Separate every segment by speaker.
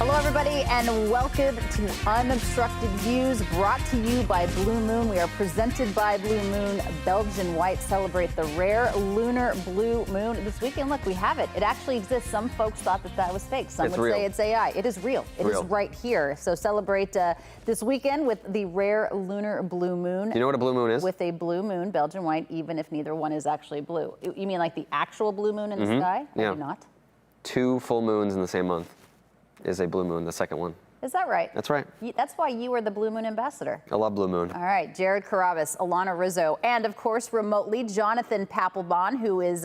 Speaker 1: Hello, everybody, and welcome to Unobstructed Views, brought to you by Blue Moon. We are presented by Blue Moon. Belgian White celebrate the rare lunar blue moon this weekend. Look, we have it. It actually exists. Some folks thought that that was fake. Some would say it's AI. It is real. It is right here. So celebrate this weekend with the rare lunar blue moon.
Speaker 2: You know what a blue moon is?
Speaker 1: With a blue moon, Belgian White, even if neither one is actually blue. You mean like the actual blue moon in the sky?
Speaker 2: Yeah.
Speaker 1: Maybe not.
Speaker 2: 2 full moons in the same month is a blue moon, the second one.
Speaker 1: Is that right?
Speaker 2: That's right.
Speaker 1: That's why you are the Blue Moon ambassador.
Speaker 2: I love blue moon.
Speaker 1: All right, Jared Carrabis, Alanna Rizzo, and of course remotely Jonathan Papelbon, who is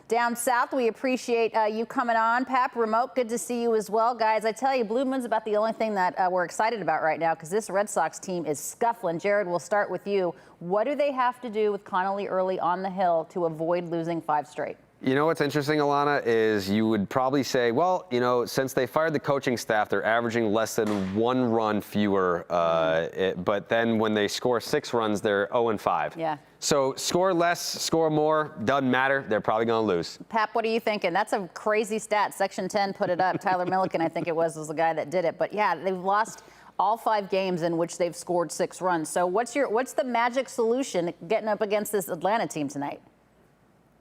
Speaker 1: down south. We appreciate you coming on, Pap. Remote, good to see you as well. Guys, I tell you, blue moon's about the only thing that we're excited about right now because this Red Sox team is scuffling. Jared, we'll start with you. What do they have to do with Connolly early on the hill to avoid losing 5 straight?
Speaker 2: You know what's interesting, Alanna, is you would probably say, well, you know, since they fired the coaching staff, they're averaging less than 1 run fewer. But then when they score 6 runs, they're 0-5.
Speaker 1: Yeah.
Speaker 2: So score less, score more, doesn't matter. They're probably going to lose.
Speaker 1: Pap, what are you thinking? That's a crazy stat. Section 10 put it up. Tyler Milliken, I think it was the guy that did it. But yeah, they've lost all 5 games in which they've scored 6 runs. So what's the magic solution getting up against this Atlanta team tonight?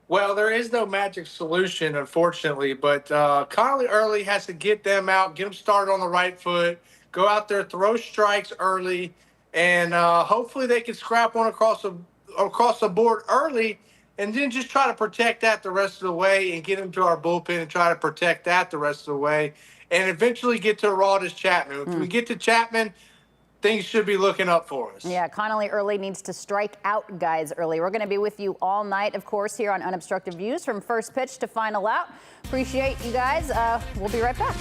Speaker 3: Well, there is no magic solution, unfortunately, but Connolly early has to get them out, get them started on the right foot, go out there, throw strikes early, and hopefully they can scrap one across the board early, and then just try to protect that the rest of the way and get them to our bullpen and try to protect that the rest of the way, and eventually get to Aroldis Chapman. If we get to Chapman, things should be looking up for us.
Speaker 1: Yeah, Connolly early needs to strike out guys early. We're going to be with you all night, of course, here on Unobstructed Views from first pitch to final out. Appreciate you guys. We'll be right back.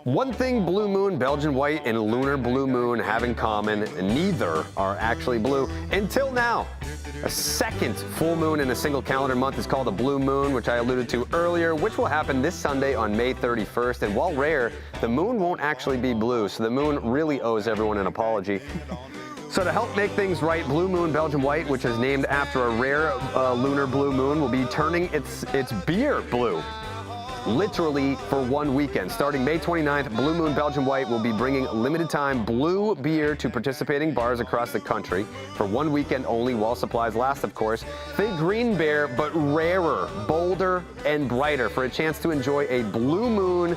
Speaker 2: One thing Blue Moon, Belgian White, and Lunar Blue Moon have in common, neither are actually blue until now. A second full moon in a single calendar month is called a blue moon, which I alluded to earlier, which will happen this Sunday on May 31st. And while rare, the moon won't actually be blue, so the moon really owes everyone an apology. So to help make things right, Blue Moon Belgian White, which is named after a rare lunar blue moon, will be turning its beer blue. literally for 1 weekend. Starting May 29th, Blue Moon Belgian White will be bringing limited-time blue beer to participating bars across the country for 1 weekend only, while supplies last, of course. Think Green Bear, but rarer, bolder, and brighter for a chance to enjoy a blue moon,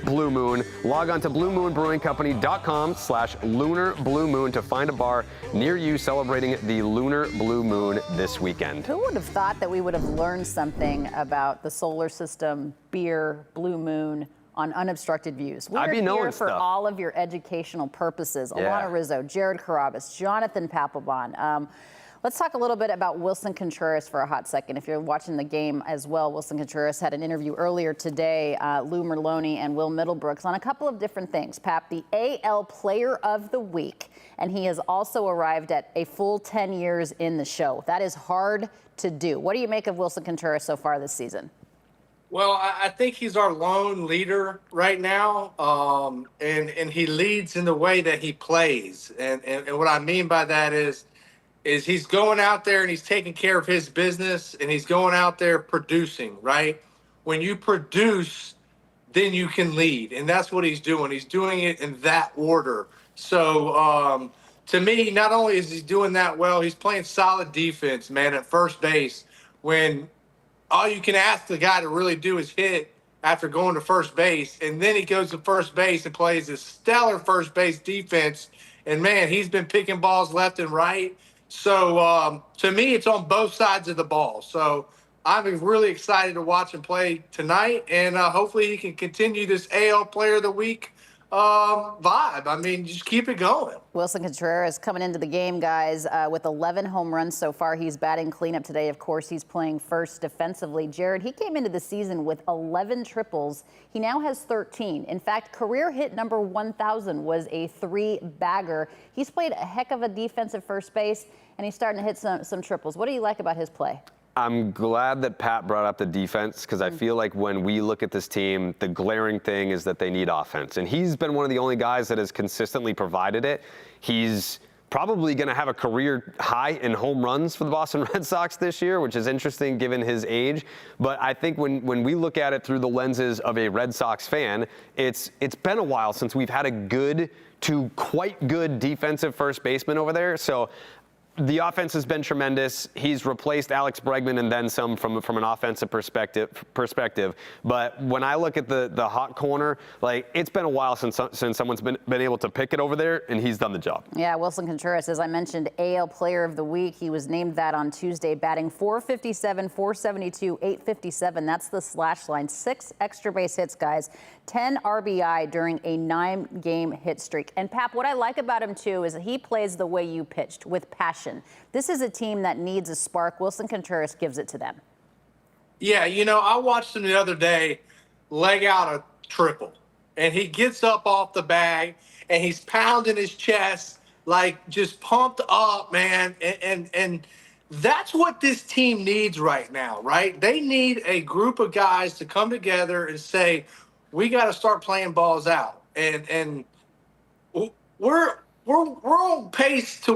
Speaker 2: blue moon. Log on to bluemoonbrewingcompany.com/lunar blue moon to find a bar near you celebrating the lunar blue moon this weekend.
Speaker 1: Who would have thought that we would have learned something about the solar system, beer, blue moon on Unobstructed Views? We're here for all of your educational purposes.
Speaker 2: Yeah.
Speaker 1: Alanna Rizzo, Jared Carrabis, Jonathan Papelbon. Let's talk a little bit about Wilson Contreras for a hot second. If you're watching the game as well, Wilson Contreras had an interview earlier today, Lou Merloni and Will Middlebrooks, on a couple of different things. Pap, the AL Player of the Week, and he has also arrived at a full 10 years in the show. That is hard to do. What do you make of Wilson Contreras so far this season?
Speaker 3: Well, I think he's our lone leader right now, and he leads in the way that he plays. And what I mean by that is he's going out there and he's taking care of his business, and he's going out there producing, right? When you produce, then you can lead, and that's what he's doing. He's doing it in that order. So to me, not only is he doing that well, he's playing solid defense, man, at first base, when all you can ask the guy to really do is hit after going to first base, and then he goes to first base and plays a stellar first base defense. And man, he's been picking balls left and right. So to me, it's on both sides of the ball. So I'm really excited to watch him play tonight, and hopefully he can continue this AL Player of the Week vibe. I mean, just keep it going.
Speaker 1: Wilson Contreras coming into the game, guys, with 11 home runs so far. He's batting cleanup today. Of course, he's playing first defensively. Jared, he came into the season with 11 triples. He now has 13. In fact, career hit number 1,000 was a 3-bagger. He's played a heck of a defensive first base, and he's starting to hit some triples. What do you like about his play?
Speaker 2: I'm glad that Pat brought up the defense, because I feel like when we look at this team, the glaring thing is that they need offense. And he's been one of the only guys that has consistently provided it. He's probably going to have a career high in home runs for the Boston Red Sox this year, which is interesting given his age. But I think when we look at it through the lenses of a Red Sox fan, it's been a while since we've had a good to quite good defensive first baseman over there. So the offense has been tremendous. He's replaced Alex Bregman and then some from an offensive perspective. But when I look at the hot corner, like, it's been a while since someone's been able to pick it over there, and he's done the job. Yeah,
Speaker 1: Wilson Contreras, as I mentioned, AL Player of the Week. He was named that on Tuesday, batting .457, .472, .857. That's the slash line. 6 extra base hits, guys. 10 RBI during a 9-game hit streak. And Pap, what I like about him too is that he plays the way you pitched, with passion. This is a team that needs a spark. Wilson Contreras gives it to them.
Speaker 3: Yeah, you know, I watched him the other day leg out a triple, and he gets up off the bag and he's pounding his chest, like, just pumped up, man. And that's what this team needs right now, right? They need a group of guys to come together and say, we got to start playing balls out. And we're on pace to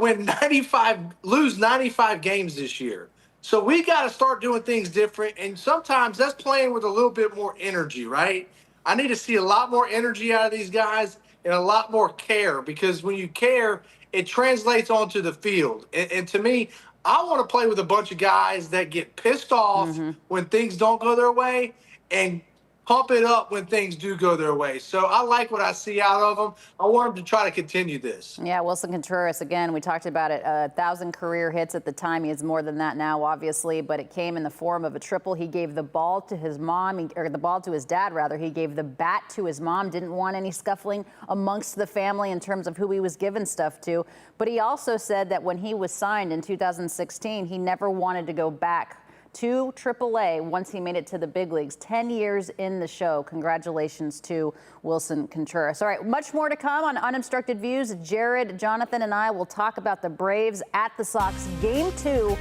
Speaker 3: lose 95 games this year. So we got to start doing things different. And sometimes that's playing with a little bit more energy, right? I need to see a lot more energy out of these guys and a lot more care, because when you care, it translates onto the field. And to me, I want to play with a bunch of guys that get pissed off when things don't go their way and pump it up when things do go their way. So I like what I see out of them. I want them to try to continue this.
Speaker 1: Yeah, Wilson Contreras, again, we talked about it, 1,000 career hits at the time. He has more than that now, obviously, but it came in the form of a triple. He gave the ball to his mom, or the ball to his dad, rather. He gave the bat to his mom, didn't want any scuffling amongst the family in terms of who he was giving stuff to. But he also said that when he was signed in 2016, he never wanted to go back to AAA once he made it to the big leagues. 10 years in the show. Congratulations to Wilson Contreras. All right, much more to come on Unobstructed Views. Jared, Jonathan, and I will talk about the Braves at the Sox. Game 2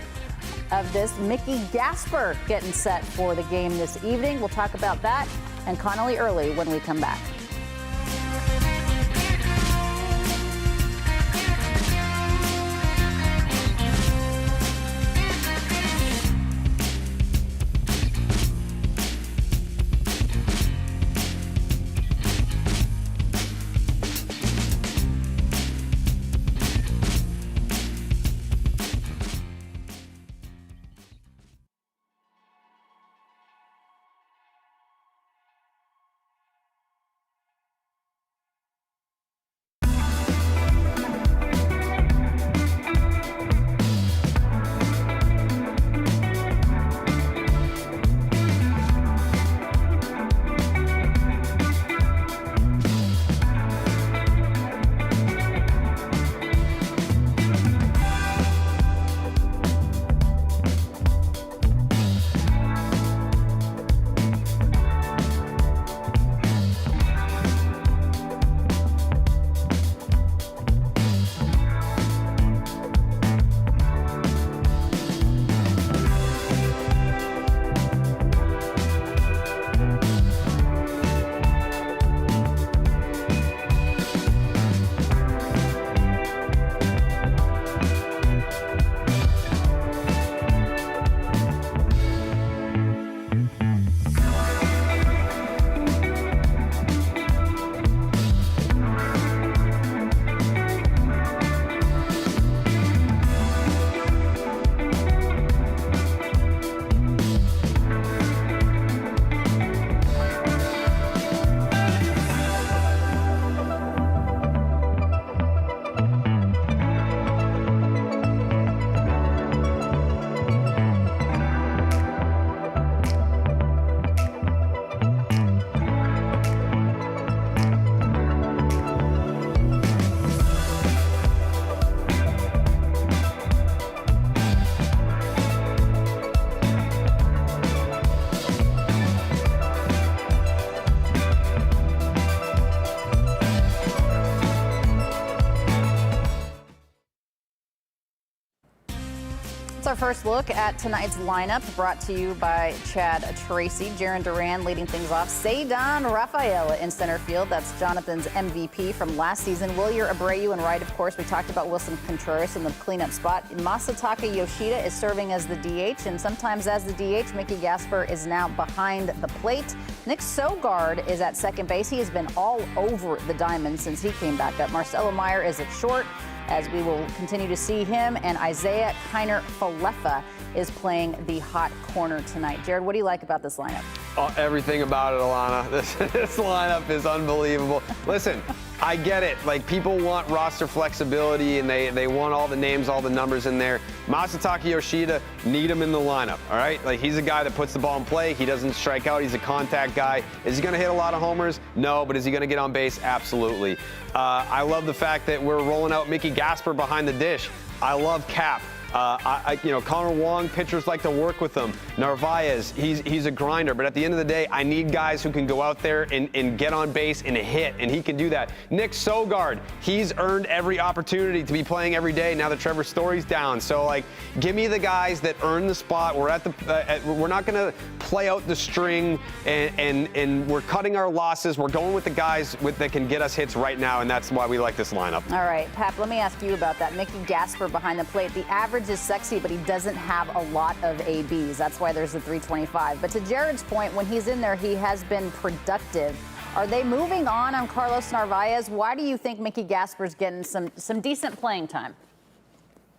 Speaker 1: of this. Mickey Gasper getting set for the game this evening. We'll talk about that and Connolly Early when we come back. our first look at tonight's lineup, brought to you by Chad Tracy. Jaron Duran leading things off. Cedar Rafaela in center field. That's Jonathan's MVP from last season. Wilyer Abreu in right, of course. We talked about Wilson Contreras in the cleanup spot. Masataka Yoshida is serving as the DH, and sometimes as the DH, Mickey Gasper is now behind the plate. Nick Sogard is at second base. He has been all over the diamond since he came back up. Marcelo Meyer is at short, as we will continue to see him, and Isaiah Kiner-Falefa is playing the hot corner tonight. Jared, what do you like about this lineup?
Speaker 2: Oh, everything about it, Alanna. This lineup is unbelievable. Listen, I get it. Like, people want roster flexibility, and they want all the names, all the numbers in there. Masataka Yoshida, need him in the lineup, all right? Like, he's a guy that puts the ball in play. He doesn't strike out. He's a contact guy. Is he going to hit a lot of homers? No, but is he going to get on base? Absolutely. I love the fact that we're rolling out Mickey Gasper behind the dish. I love Cap. Connor Wong, pitchers like to work with him. Narvaez, he's a grinder, but at the end of the day, I need guys who can go out there and get on base and hit, and he can do that. Nick Sogard, he's earned every opportunity to be playing every day now that Trevor Story's down. So, like, give me the guys that earn the spot. We're we're not going to play out the string, and we're cutting our losses. We're going with the guys that can get us hits right now, and that's why we like this lineup.
Speaker 1: All right, Pap, let me ask you about that. Mickey Gasper behind the plate. The average is sexy, but he doesn't have a lot of ABs. That's why there's the 325. But to Jared's point, when he's in there, he has been productive. Are they moving on Carlos Narvaez? Why do you think Mickey Gasper's getting some decent playing time?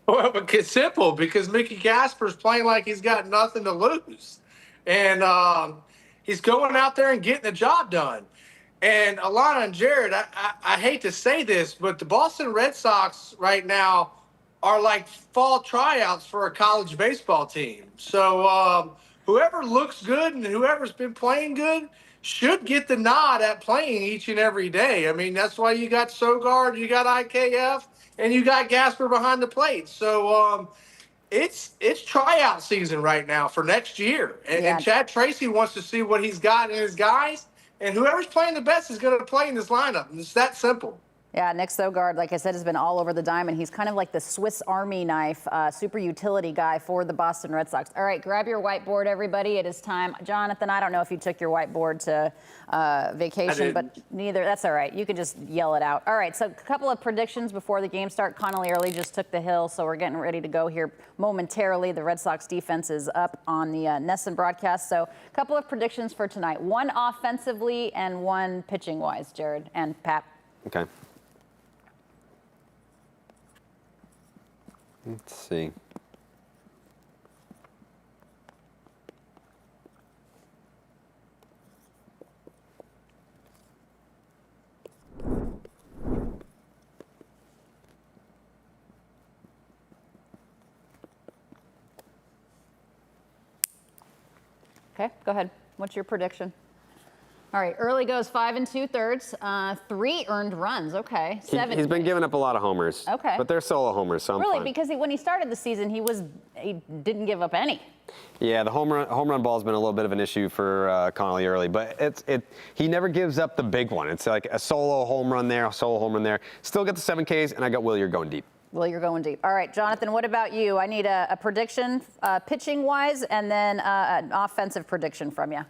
Speaker 3: Well, it's simple, because Mickey Gasper's playing like he's got nothing to lose. And he's going out there and getting the job done. And Alanna and Jared, I hate to say this, but the Boston Red Sox right now are like fall tryouts for a college baseball team. So whoever looks good and whoever's been playing good should get the nod at playing each and every day. I mean, that's why you got Sogard, you got IKF, and you got Gasper behind the plate. So it's tryout season right now for next year. And Chad Tracy wants to see what he's got in his guys, and whoever's playing the best is going to play in this lineup. It's that simple.
Speaker 1: Yeah, Nick Sogard, like I said, has been all over the diamond. He's kind of like the Swiss Army knife, super utility guy for the Boston Red Sox. All right, grab your whiteboard, everybody. It is time. Jonathan, I don't know if you took your whiteboard to vacation, but neither. That's all right. You can just yell it out. All right, so a couple of predictions before the game start. Connolly Early just took the hill, so we're getting ready to go here momentarily. The Red Sox defense is up on the NESN broadcast. So a couple of predictions for tonight. One offensively and one pitching-wise, Jared and Pat.
Speaker 2: Okay. Let's see.
Speaker 1: Okay, go ahead. What's your prediction? All right, Early goes 5 2/3, 3 earned runs. Okay, 7.
Speaker 2: He's been giving up a lot of homers.
Speaker 1: Okay,
Speaker 2: but they're solo homers, so I'm
Speaker 1: really
Speaker 2: fine.
Speaker 1: Because when he started the season, he didn't give up any.
Speaker 2: Yeah, the home run ball has been a little bit of an issue for Connolly Early, but he never gives up the big one. It's like a solo home run there, a solo home run there. Still got the 7 Ks, and I got Wilyer going deep.
Speaker 1: Well, you're going deep. All right, Jonathan, what about you? I need a prediction, pitching-wise, and then an offensive prediction from you.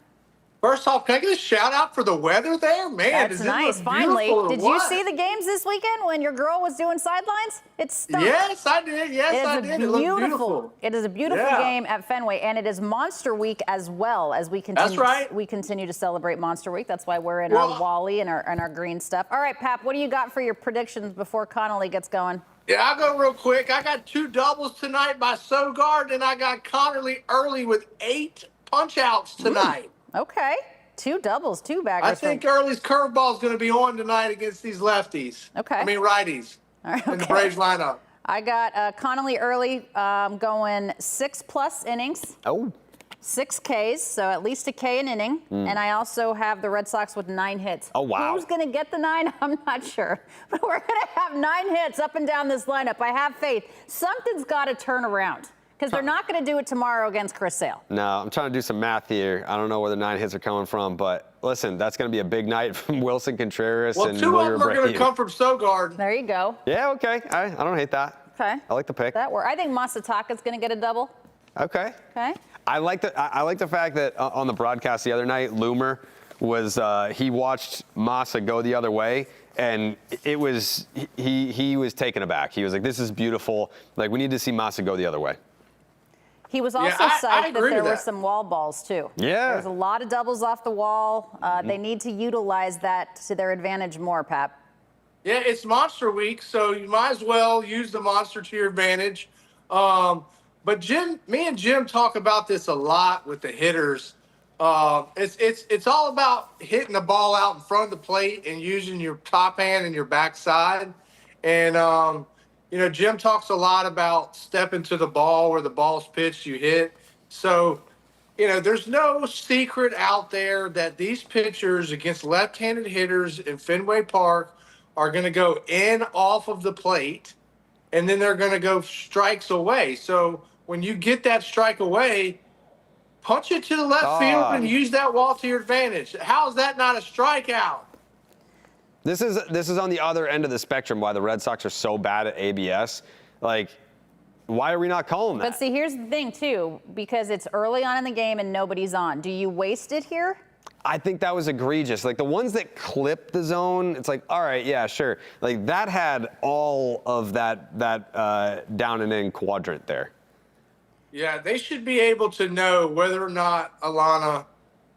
Speaker 3: First off, can I get a shout out for the weather there? Man,
Speaker 1: that's nice. Finally, did you see the games this weekend when your girl was doing sidelines? It stunk.
Speaker 3: Yes, I did. Yes, I did. It looked beautiful.
Speaker 1: It is a beautiful game at Fenway, and it is Monster Week as well as we continue.
Speaker 3: That's right.
Speaker 1: We continue to celebrate Monster Week. That's why we're in our Wally and our green stuff. All right, Pap, what do you got for your predictions before Connolly gets going?
Speaker 3: Yeah, I'll go real quick. I got 2 doubles tonight by Sogard, and I got Connolly Early with 8 punch-outs tonight.
Speaker 1: Okay. 2 doubles, 2 baggers.
Speaker 3: I think Early's curveball is going to be on tonight against these lefties.
Speaker 1: Okay.
Speaker 3: I mean righties.
Speaker 1: All right,
Speaker 3: in the Braves lineup.
Speaker 1: I got Connolly Early going 6+ innings.
Speaker 2: Oh.
Speaker 1: 6 Ks, so at least a K an inning. And I also have the Red Sox with 9 hits.
Speaker 2: Oh, wow.
Speaker 1: Who's going to get the 9? I'm not sure. But we're going to have 9 hits up and down this lineup. I have faith. Something's got to turn around, because they're not going to do it tomorrow against Chris Sale.
Speaker 2: No, I'm trying to do some math here. I don't know where the 9 hits are coming from, but listen, that's going to be a big night from Wilson Contreras and Wilyer Abreu.
Speaker 3: Well, 2 of them are going to come from Sogard.
Speaker 1: There you go.
Speaker 2: Yeah, okay. I don't hate that.
Speaker 1: Okay.
Speaker 2: I like the pick.
Speaker 1: That works. I think Masataka's going to get a double.
Speaker 2: Okay.
Speaker 1: Okay.
Speaker 2: I like the fact that on the broadcast the other night, Loomer was he watched Masa go the other way, and it was he was taken aback. He was like, "This is beautiful. Like, we need to see Masa go the other way."
Speaker 1: He was also
Speaker 3: I
Speaker 1: psyched that
Speaker 3: agree
Speaker 1: there
Speaker 3: with
Speaker 1: were
Speaker 3: that.
Speaker 1: some wall balls, too.
Speaker 2: Yeah.
Speaker 1: There's a lot of doubles off the wall. They need to utilize that to their advantage more, Pap.
Speaker 3: Yeah, it's Monster Week, so you might as well use the monster to your advantage. But me and Jim talk about this a lot with the hitters. It's all about hitting the ball out in front of the plate and using your top hand and your backside. And Jim talks a lot about stepping to the ball where the ball's pitched, you hit. So, there's no secret out there that these pitchers against left-handed hitters in Fenway Park are going to go in off of the plate, and then they're going to go strikes away. So when you get that strike away, punch it to the left field and use that wall to your advantage. How is that not a strikeout?
Speaker 2: This is on the other end of the spectrum why the Red Sox are so bad at ABS. Like, why are we not calling that?
Speaker 1: But see, here's the thing, too, because it's early on in the game and nobody's on. Do you waste it here?
Speaker 2: I think that was egregious. Like, the ones that clip the zone, it's like, all right, yeah, sure. Like, that had all of that down and in quadrant there.
Speaker 3: Yeah, they should be able to know whether or not, Alanna,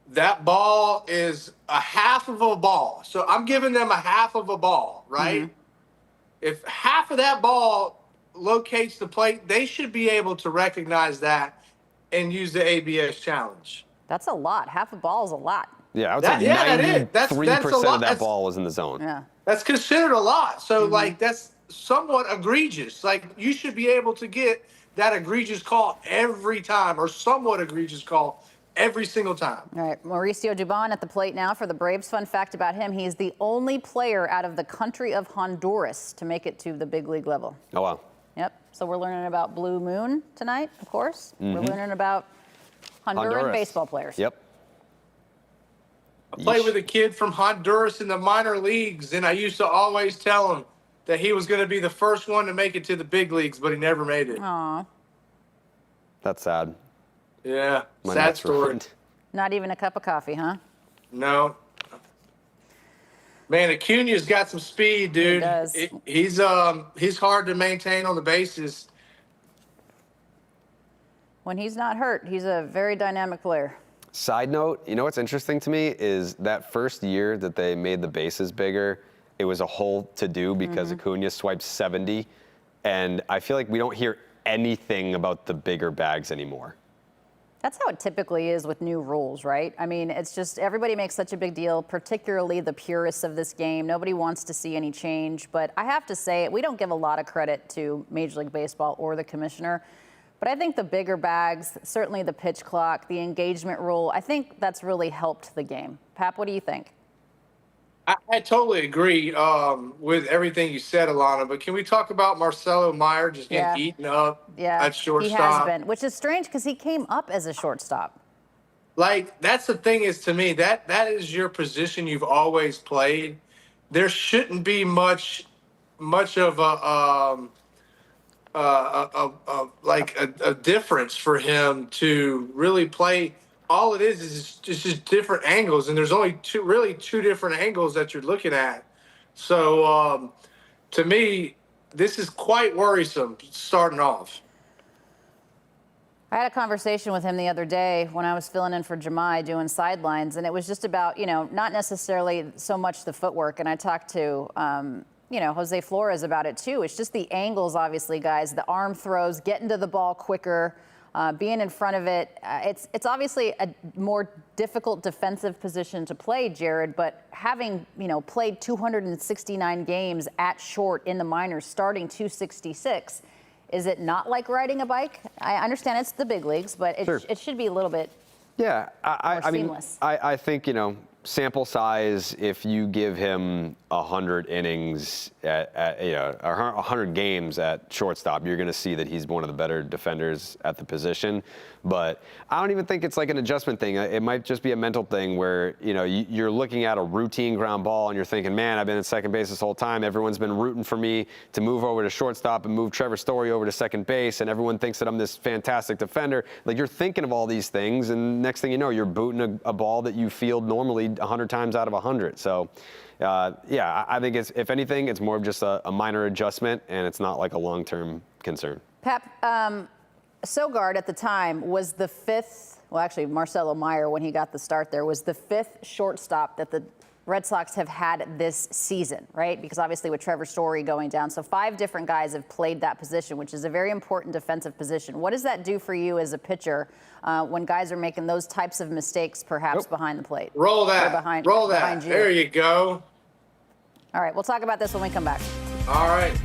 Speaker 3: that ball is a half of a ball. So I'm giving them a half of a ball, right? Mm-hmm. If half of that ball locates the plate, they should be able to recognize that and use the ABS challenge.
Speaker 1: That's a lot. Half a ball is a lot.
Speaker 2: Yeah, I would say 93% of that ball was in the zone.
Speaker 1: Yeah.
Speaker 3: That's considered a lot. So, that's somewhat egregious. Like, you should be able to get that egregious call every time, or somewhat egregious call every single time.
Speaker 1: All right, Mauricio Dubon at the plate now for the Braves. Fun fact about him, he's the only player out of the country of Honduras to make it to the big league level.
Speaker 2: Oh, wow.
Speaker 1: Yep, so we're learning about Blue Moon tonight, of course. We're learning about Honduran baseball players.
Speaker 2: Yep.
Speaker 3: I played with a kid from Honduras in the minor leagues, and I used to always tell him that he was going to be the first one to make it to the big leagues, but he never made it.
Speaker 1: Aw.
Speaker 2: That's sad.
Speaker 3: Yeah, sad story.
Speaker 1: Not even a cup of coffee, huh?
Speaker 3: No. Man, Acuna's got some speed, dude.
Speaker 1: He does.
Speaker 3: He's hard to maintain on the bases.
Speaker 1: When he's not hurt, he's a very dynamic player.
Speaker 2: Side note, you know what's interesting to me is that first year that they made the bases bigger, it was a whole to-do because Acuna swiped 70, and I feel like we don't hear anything about the bigger bags anymore.
Speaker 1: That's how it typically is with new rules, right? I mean, it's just everybody makes such a big deal, particularly the purists of this game. Nobody wants to see any change, but I have to say, we don't give a lot of credit to Major League Baseball or the commissioner. But I think the bigger bags, certainly the pitch clock, the engagement rule, I think that's really helped the game. Pap, what do you think?
Speaker 3: I totally agree with everything you said, Alanna, but can we talk about Marcelo Meyer just getting eaten up at shortstop?
Speaker 1: He has been, which is strange because he came up as a shortstop.
Speaker 3: Like, that's the thing is, to me, that is your position you've always played. There shouldn't be much of a difference for him to really play. All it is just different angles, and there's only two different angles that you're looking at. So to me, this is quite worrisome starting off.
Speaker 1: I had a conversation with him the other day when I was filling in for Jemai doing sidelines, and it was just about, not necessarily so much the footwork. And I talked to, Jose Flores about it too. It's just the angles, obviously, guys, the arm throws, getting to the ball quicker. Being in front of it, it's obviously a more difficult defensive position to play, Jared, but having, played 269 games at short in the minors, starting 266, is it not like riding a bike? I understand it's the big leagues, but it should be a little bit
Speaker 2: more
Speaker 1: seamless.
Speaker 2: I think, sample size, if you give him 100 innings or 100 games at shortstop, you're going to see that he's one of the better defenders at the position. But I don't even think it's like an adjustment thing. It might just be a mental thing where, you're looking at a routine ground ball and you're thinking, man, I've been at second base this whole time. Everyone's been rooting for me to move over to shortstop and move Trevor Story over to second base, and everyone thinks that I'm this fantastic defender. Like, you're thinking of all these things, and next thing you know, you're booting a ball that you field normally 100 times out of 100. So, I think if anything, it's more of just a minor adjustment, and it's not like a long-term concern.
Speaker 1: Pep, Sogard at the time was the fifth, well, actually, Marcelo Meyer, when he got the start there, was the fifth shortstop that the Red Sox have had this season, right? Because obviously with Trevor Story going down, so 5 different guys have played that position, which is a very important defensive position. What does that do for you as a pitcher when guys are making those types of mistakes, perhaps behind the plate?
Speaker 3: Roll that. Roll that.
Speaker 1: Behind you.
Speaker 3: There you go.
Speaker 1: All right, we'll talk about this when we come back.
Speaker 3: All right.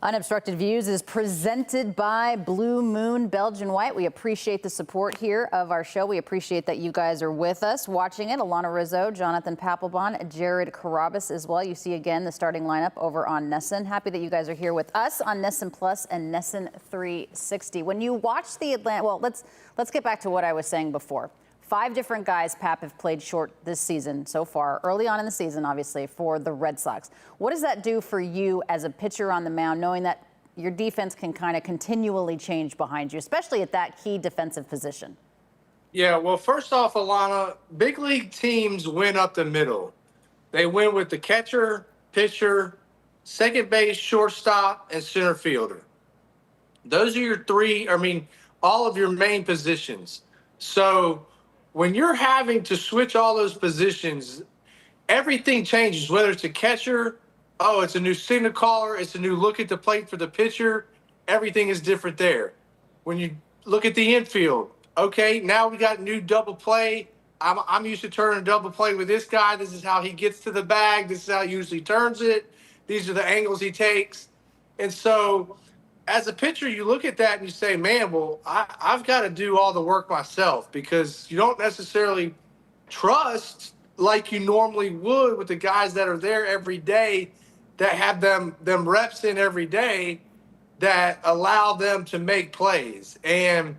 Speaker 1: Unobstructed Views is presented by Blue Moon Belgian White. We appreciate the support here of our show. We appreciate that you guys are with us watching it. Alanna, Rizzo, Jonathan Papelbon, Jared Carrabis as well. You see again the starting lineup over on NESN. Happy that you guys are here with us on NESN Plus and NESN 360. When you watch the Atlanta, well, let's get back to what I was saying before. 5 different guys, Pap, have played short this season so far, early on in the season, obviously, for the Red Sox. What does that do for you as a pitcher on the mound, knowing that your defense can kind of continually change behind you, especially at that key defensive position?
Speaker 3: Yeah, well, first off, Alanna, big league teams win up the middle. They win with the catcher, pitcher, second base, shortstop, and center fielder. Those are your 3, all of your main positions. So when you're having to switch all those positions, everything changes, whether it's a catcher, it's a new signal caller, it's a new look at the plate for the pitcher. Everything is different there. When you look at the infield, okay, now we got new double play. I'm used to turning a double play with this guy. This is how he gets to the bag. This is how he usually turns it. These are the angles he takes. And so as a pitcher, you look at that and you say, man, well, I've got to do all the work myself, because you don't necessarily trust like you normally would with the guys that are there every day, that have them reps in every day that allow them to make plays. And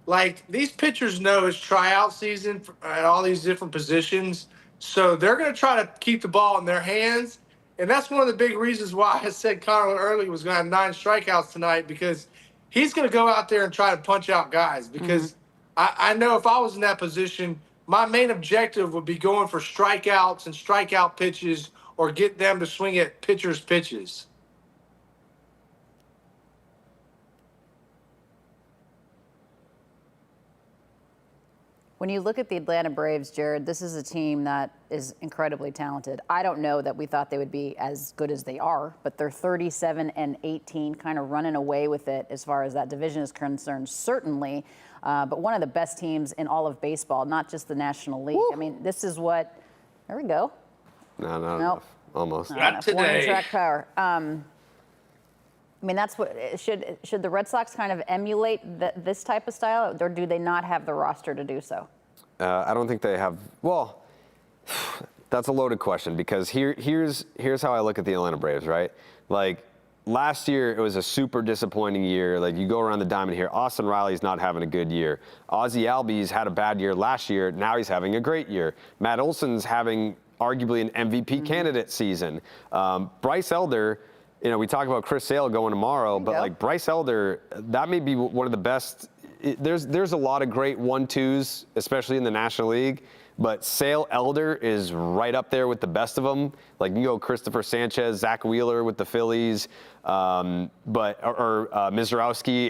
Speaker 3: like, these pitchers know it's tryout season at all these different positions. So they're going to try to keep the ball in their hands. And that's one of the big reasons why I said Connor early was going to have 9 strikeouts tonight, because he's going to go out there and try to punch out guys. Because I know if I was in that position, my main objective would be going for strikeouts and strikeout pitches, or get them to swing at pitchers' pitches.
Speaker 1: When you look at the Atlanta Braves, Jared, this is a team that is incredibly talented. I don't know that we thought they would be as good as they are, but they're 37-18, kind of running away with it as far as that division is concerned, certainly. But one of the best teams in all of baseball, not just the National League. Woo. I mean, this is what. There we go.
Speaker 2: No, not enough. Almost.
Speaker 3: Not today.
Speaker 1: Track power. I mean, that's what should the Red Sox kind of emulate this type of style, or do they not have the roster to do so?
Speaker 2: I don't think they have. Well, that's a loaded question because here's how I look at the Atlanta Braves, right? Like last year, it was a super disappointing year. Like you go around the diamond here, Austin Riley's not having a good year. Ozzie Albies had a bad year last year. Now he's having a great year. Matt Olson's having arguably an MVP candidate season. Bryce Elder. You know, we talk about Chris Sale going tomorrow, but like Bryce Elder, that may be one of the best. There's a lot of great 1-2s, especially in the National League, but Sale Elder is right up there with the best of them. Like you can go Christopher Sanchez, Zach Wheeler with the Phillies, Mizrowski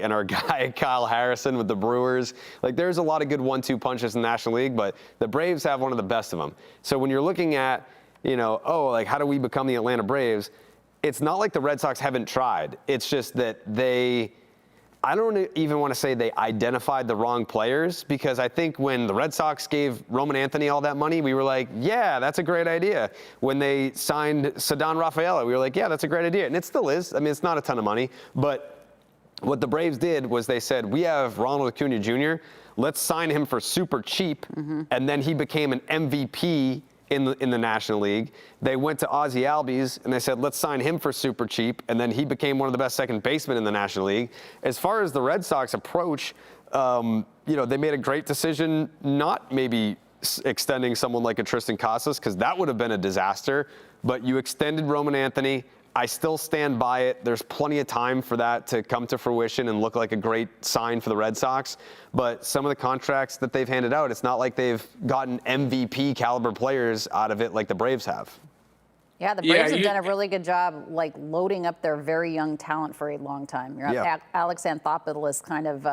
Speaker 2: and our guy Kyle Harrison with the Brewers. Like there's a lot of good 1-2 punches in the National League, but the Braves have one of the best of them. So when you're looking at, like how do we become the Atlanta Braves? It's not like the Red Sox haven't tried. It's just that I don't even want to say they identified the wrong players, because I think when the Red Sox gave Roman Anthony all that money, we were like, yeah, that's a great idea. When they signed Ceddanne Rafaela, we were like, yeah, that's a great idea. And it still is. I mean, it's not a ton of money. But what the Braves did was they said, we have Ronald Acuna Jr., let's sign him for super cheap. And then he became an MVP in the National League. They went to Ozzie Albies and they said, let's sign him for super cheap. And then he became one of the best second basemen in the National League. As far as the Red Sox approach, they made a great decision not maybe extending someone like a Tristan Casas, because that would have been a disaster. But you extended Roman Anthony. I still stand by it. There's plenty of time for that to come to fruition and look like a great sign for the Red Sox. But some of the contracts that they've handed out, it's not like they've gotten MVP caliber players out of it like the Braves have.
Speaker 1: Yeah, the Braves have done a really good job, like loading up their very young talent for a long time. Alex Anthopoulos kind of,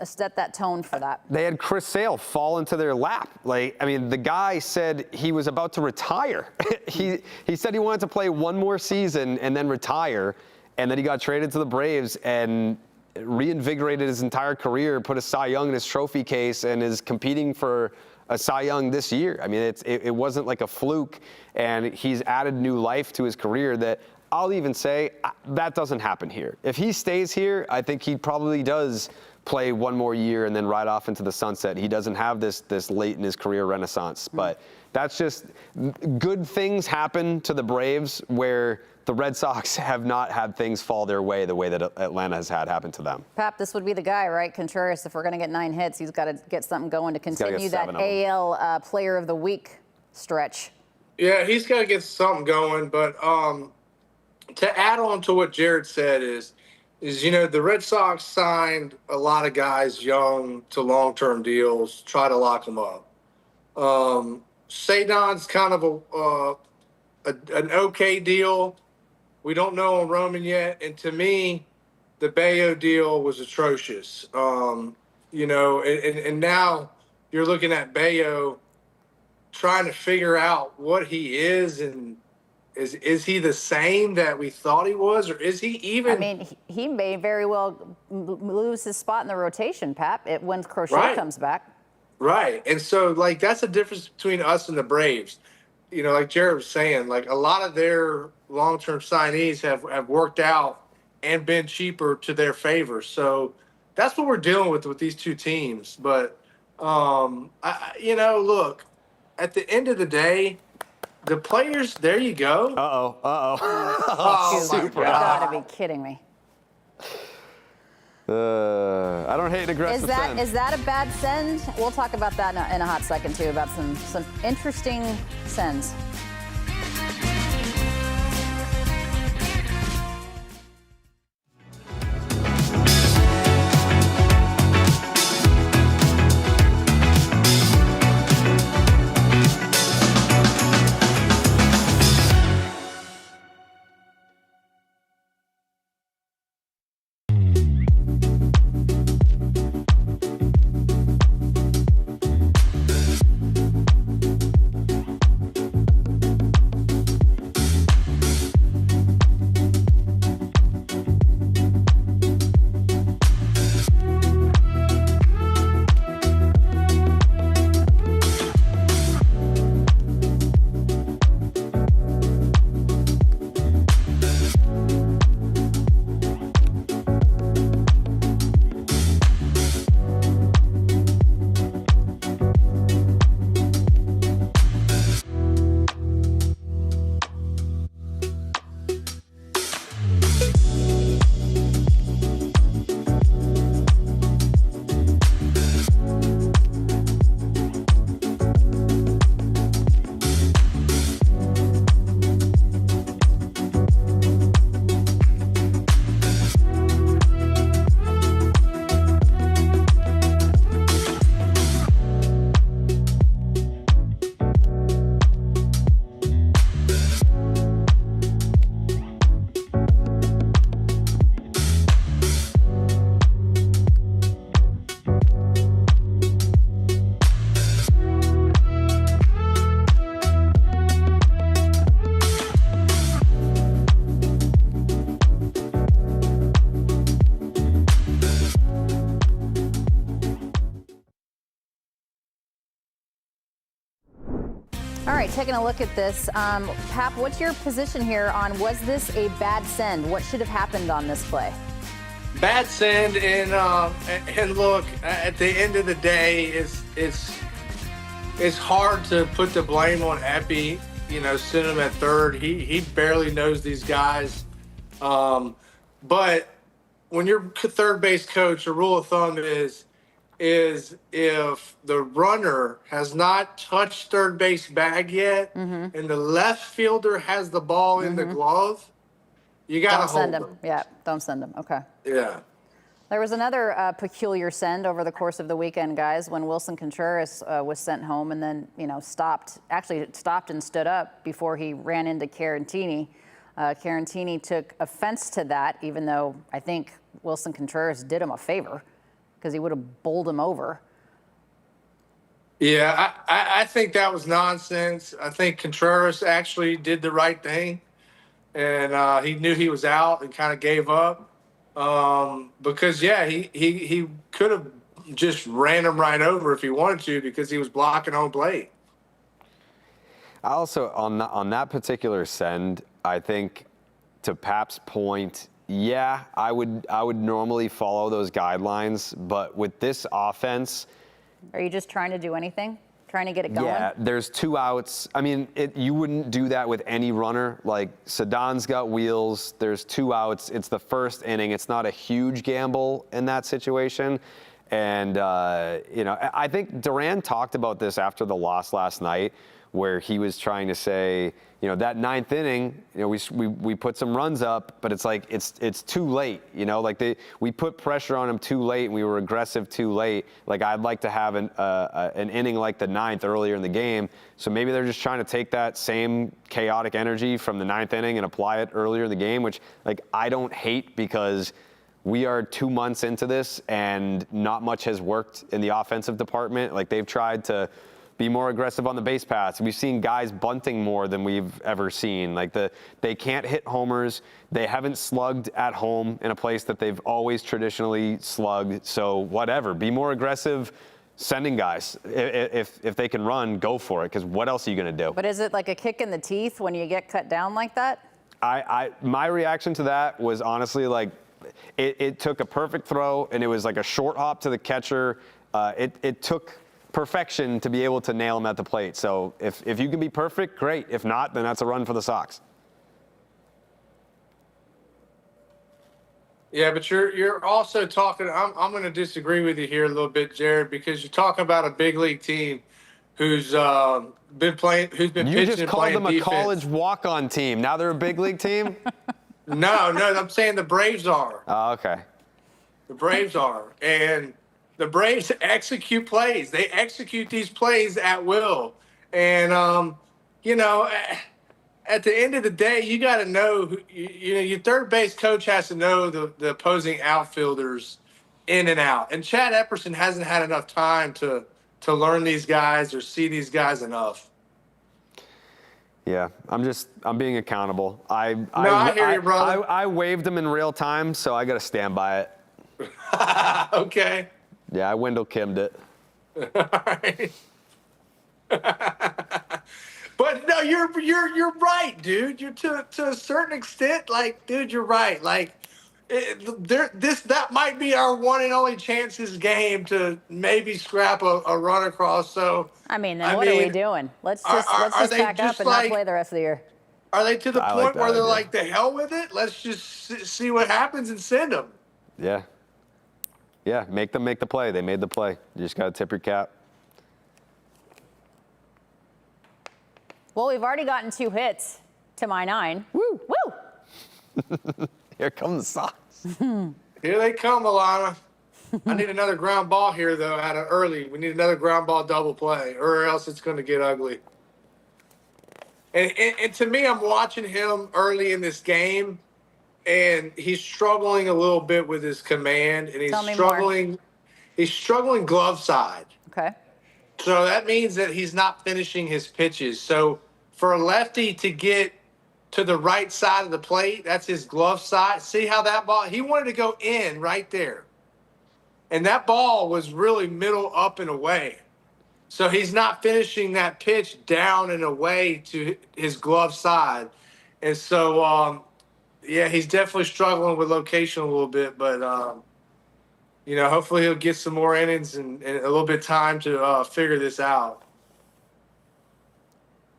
Speaker 1: set that tone for that.
Speaker 2: They had Chris Sale fall into their lap. The guy said he was about to retire. He said he wanted to play one more season and then retire, and then he got traded to the Braves and reinvigorated his entire career, put a Cy Young in his trophy case, and is competing for a Cy Young this year. I mean, it wasn't like a fluke, and he's added new life to his career that I'll even say that doesn't happen here. If he stays here, I think he probably does play one more year and then ride off into the sunset. He doesn't have this late in his career renaissance, but that's just good things happen to the Braves where the Red Sox have not had things fall their way the way that Atlanta has had happen to them.
Speaker 1: Pap, this would be the guy, right? Contreras, if we're going to get 9 hits, he's got to get something going to continue that AL Player of the Week stretch.
Speaker 3: Yeah, he's got to get something going. But to add on to what Jared said is the Red Sox signed a lot of guys young to long-term deals, try to lock them up. Ceddanne's kind of an okay deal. We don't know on Roman yet. And to me, the Bayo deal was atrocious. And now you're looking at Bayo trying to figure out what he is, and is he the same that we thought he was, or is he even?
Speaker 1: I mean, he may very well lose his spot in the rotation, Pap, when Crochet comes back.
Speaker 3: Right. And so, that's the difference between us and the Braves. Like Jared was saying, a lot of their long-term signees have worked out and been cheaper to their favor. So that's what we're dealing with these two teams. But, look, at the end of the day, the players, there you go.
Speaker 1: Oh, you gotta be kidding me.
Speaker 2: I don't hate an aggressive send.
Speaker 1: Is that a bad send? We'll talk about that in a hot second, too, about some interesting sends. right, taking a look at this. Pap, what's your position here on was this a bad send? What should have happened on this play?
Speaker 3: Bad send, and look, at the end of the day, it's hard to put the blame on Epi. Send him at third. He barely knows these guys. But when you're third base coach, the rule of thumb is if the runner has not touched third base bag yet, and the left fielder has the ball in the glove, you got to hold him.
Speaker 1: Yeah, don't send him. Okay.
Speaker 3: Yeah.
Speaker 1: There was another peculiar send over the course of the weekend, guys, when Wilson Contreras was sent home and then, stopped and stood up before he ran into Carantini. Carantini took offense to that, even though I think Wilson Contreras did him a favor because he would have bowled him over.
Speaker 3: Yeah, I think that was nonsense. I think Contreras actually did the right thing, and he knew he was out and kind of gave up. Because he could have just ran him right over if he wanted to because he was blocking home plate.
Speaker 2: I also, on that particular send, I think to Pap's point, yeah, I would normally follow those guidelines, but with this offense,
Speaker 1: are you just trying to do anything? Trying to get it going?
Speaker 2: Yeah, there's 2 outs. I mean, you wouldn't do that with any runner. Like, Sedon's got wheels. There's 2 outs. It's the first inning. It's not a huge gamble in that situation. And, I think Duran talked about this after the loss last night, where he was trying to say, that 9th inning, we put some runs up, but it's like it's too late, we put pressure on him too late and we were aggressive too late. Like, I'd like to have an inning like the 9th earlier in the game. So maybe they're just trying to take that same chaotic energy from the 9th inning and apply it earlier in the game, which I don't hate because we are 2 months into this and not much has worked in the offensive department. Like, they've tried to be more aggressive on the base paths. We've seen guys bunting more than we've ever seen. They can't hit homers. They haven't slugged at home in a place that they've always traditionally slugged. So whatever, be more aggressive sending guys. If they can run, go for it, because what else are you going to do?
Speaker 1: But is it like a kick in the teeth when you get cut down like that?
Speaker 2: My reaction to that was honestly it took a perfect throw, and it was like a short hop to the catcher. It took perfection to be able to nail him at the plate. So if you can be perfect, great. If not, then that's a run for the Sox.
Speaker 3: Yeah, but you're also talking. I'm going to disagree with you here a little bit, Jared, because you're talking about a big league team who's been playing, who's been
Speaker 2: you
Speaker 3: pitching
Speaker 2: just
Speaker 3: and
Speaker 2: called
Speaker 3: playing
Speaker 2: them a
Speaker 3: defense.
Speaker 2: college walk-on team. Now they're a big league team.
Speaker 3: No, I'm saying the Braves are.
Speaker 2: Oh, okay.
Speaker 3: The Braves are, and the Braves execute plays. They execute these plays at will. And, at the end of the day, you got to know, your third base coach has to know the opposing outfilders in and out. And Chad Epperson hasn't had enough time to learn these guys or see these guys enough.
Speaker 2: Yeah, I'm being accountable. I
Speaker 3: hear you, brother.
Speaker 2: I waved them in real time, so I got to stand by it.
Speaker 3: Okay.
Speaker 2: Yeah, I Wendell Kim'd it.
Speaker 3: All right. But no, you're right, dude. You're to a certain extent, dude, you're right. That might be our one and only chances game to maybe scrap a run across. So
Speaker 1: then what are we doing? Let's just pack up and not play the rest of the year.
Speaker 3: Are they to the point where they're like, the hell with it? Let's just see what happens and send them.
Speaker 2: Yeah. Yeah, make them make the play. They made the play. You just got to tip your cap.
Speaker 1: Well, we've already gotten 2 hits to my 9. Woo! Woo!
Speaker 2: Here come the Sox.
Speaker 3: Here they come, Alanna. I need another ground ball here, though, out of early. We need another ground ball double play, or else it's going to get ugly. And to me, I'm watching him early in this game, and he's struggling a little bit with his command, and he's struggling glove side.
Speaker 1: Okay.
Speaker 3: So that means that he's not finishing his pitches. So for a lefty to get to the right side of the plate, that's his glove side. See how that ball, he wanted to go in right there. And that ball was really middle up and away. So he's not finishing that pitch down and away to his glove side. And so, yeah, he's definitely struggling with location a little bit, but, hopefully he'll get some more innings and a little bit of time to figure this out.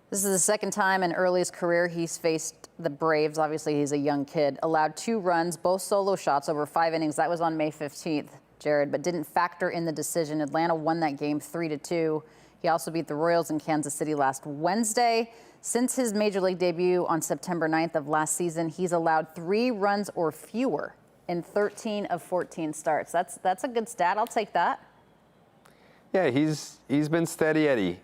Speaker 1: This is the second time in Early's career he's faced the Braves. Obviously, he's a young kid. Allowed 2 runs, both solo shots over 5 innings. That was on May 15th, Jared, but didn't factor in the decision. Atlanta won that game 3-2. He also beat the Royals in Kansas City last Wednesday. Since his major league debut on September 9th of last season, he's allowed 3 runs or fewer in 13 of 14 starts. That's a good stat. I'll take that.
Speaker 2: Yeah, he's been steady Eddie.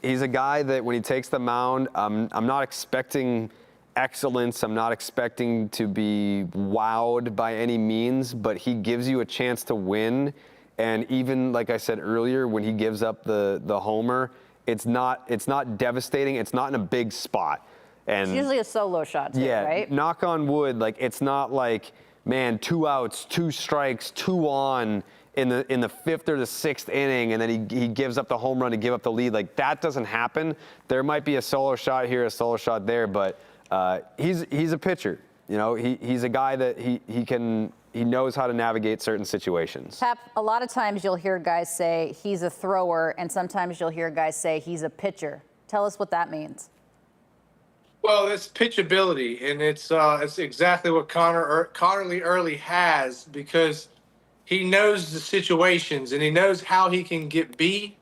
Speaker 2: He's a guy that when he takes the mound, I'm not expecting excellence. I'm not expecting to be wowed by any means, but he gives you a chance to win. And even like I said earlier, when he gives up the homer, it's not devastating. It's not in a big spot. And
Speaker 1: it's usually a solo shot too,
Speaker 2: yeah,
Speaker 1: right?
Speaker 2: Knock on wood, like it's not like, man, 2 outs, 2 strikes, 2 on in the 5th or the 6th inning, and then he gives up the home run to give up the lead. Like that doesn't happen. There might be a solo shot here, a solo shot there, but he's a pitcher. You know, he's a guy that he knows how to navigate certain situations.
Speaker 1: Pep, a lot of times you'll hear guys say he's a thrower, and sometimes you'll hear guys say he's a pitcher. Tell us what that means.
Speaker 3: Well, it's pitchability, and it's exactly what Connerly Early has, because he knows the situations and he knows how he can get beat.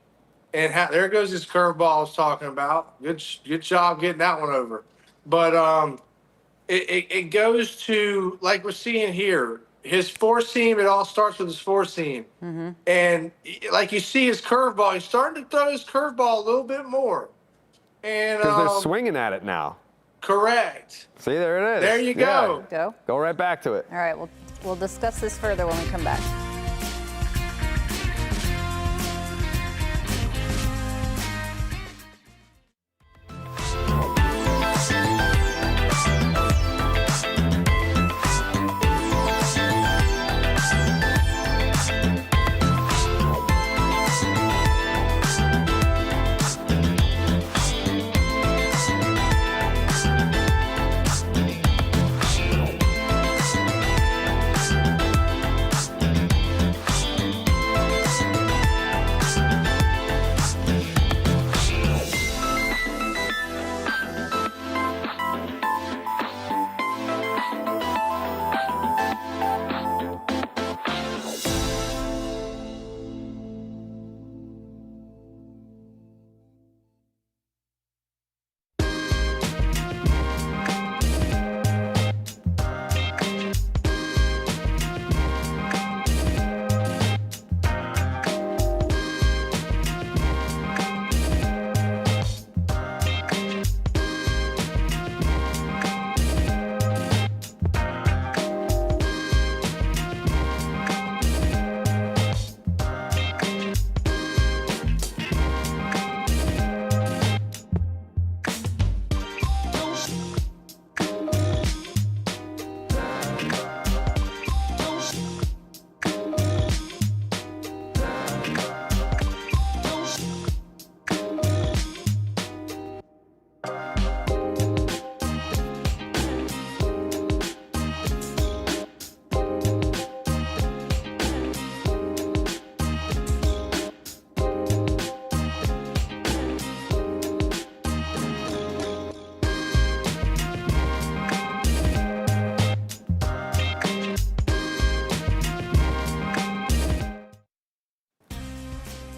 Speaker 3: And there goes his curveball I was talking about. Good job getting that one over. But it goes to, like we're seeing here, his 4-seam. It all starts with his 4-seam. Mm-hmm. And like you see his curveball, he's starting to throw his curveball a little bit more. And
Speaker 2: because they're swinging at it now.
Speaker 3: Correct.
Speaker 2: See, there it is.
Speaker 3: There you go.
Speaker 2: Yeah. Go right back to it.
Speaker 1: All right, we'll discuss this further when we come back.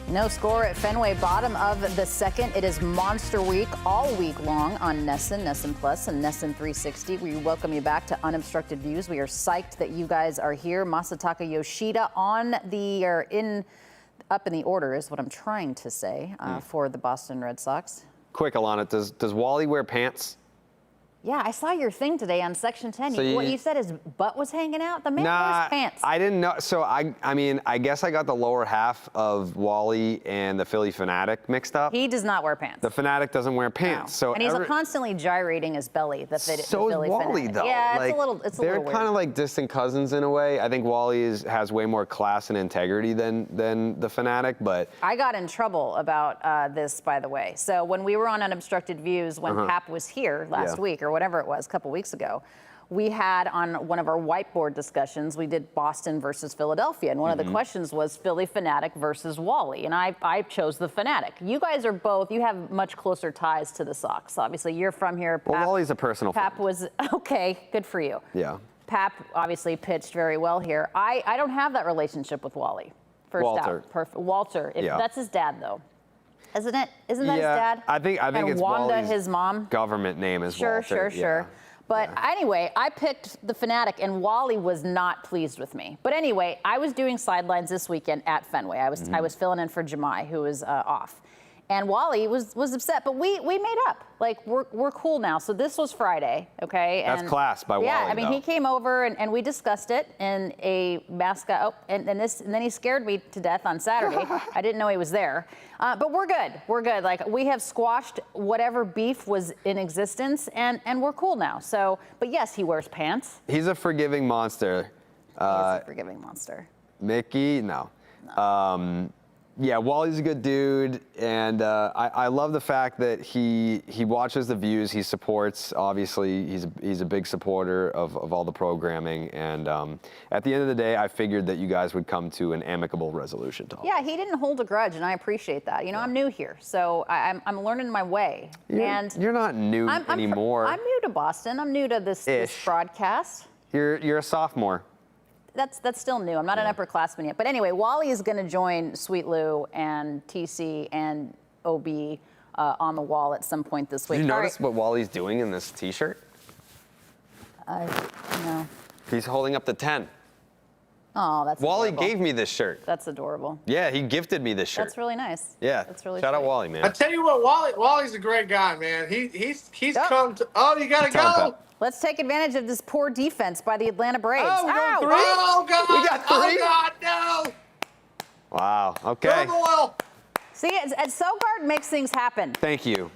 Speaker 1: No score at Fenway, bottom of the 2nd. It is Monster Week all week long on NESN Plus, and NESN 360. We welcome you back to Unobstructed Views. We are psyched that you guys are here. Masataka Yoshida up in the order is what I'm trying to say for the Boston Red Sox.
Speaker 2: Quick, Alanna, does Wally wear pants?
Speaker 1: Yeah, I saw your thing today on Section 10.
Speaker 2: So
Speaker 1: What you said his butt was hanging out? The man wears pants.
Speaker 2: I didn't know. So I mean, I guess I got the lower half of Wally and the Philly Fanatic mixed up.
Speaker 1: He does not wear pants.
Speaker 2: The Fanatic doesn't wear pants.
Speaker 1: No.
Speaker 2: So
Speaker 1: and he's constantly gyrating his belly. The
Speaker 2: so
Speaker 1: Philly
Speaker 2: is Wally,
Speaker 1: Fanatic.
Speaker 2: though.
Speaker 1: Yeah,
Speaker 2: like,
Speaker 1: it's a little
Speaker 2: they're
Speaker 1: weird.
Speaker 2: kind of like distant cousins in a way. I think Wally has way more class and integrity than the Fanatic, but.
Speaker 1: I got in trouble about this, by the way. So when we were on Unobstructed Views, when Pap was here last week or whatever it was, a couple weeks ago, we had on one of our whiteboard discussions, we did Boston versus Philadelphia. And one of the questions was Philly Fanatic versus Wally. And I chose the Fanatic. You guys are both, you have much closer ties to the Sox. Obviously, you're from here. Pap,
Speaker 2: Well, Wally's a personal friend.
Speaker 1: Pap was, okay, good for you.
Speaker 2: Yeah.
Speaker 1: Pap obviously pitched very well here. I don't have that relationship with Wally. First
Speaker 2: Walter.
Speaker 1: out. Perfect. Walter.
Speaker 2: Yeah.
Speaker 1: That's his dad, though. Isn't it? Isn't that his dad?
Speaker 2: I think
Speaker 1: and
Speaker 2: it's
Speaker 1: Wanda,
Speaker 2: Wally's
Speaker 1: his mom.
Speaker 2: government name is Walter.
Speaker 1: Sure. But anyway, I picked the Fanatic, and Wally was not pleased with me. But anyway, I was doing sidelines this weekend at Fenway. I was filling in for Jemai, who was off. And Wally was upset, but we made up. Like, we're cool now. So this was Friday, okay?
Speaker 2: That's class by Wally,
Speaker 1: Yeah, I mean,
Speaker 2: though.
Speaker 1: he came over and we discussed it in a mascot. Oh, and then he scared me to death on Saturday. I didn't know he was there. But we're good. We're good. Like, we have squashed whatever beef was in existence, and we're cool now. So, but yes, he wears pants.
Speaker 2: He's a forgiving monster.
Speaker 1: He is a forgiving monster.
Speaker 2: Mickey, no. Yeah, Wally's a good dude, and I love the fact that he watches the views, he supports. Obviously, he's a big supporter of all the programming, and at the end of the day, I figured that you guys would come to an amicable resolution to all.
Speaker 1: Yeah, he didn't hold a grudge, and I appreciate that. You know, I'm new here, so I'm learning my way.
Speaker 2: You're not new anymore.
Speaker 1: I'm new to Boston. I'm new to this broadcast.
Speaker 2: You're a sophomore.
Speaker 1: That's still new. I'm not an upperclassman yet. But anyway, Wally is going to join Sweet Lou and TC and OB on the wall at some point this week.
Speaker 2: Did you notice what Wally's doing in this T-shirt?
Speaker 1: No.
Speaker 2: He's holding up the 10.
Speaker 1: Oh, that's
Speaker 2: Wally
Speaker 1: adorable.
Speaker 2: gave me this shirt.
Speaker 1: That's adorable.
Speaker 2: Yeah, he gifted me this shirt.
Speaker 1: That's really nice.
Speaker 2: Yeah,
Speaker 1: That's really
Speaker 2: shout out
Speaker 1: sweet.
Speaker 2: Wally, man.
Speaker 3: I tell you what, Wally's a great guy, man. He's come to. Oh, you gotta
Speaker 2: Tell him,
Speaker 3: go.
Speaker 2: Pat.
Speaker 1: Let's take advantage of this poor defense by the Atlanta Braves.
Speaker 2: Oh, we got
Speaker 1: Ow!
Speaker 2: three?
Speaker 3: Oh God!
Speaker 2: We got three?
Speaker 3: Oh God, no!
Speaker 2: Wow. Okay.
Speaker 3: Turmoil.
Speaker 1: See, Sogard makes things happen.
Speaker 2: Thank you.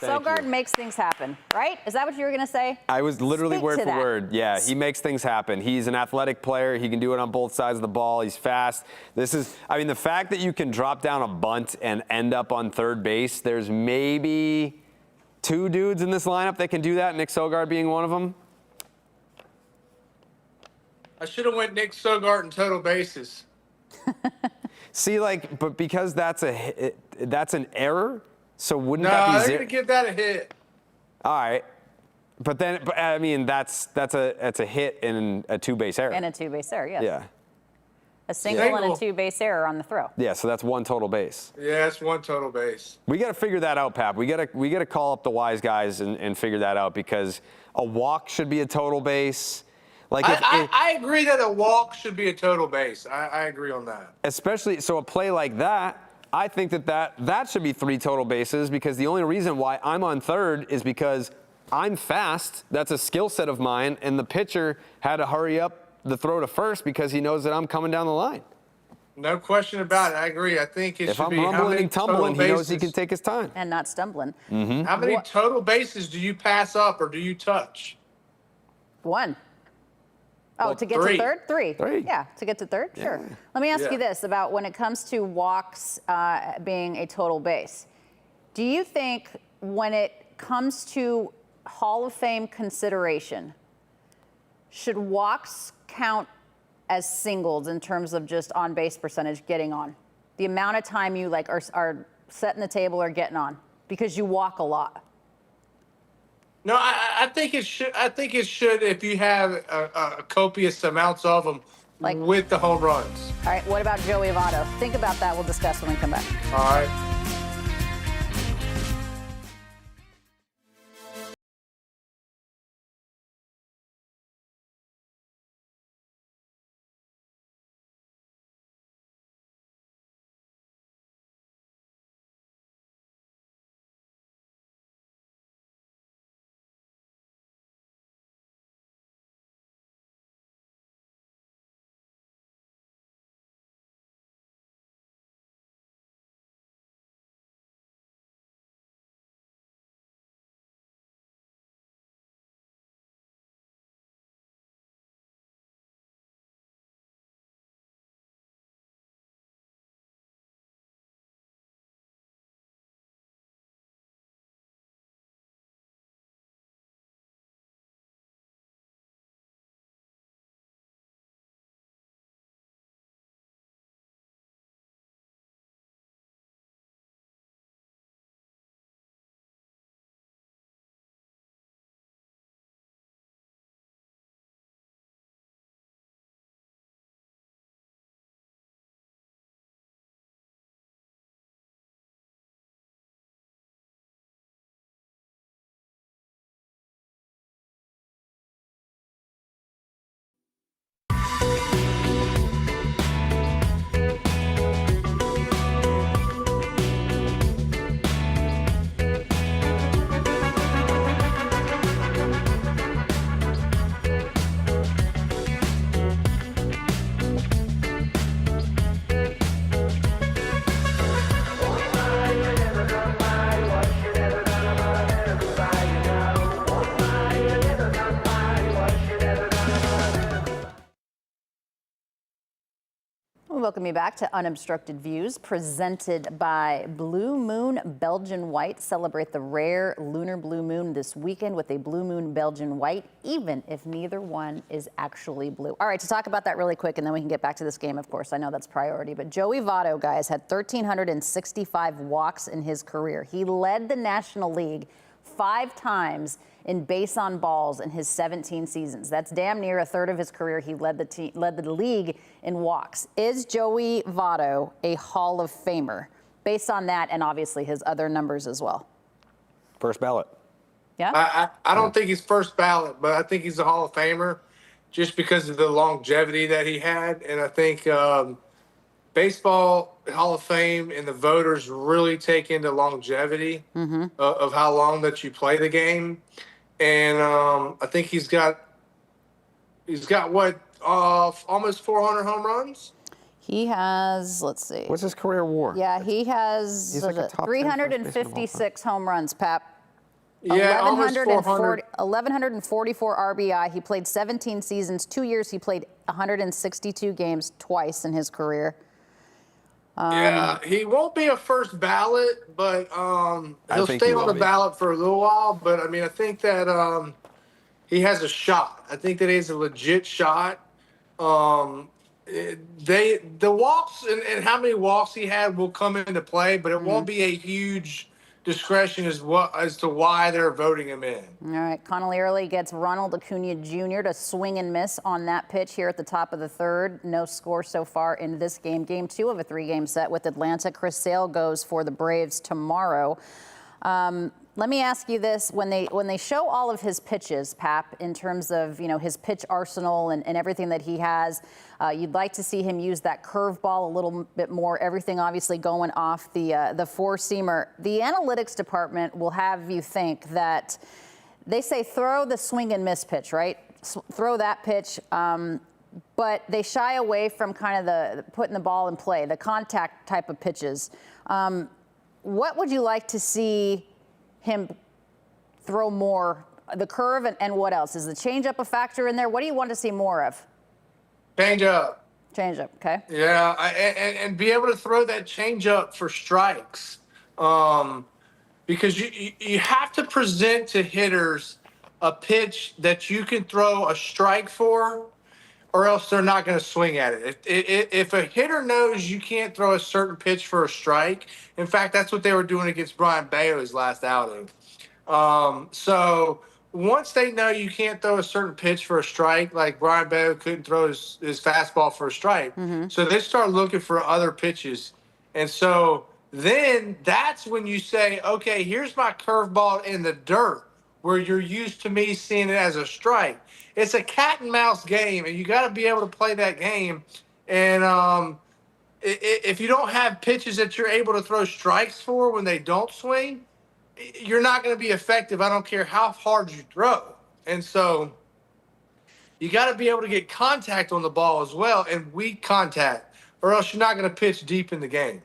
Speaker 1: Sogard makes things happen, right? Is that what you were going to say?
Speaker 2: I was literally
Speaker 1: Speak
Speaker 2: word
Speaker 1: to
Speaker 2: for
Speaker 1: that.
Speaker 2: word. Yeah, he makes things happen. He's an athletic player. He can do it on both sides of the ball. He's fast. I mean, the fact that you can drop down a bunt and end up on third base, there's maybe 2 dudes in this lineup that can do that, Nick Sogard being one of them.
Speaker 3: I should have went Nick Sogart in total bases.
Speaker 2: See, like, but because that's an error, so wouldn't
Speaker 3: No,
Speaker 2: that be
Speaker 3: they're
Speaker 2: zero?
Speaker 3: gonna give that a hit.
Speaker 2: All right. But I mean, that's a hit in a 2-base error.
Speaker 1: And a 2-base error, yes.
Speaker 2: Yeah.
Speaker 1: A single and a 2-base error on the throw.
Speaker 2: Yeah, so that's 1 total base.
Speaker 3: Yeah, it's 1 total base.
Speaker 2: We got to figure that out, Pap. We got to call up the wise guys and figure that out, because a walk should be a total base. Like
Speaker 3: I agree that a walk should be a total base. I agree on that.
Speaker 2: especially so a play like that, I think that should be 3 total bases, because the only reason why I'm on third is because I'm fast. That's a skill set of mine, and the pitcher had to hurry up the throw to first because he knows that I'm coming down the line.
Speaker 3: No question about it. I agree. I think it
Speaker 2: If
Speaker 3: should
Speaker 2: I'm
Speaker 3: be how
Speaker 2: rumbling
Speaker 3: many
Speaker 2: and tumbling, he
Speaker 3: total
Speaker 2: knows he can
Speaker 3: bases?
Speaker 2: take his time.
Speaker 1: And not stumbling.
Speaker 3: How many total bases do you pass up or do you touch?
Speaker 1: 1. Oh,
Speaker 3: Well,
Speaker 1: to get
Speaker 3: 3.
Speaker 1: to third? 3.
Speaker 2: 3.
Speaker 1: Yeah, to get to third? Sure. Let me ask you this about when it comes to walks being a total base. Do you think when it comes to Hall of Fame consideration, should walks count as singles in terms of just on-base percentage getting on? The amount of time you like are setting the table or getting on because you walk a lot.
Speaker 3: No, I think it should. I think it should if you have a copious amounts of them
Speaker 1: Like-
Speaker 3: with the home runs.
Speaker 1: All right, what about Joey Votto? Think about that. We'll discuss when we come back.
Speaker 3: All right.
Speaker 1: Welcome you back to Unobstructed Views, presented by Blue Moon Belgian White. Celebrate the rare lunar blue moon this weekend with a Blue Moon Belgian White, even if neither one is actually blue. All right, to talk about that really quick, and then we can get back to this game, of course. I know that's priority, but Joey Votto, guys, had 1,365 walks in his career. He led the National League 5 times in base on balls in his 17 seasons. That's damn near a third of his career. He led the league in walks. Is Joey Votto a Hall of Famer? Based on that, and obviously his other numbers as well.
Speaker 2: First ballot.
Speaker 1: Yeah.
Speaker 3: I don't think he's first ballot, but I think he's a Hall of Famer just because of the longevity that he had, and I think baseball Hall of Fame and the voters really take into longevity of how long that you play the game. And I think he's got what, almost 400 home runs.
Speaker 1: He has, let's see.
Speaker 2: What's his career WAR?
Speaker 1: Yeah, he has
Speaker 2: He's like a top 10 first baseman of all time.
Speaker 1: 356 home runs, Pap.
Speaker 3: Yeah, almost 400.
Speaker 1: 1,144 RBI. He played 17 seasons, 2 years. He played 162 games twice in his career.
Speaker 3: Yeah, he won't be a first ballot, but he'll stay on the ballot for a little while. But I mean, I think that he has a shot. I think that he has a legit shot. The walks and how many walks he had will come into play, but it won't be a huge discretion as to why they're voting him in.
Speaker 1: All right, Connolly Early gets Ronald Acuna Jr. to swing and miss on that pitch here at the top of the third. No score so far in this game. Game 2 of a 3-game set with Atlanta. Chris Sale goes for the Braves tomorrow. Let me ask you this: when they show all of his pitches, Pap, in terms of his pitch arsenal and everything that he has, you'd like to see him use that curveball a little bit more. Everything obviously going off the four-seamer. The analytics department will have you think that they say throw the swing and miss pitch, right? Throw that pitch, but they shy away from kind of the putting the ball in play, the contact type of pitches. What would you like to see him throw more? The curve and what else? Is the changeup a factor in there? What do you want to see more of?
Speaker 3: Changeup.
Speaker 1: Changeup, okay.
Speaker 3: Yeah, and be able to throw that changeup for strikes, because you have to present to hitters a pitch that you can throw a strike for, or else they're not going to swing at it. If a hitter knows you can't throw a certain pitch for a strike, in fact, that's what they were doing against Brian Bayo's last outing. So once they know you can't throw a certain pitch for a strike, like Brian Bayo couldn't throw his fastball for a strike, so they start looking for other pitches. And so then that's when you say, okay, here's my curveball in the dirt, where you're used to me seeing it as a strike. It's a cat and mouse game, and you got to be able to play that game. And if you don't have pitches that you're able to throw strikes for when they don't swing, you're not going to be effective. I don't care how hard you throw. And so you got to be able to get contact on the ball as well, and weak contact, or else you're not going to pitch deep in the game.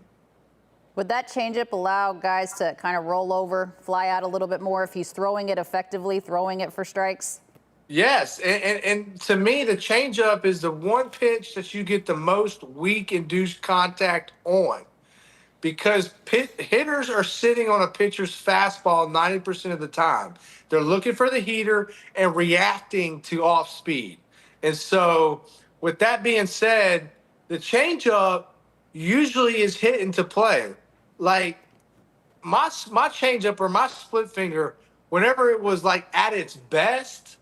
Speaker 1: Would that changeup allow guys to kind of roll over, fly out a little bit more if he's throwing it effectively, throwing it for strikes?
Speaker 3: Yes, and to me, the changeup is the one pitch that you get the most weak-induced contact on, because hitters are sitting on a pitcher's fastball 90% of the time. They're looking for the heater and reacting to off speed. And so with that being said, the changeup usually is hit into play. Like my changeup or my split finger, whenever it was like at its best,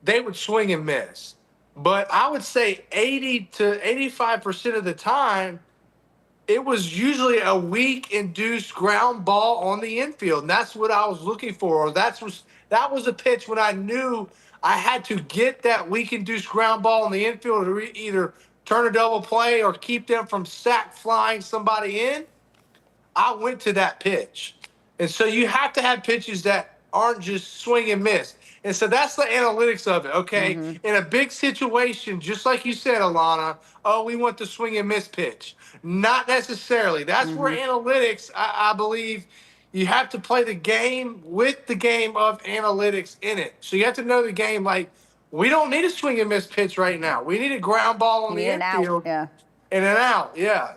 Speaker 3: they would swing and miss. But I would say 80 to 85% of the time, it was usually a weak induced ground ball on the infield. And that's what I was looking for. That was a pitch when I knew I had to get that weak induced ground ball on the infield to either turn a double play or keep them from sack flying somebody in. I went to that pitch. And so you have to have pitches that aren't just swing and miss. And so that's the analytics of it, okay? In a big situation, just like you said, Alanna, oh, we want the swing and miss pitch. Not necessarily. That's where analytics, I believe, you have to play the game with the game of analytics in it. So you have to know the game. Like, we don't need a swing and miss pitch right now. We need a ground ball on the infield.
Speaker 1: Yeah.
Speaker 3: In and out, yeah.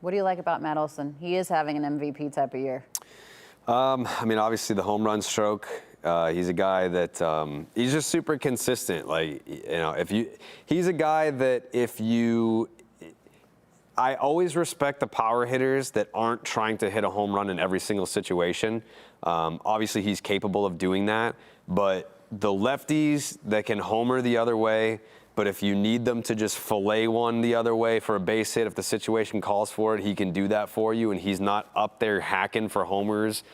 Speaker 1: What do you like about Matt Olson? He is having an MVP type of year.
Speaker 2: I mean, obviously the home run stroke. He's a guy that he's just super consistent. Like, he's a guy that I always respect the power hitters that aren't trying to hit a home run in every single situation. Obviously, he's capable of doing that, but the lefties that can homer the other way, but if you need them to just fillet one the other way for a base hit, if the situation calls for it, he can do that for you, and he's not up there hacking for homers,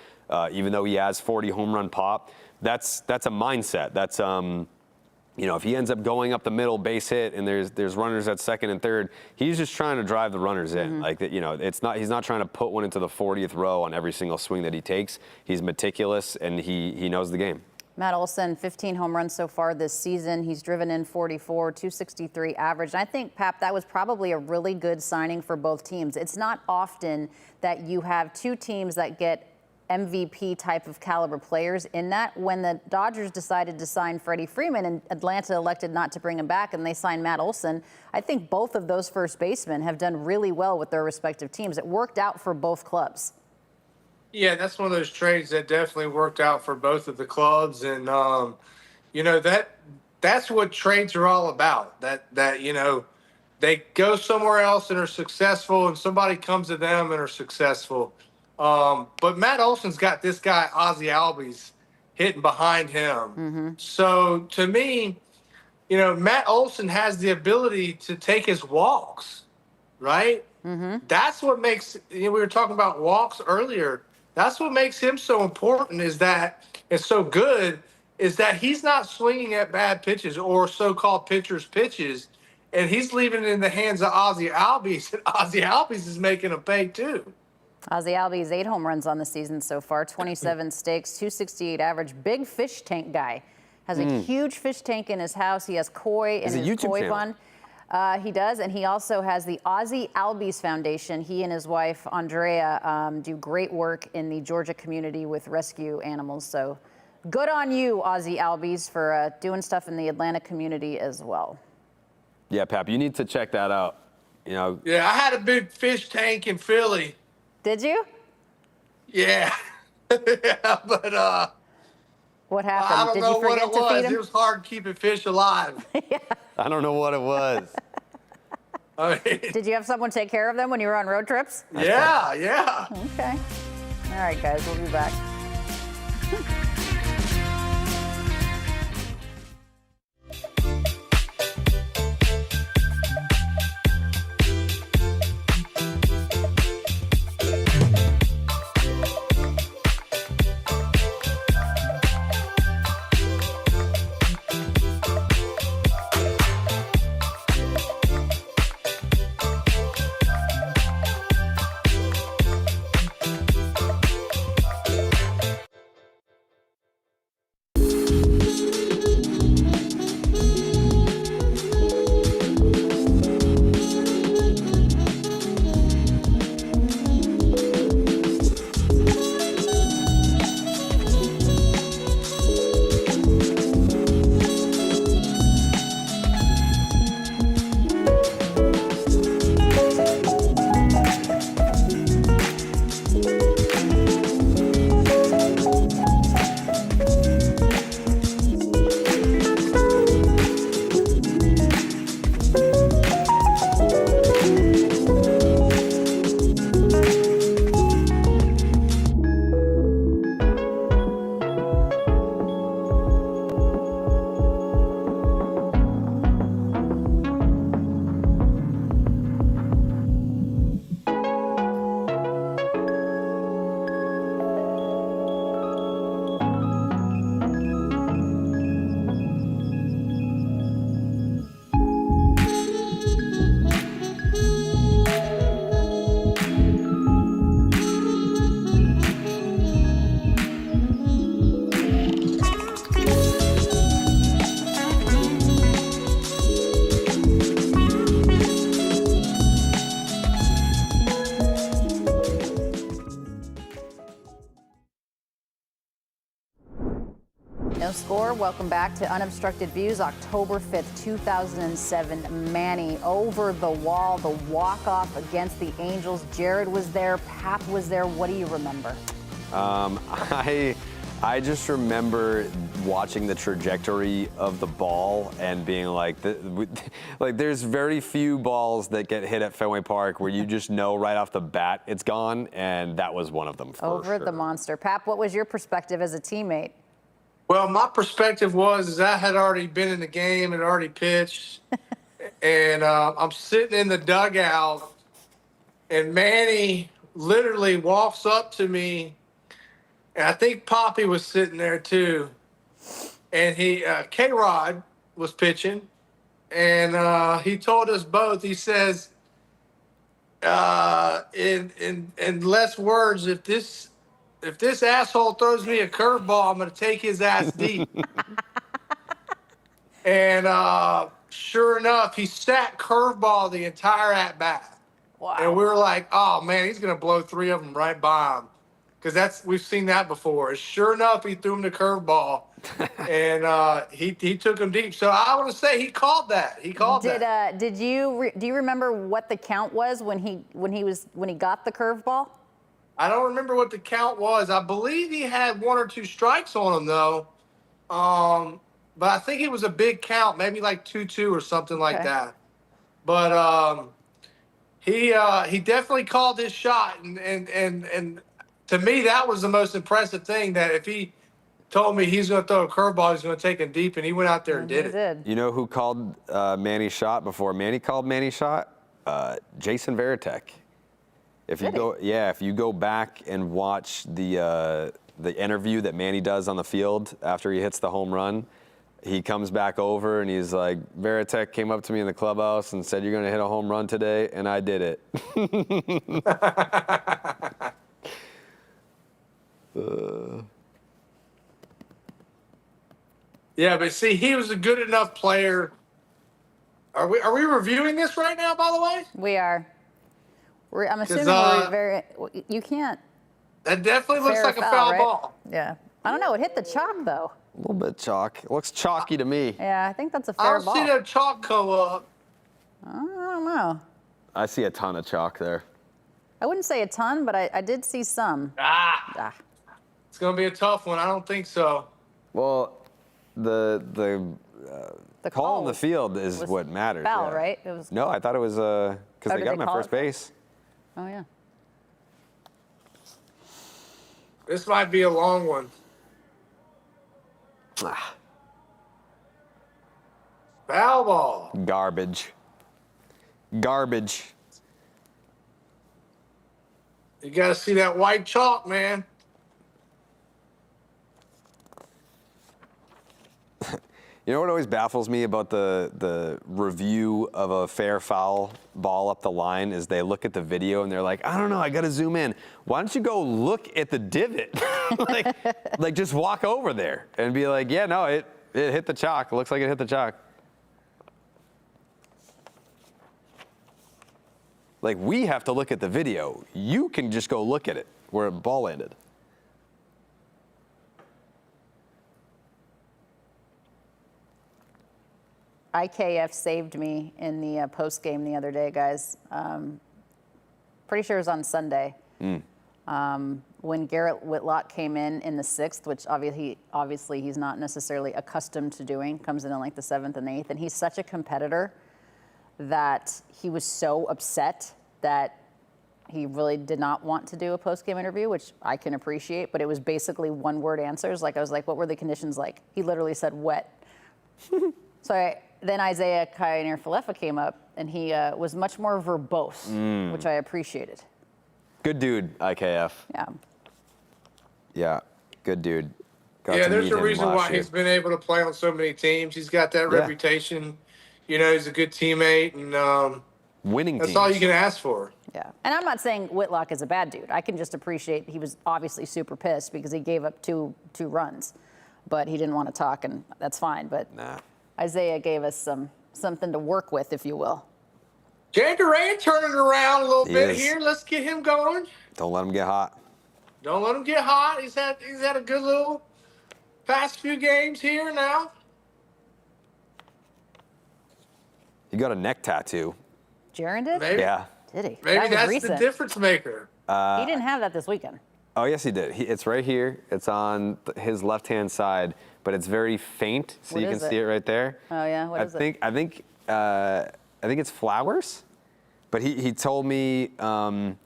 Speaker 2: even though he has 40 home run pop. That's a mindset. That's if he ends up going up the middle base hit and there's runners at second and third, he's just trying to drive the runners in. Like that, he's not trying to put one into the 40th row on every single swing that he takes. He's meticulous and he knows the game.
Speaker 1: Matt Olson, 15 home runs so far this season. He's driven in 44, 263 average. And I think, Pap, that was probably a really good signing for both teams. It's not often that you have two teams that get MVP type of caliber players in that. When the Dodgers decided to sign Freddie Freeman and Atlanta elected not to bring him back and they signed Matt Olson, I think both of those first basemen have done really well with their respective teams. It worked out for both clubs.
Speaker 3: Yeah, that's one of those trades that definitely worked out for both of the clubs. And, that's what trades are all about. That they go somewhere else and are successful, and somebody comes to them and are successful. But Matt Olson's got this guy, Ozzie Albies, hitting behind him. So to me, Matt Olson has the ability to take his walks, right? That's what makes, we were talking about walks earlier. That's what makes him so important is that he's not swinging at bad pitches or so-called pitchers' pitches, and he's leaving it in the hands of Ozzie Albies, and Ozzie Albies is making a pay too.
Speaker 1: Ozzie Albies, 8 home runs on the season so far, 27 stakes, 268 average. Big fish tank guy. Has a huge fish tank in his house. He has koi in his koi pond. He does, and he also has the Ozzie Albies Foundation. He and his wife, Andrea, do great work in the Georgia community with rescue animals. So good on you, Ozzie Albies, for doing stuff in the Atlanta community as well.
Speaker 2: Yeah, Pap, you need to check that out.
Speaker 3: Yeah, I had a big fish tank in Philly.
Speaker 1: Did you?
Speaker 3: Yeah. Yeah, but
Speaker 1: what happened?
Speaker 3: I don't know what it
Speaker 1: to feed
Speaker 3: was.
Speaker 1: him?
Speaker 3: It was hard keeping fish alive.
Speaker 1: Yeah.
Speaker 2: I don't know what it was.
Speaker 1: Did you have someone take care of them when you were on road trips?
Speaker 3: Yeah.
Speaker 1: Okay. All right, guys, we'll be back. No score. Welcome back to Unobstructed Views, October 5th, 2007. Manny over the wall, the walk-off against the Angels. Jared was there. Pap was there. What do you remember?
Speaker 2: I just remember watching the trajectory of the ball and being like, there's very few balls that get hit at Fenway Park where you just know right off the bat it's gone, and that was one of them for
Speaker 1: Over
Speaker 2: sure.
Speaker 1: the monster. Pap, what was your perspective as a teammate?
Speaker 3: Well, my perspective was I had already been in the game and already pitched, and I'm sitting in the dugout, and Manny literally walks up to me, and I think Poppy was sitting there too, and K-Rod was pitching, and he told us both. He says, in less words, if this asshole throws me a curveball, I'm going to take his ass deep. And sure enough, he sat curveball the entire at-bat.
Speaker 1: Wow.
Speaker 3: And we were like, oh, man, he's going to blow 3 of them right by him. Because we've seen that before. And sure enough, he threw him the curveball. And he took him deep. So I want to say he called that. He called that.
Speaker 1: Do you remember what the count was when he got the curveball?
Speaker 3: I don't remember what the count was. I believe he had 1 or 2 strikes on him, though. But I think it was a big count, maybe like 2-2 or something like that. But he definitely called his shot, and to me that was the most impressive thing. That if he told me he's going to throw a curveball, he's going to take him deep, and he went out there and did it.
Speaker 2: You know who called Manny's shot before Manny called Manny's shot? Jason Varitek. If you go back and watch the interview that Manny does on the field after he hits the home run, he comes back over and he's like, Varitek came up to me in the clubhouse and said, "You're going to hit a home run today," and I did it.
Speaker 3: Yeah, but see, he was a good enough player. Are we reviewing this right now, by the way?
Speaker 1: We are. I'm assuming you can't.
Speaker 3: That definitely looks like a foul
Speaker 1: right?
Speaker 3: ball.
Speaker 1: Yeah. I don't know. It hit the chalk, though.
Speaker 2: A little bit chalk. It looks chalky to me.
Speaker 1: Yeah, I think that's a fair ball.
Speaker 3: I don't see that chalk come up.
Speaker 1: I don't know.
Speaker 2: I see a ton of chalk there.
Speaker 1: I wouldn't say a ton, but I did see some.
Speaker 3: It's going to be a tough one. I don't think so.
Speaker 2: Well, the call on the field is
Speaker 1: was
Speaker 2: what matters.
Speaker 1: Foul, right? It was.
Speaker 2: No, I thought it was because they got him at first base.
Speaker 1: Oh, yeah.
Speaker 3: This might be a long one. Foul ball.
Speaker 2: Garbage.
Speaker 3: You got to see that white chalk, man.
Speaker 2: You know what always baffles me about the review of a fair foul ball up the line is they look at the video and they're like, I don't know, I got to zoom in. Why don't you go look at the divot? like just walk over there and be like, yeah, no, it hit the chalk. It looks like it hit the chalk. Like, we have to look at the video. You can just go look at it where the ball landed.
Speaker 1: IKF saved me in the post game the other day, guys. Pretty sure it was on Sunday. When Garrett Whitlock came in the 6th, which obviously he's not necessarily accustomed to doing, comes in like the 7th and 8th, and he's such a competitor that he was so upset that he really did not want to do a post-game interview, which I can appreciate, but it was basically one-word answers. Like, I was like, what were the conditions like? He literally said wet. Then Isaiah Kiner-Falefa came up, and he was much more verbose, which I appreciated.
Speaker 2: Good dude, IKF.
Speaker 1: Yeah.
Speaker 2: Yeah, good dude.
Speaker 3: There's a reason why he's been able to play on so many teams. He's got that reputation. You know, he's a good teammate, and
Speaker 2: winning
Speaker 3: that's
Speaker 2: teams.
Speaker 3: all you can ask for.
Speaker 1: Yeah, and I'm not saying Whitlock is a bad dude. I can just appreciate he was obviously super pissed because he gave up two runs, but he didn't want to talk, and that's fine. But Isaiah gave us something to work with, if you will.
Speaker 3: Jay Durant turning it around a little bit here. Let's get him going.
Speaker 2: Don't let him get hot.
Speaker 3: Don't let him get hot. He's had a good little past few games here now.
Speaker 2: He got a neck tattoo.
Speaker 1: Jaron did?
Speaker 3: Maybe.
Speaker 2: Yeah.
Speaker 1: Did he?
Speaker 3: Maybe
Speaker 1: that was
Speaker 3: that's
Speaker 1: recent.
Speaker 3: the difference maker.
Speaker 1: He didn't have that this weekend.
Speaker 2: Oh, yes, he did. It's right here. It's on his left-hand side, but it's very faint, so
Speaker 1: What
Speaker 2: you can
Speaker 1: is it?
Speaker 2: see it right there.
Speaker 1: Oh, yeah? What is it?
Speaker 2: I think it's flowers. But he told me,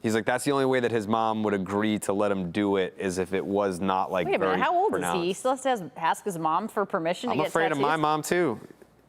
Speaker 2: he's like, that's the only way that his mom would agree to let him do it is if it was not like
Speaker 1: Wait a minute,
Speaker 2: very
Speaker 1: how old
Speaker 2: pronounced.
Speaker 1: is he? He still has to ask his mom for permission
Speaker 2: I'm
Speaker 1: to get
Speaker 2: afraid
Speaker 1: tattoos?
Speaker 2: of my mom, too.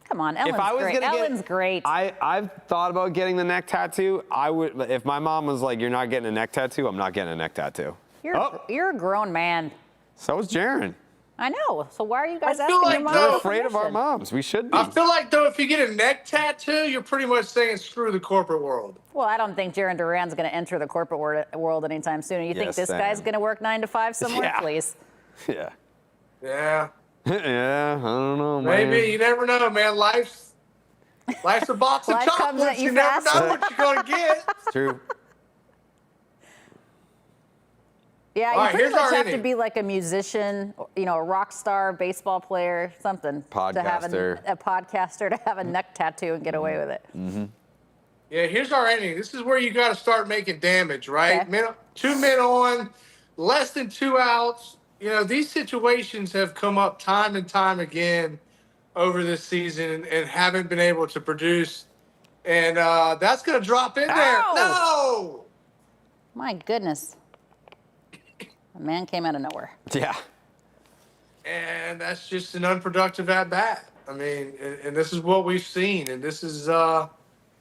Speaker 1: Come on, Ellen's
Speaker 2: If I was
Speaker 1: great.
Speaker 2: gonna
Speaker 1: Ellen's great.
Speaker 2: I've thought about getting the neck tattoo. I would, if my mom was like, you're not getting a neck tattoo, I'm not getting a neck tattoo.
Speaker 1: You're a grown man.
Speaker 2: So is Jaron.
Speaker 1: I know. So why are you guys
Speaker 3: I feel
Speaker 1: asking
Speaker 3: like
Speaker 1: your mom?
Speaker 3: they're
Speaker 2: We're
Speaker 1: for
Speaker 2: afraid of our
Speaker 1: permission?
Speaker 2: moms. We should be.
Speaker 3: I feel like, though, if you get a neck tattoo, you're pretty much saying screw the corporate world.
Speaker 1: Well, I don't think Jaron Duran's going to enter the corporate world anytime soon. You think
Speaker 2: Yes,
Speaker 1: this
Speaker 2: Sam.
Speaker 1: guy's going to work 9 to 5 somewhere?
Speaker 2: Yeah.
Speaker 1: Please.
Speaker 2: Yeah.
Speaker 3: Yeah.
Speaker 2: Yeah, I don't know, man.
Speaker 3: Maybe. You never know, man. Life's a box of
Speaker 1: Life comes at
Speaker 3: chocolates.
Speaker 1: you
Speaker 3: You never
Speaker 1: fast.
Speaker 3: know what you're going to get.
Speaker 2: It's true.
Speaker 1: Yeah,
Speaker 3: All
Speaker 1: you
Speaker 3: right,
Speaker 1: pretty
Speaker 3: here's
Speaker 1: much
Speaker 3: our
Speaker 1: have to
Speaker 3: inning.
Speaker 1: be like a musician, you know, a rock star, baseball player, something. To have
Speaker 2: Podcaster.
Speaker 1: a podcaster to have a neck tattoo and get away with it.
Speaker 3: Yeah, here's our inning. This is where you got to start making damage, right?
Speaker 1: Okay.
Speaker 3: 2 men on, less than 2 outs. You know, these situations have come up time and time again over this season and haven't been able to produce. And that's going to drop in there.
Speaker 1: Ow!
Speaker 3: No!
Speaker 1: My goodness. A man came out of nowhere.
Speaker 2: Yeah.
Speaker 3: And that's just an unproductive at-bat. I mean, and this is what we've seen. And this is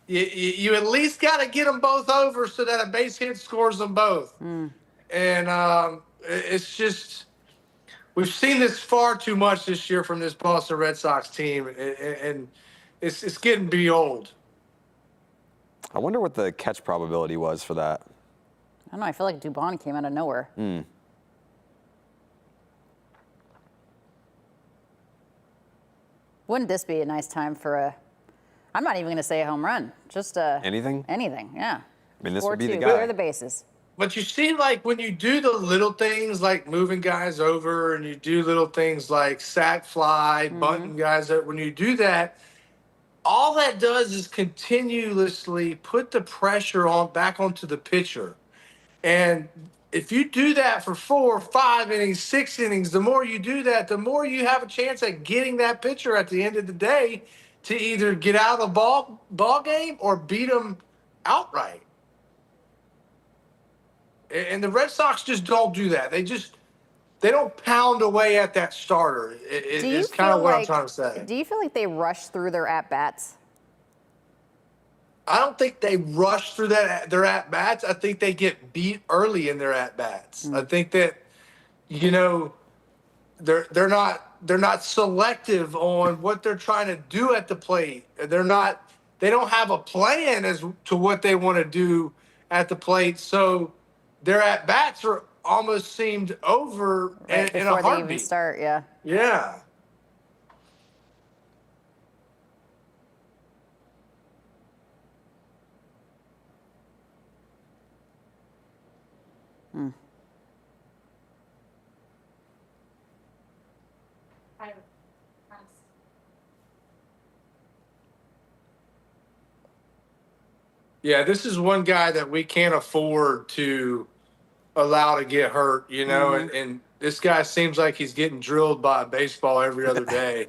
Speaker 3: you at least got to get them both over so that a base hit scores them both. And it's just we've seen this far too much this year from this Boston Red Sox team, and it's getting to be old.
Speaker 2: I wonder what the catch probability was for that.
Speaker 1: I don't know. I feel like Dubon came out of nowhere. Wouldn't this be a nice time for I'm not even going to say a home run, just
Speaker 2: Anything?
Speaker 1: anything, yeah.
Speaker 2: I mean, this would be the
Speaker 1: 4-2,
Speaker 2: guy.
Speaker 1: clear the bases.
Speaker 3: But you see, like, when you do the little things like moving guys over and you do little things like sack fly, bunting guys up, when you do that, all that does is continuously put the pressure back onto the pitcher. And if you do that for 4, 5 innings, 6 innings, the more you do that, the more you have a chance at getting that pitcher at the end of the day to either get out of the ball game or beat them outright. And the Red Sox just don't do that. They don't pound away at that starter. It's kind of what I'm trying to say.
Speaker 1: Do you feel like they rush through their at-bats?
Speaker 3: I don't think they rush through their at-bats. I think they get beat early in their at-bats. I think that, you know, they're not selective on what they're trying to do at the plate. They don't have a plan as to what they want to do at the plate. So their at-bats are almost seemed over
Speaker 1: Right
Speaker 3: in a
Speaker 1: before they even
Speaker 3: heartbeat.
Speaker 1: start, yeah.
Speaker 3: Yeah. Yeah, this is one guy that we can't afford to allow to get hurt, you know, and this guy seems like he's getting drilled by a baseball every other day.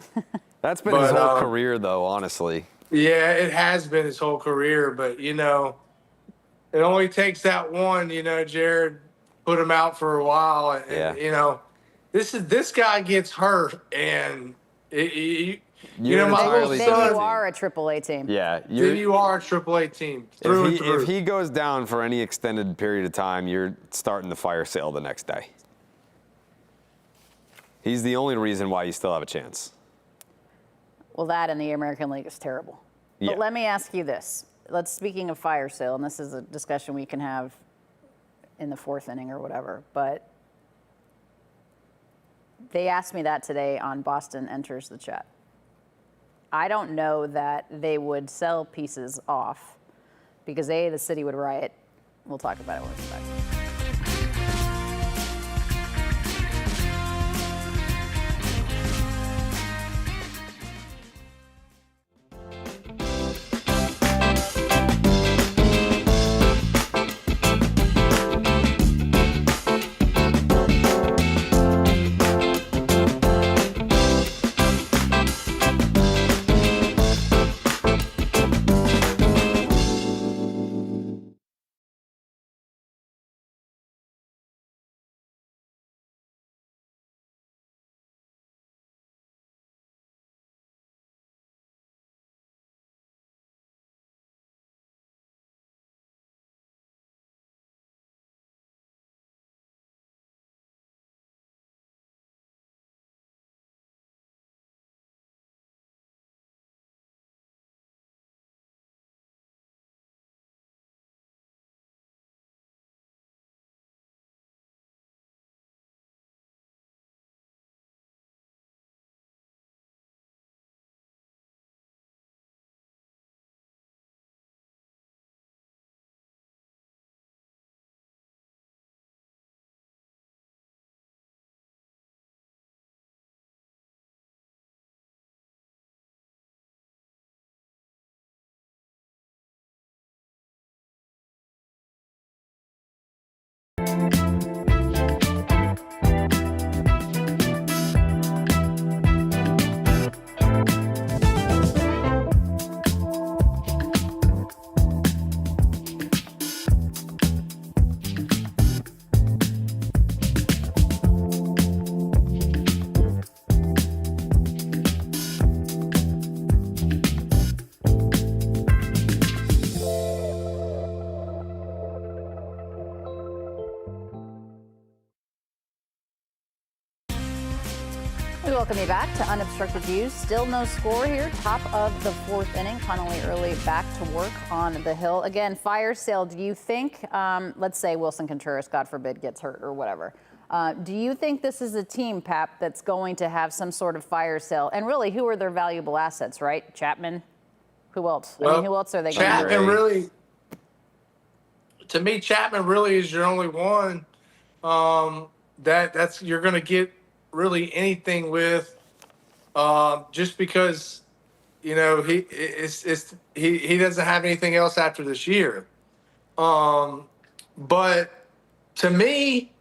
Speaker 2: That's been his
Speaker 3: But,
Speaker 2: whole career, though, honestly.
Speaker 3: Yeah, it has been his whole career, but, you know, it only takes that one, you know, Jared put him out for a while. And,
Speaker 2: Yeah.
Speaker 3: you know, this guy gets hurt, and, you
Speaker 2: You're
Speaker 3: know, my
Speaker 2: entirely
Speaker 3: little
Speaker 1: Then
Speaker 3: son,
Speaker 1: you are a AAA team.
Speaker 2: Yeah.
Speaker 3: then you are a AAA team through and through.
Speaker 2: If he goes down for any extended period of time, you're starting the fire sale the next day. He's the only reason why you still have a chance.
Speaker 1: Well, that in the American League is terrible.
Speaker 2: Yeah.
Speaker 1: But let me ask you this. Speaking of fire sale, and this is a discussion we can have in the 4th inning or whatever, but they asked me that today on Boston Enters the Chat. I don't know that they would sell pieces off because the city would riot. We'll talk about it when we come back. welcome you back to Unobstructed Views. Still no score here. Top of the fourth inning. Connolly early back to work on the hill. Again, fire sale. Do you think, let's say Wilson Contreras, God forbid, gets hurt or whatever. Do you think this is a team, Pap, that's going to have some sort of fire sale? And really, who are their valuable assets, right? Chapman? Who else?
Speaker 3: Well,
Speaker 1: I mean, who else are they going to
Speaker 3: Chapman really, to me, Chapman really is your only one that's you're going to get really anything with, just because, you know, he doesn't have anything else after this year. But to me,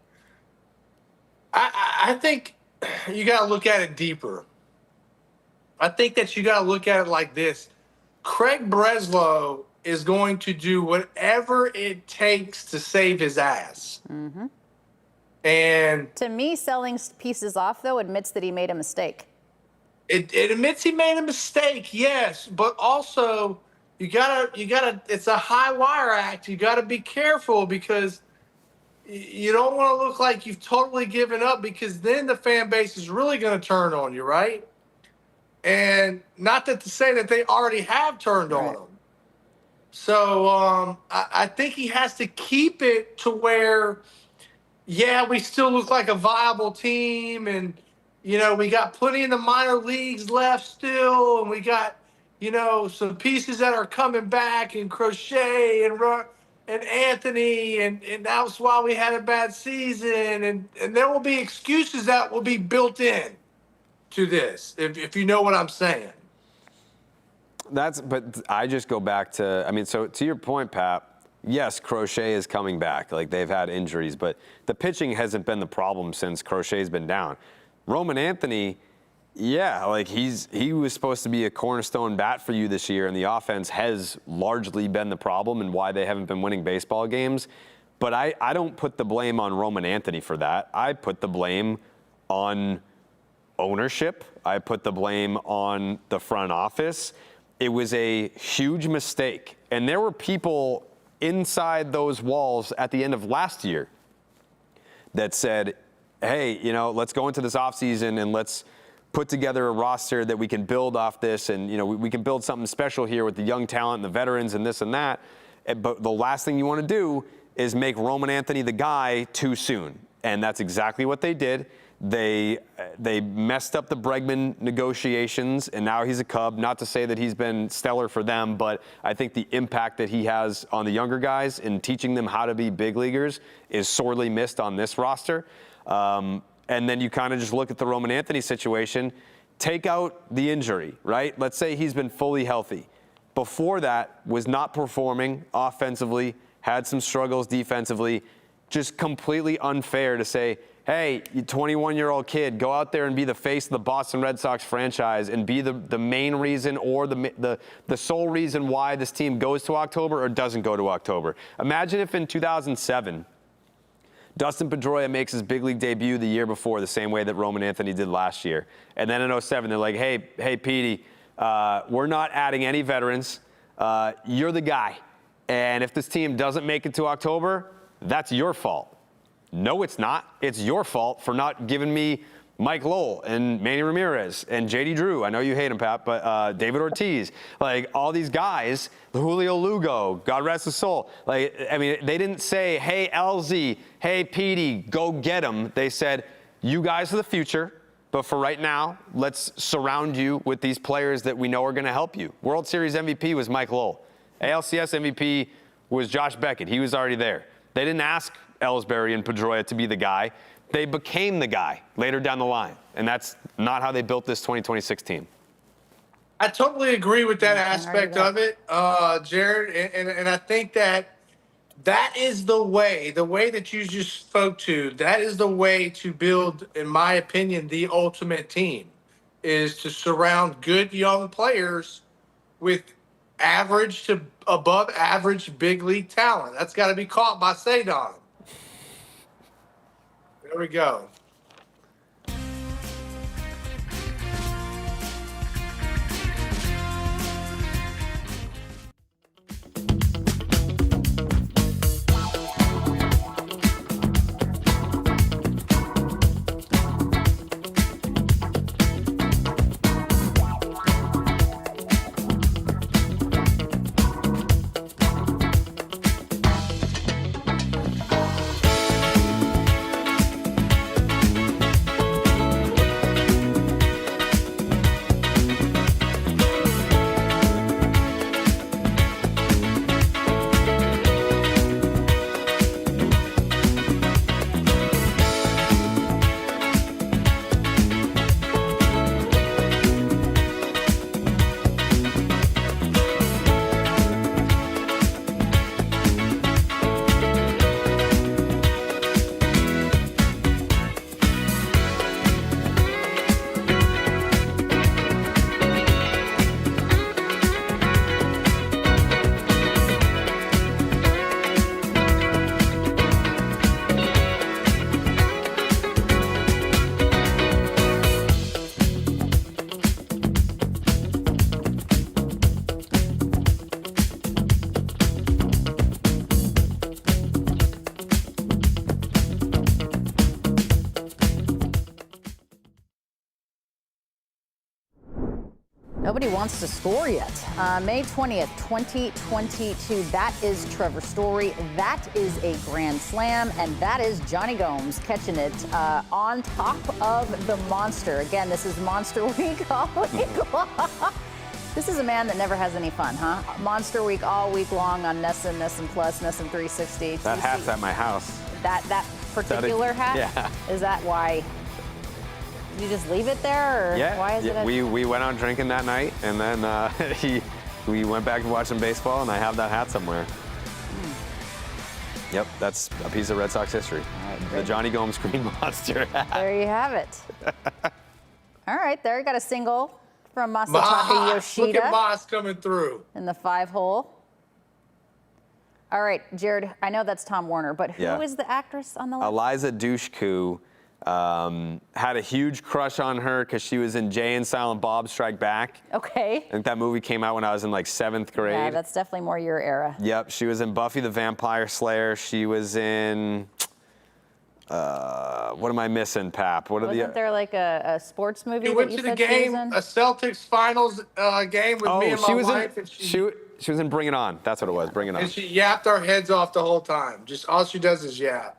Speaker 3: I think you got to look at it deeper. I think that you got to look at it like this. Craig Breslow is going to do whatever it takes to save his ass.
Speaker 1: Mm-hmm.
Speaker 3: And
Speaker 1: to me, selling pieces off, though, admits that he made a mistake.
Speaker 3: It admits he made a mistake, yes, but also you gotta. It's a high wire act. You gotta be careful because you don't want to look like you've totally given up, because then the fan base is really going to turn on you, right? And not that to say that they already have turned on him. So I think he has to keep it to where, yeah, we still look like a viable team, and you know, we got plenty in the minor leagues left still, and we got, you know, some pieces that are coming back, and Crochet and Anthony, and that's why we had a bad season, and there will be excuses that will be built in to this, if you know what I'm saying.
Speaker 2: But I just go back to, I mean, so to your point, Pat, yes, Crochet is coming back. Like, they've had injuries, but the pitching hasn't been the problem since Crochet's been down. Roman Anthony, yeah, like he was supposed to be a cornerstone bat for you this year, and the offense has largely been the problem and why they haven't been winning baseball games. But I don't put the blame on Roman Anthony for that. I put the blame on ownership. I put the blame on the front office. It was a huge mistake. And there were people inside those walls at the end of last year that said, hey, you know, let's go into this offseason and let's put together a roster that we can build off this, and, you know, we can build something special here with the young talent and the veterans and this and that. But the last thing you want to do is make Roman Anthony the guy too soon. And that's exactly what they did. They messed up the Bregman negotiations, and now he's a Cub. Not to say that he's been stellar for them, but I think the impact that he has on the younger guys in teaching them how to be big leaguers is sorely missed on this roster. And then you kind of just look at the Roman Anthony situation, take out the injury, right? Let's say he's been fully healthy. Before that, was not performing offensively, had some struggles defensively. Just completely unfair to say, hey, you 21-year-old kid, go out there and be the face of the Boston Red Sox franchise and be the main reason or the sole reason why this team goes to October or doesn't go to October. Imagine if in 2007, Dustin Pedroia makes his big league debut the year before, the same way that Roman Anthony did last year. And then in 2007, they're like, hey, Petey, we're not adding any veterans. You're the guy. And if this team doesn't make it to October, that's your fault. No, it's not. It's your fault for not giving me Mike Lowell and Manny Ramirez and J.D. Drew. I know you hate him, Pat, but David Ortiz. Like, all these guys, Julio Lugo, God rest his soul. Like, I mean, they didn't say, hey, LZ, hey, Petey, go get him. They said, you guys are the future, but for right now, let's surround you with these players that we know are going to help you. World Series MVP was Mike Lowell. ALCS MVP was Josh Beckett. He was already there. They didn't ask Ellsbury and Pedroia to be the guy. They became the guy later down the line, and that's not how they built this 2026 team.
Speaker 3: I totally agree with that aspect of it, Jared, and I think that is the way that you just spoke to. That is the way to build, in my opinion, the ultimate team, is to surround good young players with average to above average big league talent. That's got to be caught by Sadon. There we go.
Speaker 1: Nobody wants to score yet. May 20th, 2022. That is Trevor Story. That is a grand slam. And that is Johnny Gomes catching it on top of the monster. Again, this is Monster Week all week long. This is a man that never has any fun, huh? Monster Week all week long on Nessun, Nessun Plus, Nessun 360.
Speaker 2: That hat's at my house.
Speaker 1: That particular hat?
Speaker 2: Yeah.
Speaker 1: Is that why? Did you just leave it there, or
Speaker 2: Yeah.
Speaker 1: why is it?
Speaker 2: We went out drinking that night, and then we went back to watch some baseball, and I have that hat somewhere. Yep, that's a piece of Red Sox history.
Speaker 1: Right,
Speaker 2: the
Speaker 1: great.
Speaker 2: Johnny Gomes Green Monster hat.
Speaker 1: There you have it. All right, there you got a single from Masataka Yoshida.
Speaker 3: Look at Moss coming through.
Speaker 1: In the 5-hole. All right, Jared, I know that's Tom Warner, but who is the actress on the left?
Speaker 2: Eliza Dushku had a huge crush on her because she was in Jay and Silent Bob Strike Back.
Speaker 1: Okay.
Speaker 2: I think that movie came out when I was in like 7th grade.
Speaker 1: Yeah, that's definitely more your era.
Speaker 2: Yep, she was in Buffy the Vampire Slayer. She was in, what am I missing, Pap? What are
Speaker 1: Wasn't there like a sports movie
Speaker 3: You
Speaker 1: that
Speaker 3: went
Speaker 1: you
Speaker 3: to the
Speaker 1: said she
Speaker 3: game,
Speaker 1: was in?
Speaker 3: a Celtics finals game with me and my wife, and
Speaker 2: she was in Bring It On. That's what it was, Bring It On.
Speaker 3: and she yapped our heads off the whole time. Just all she does is yap.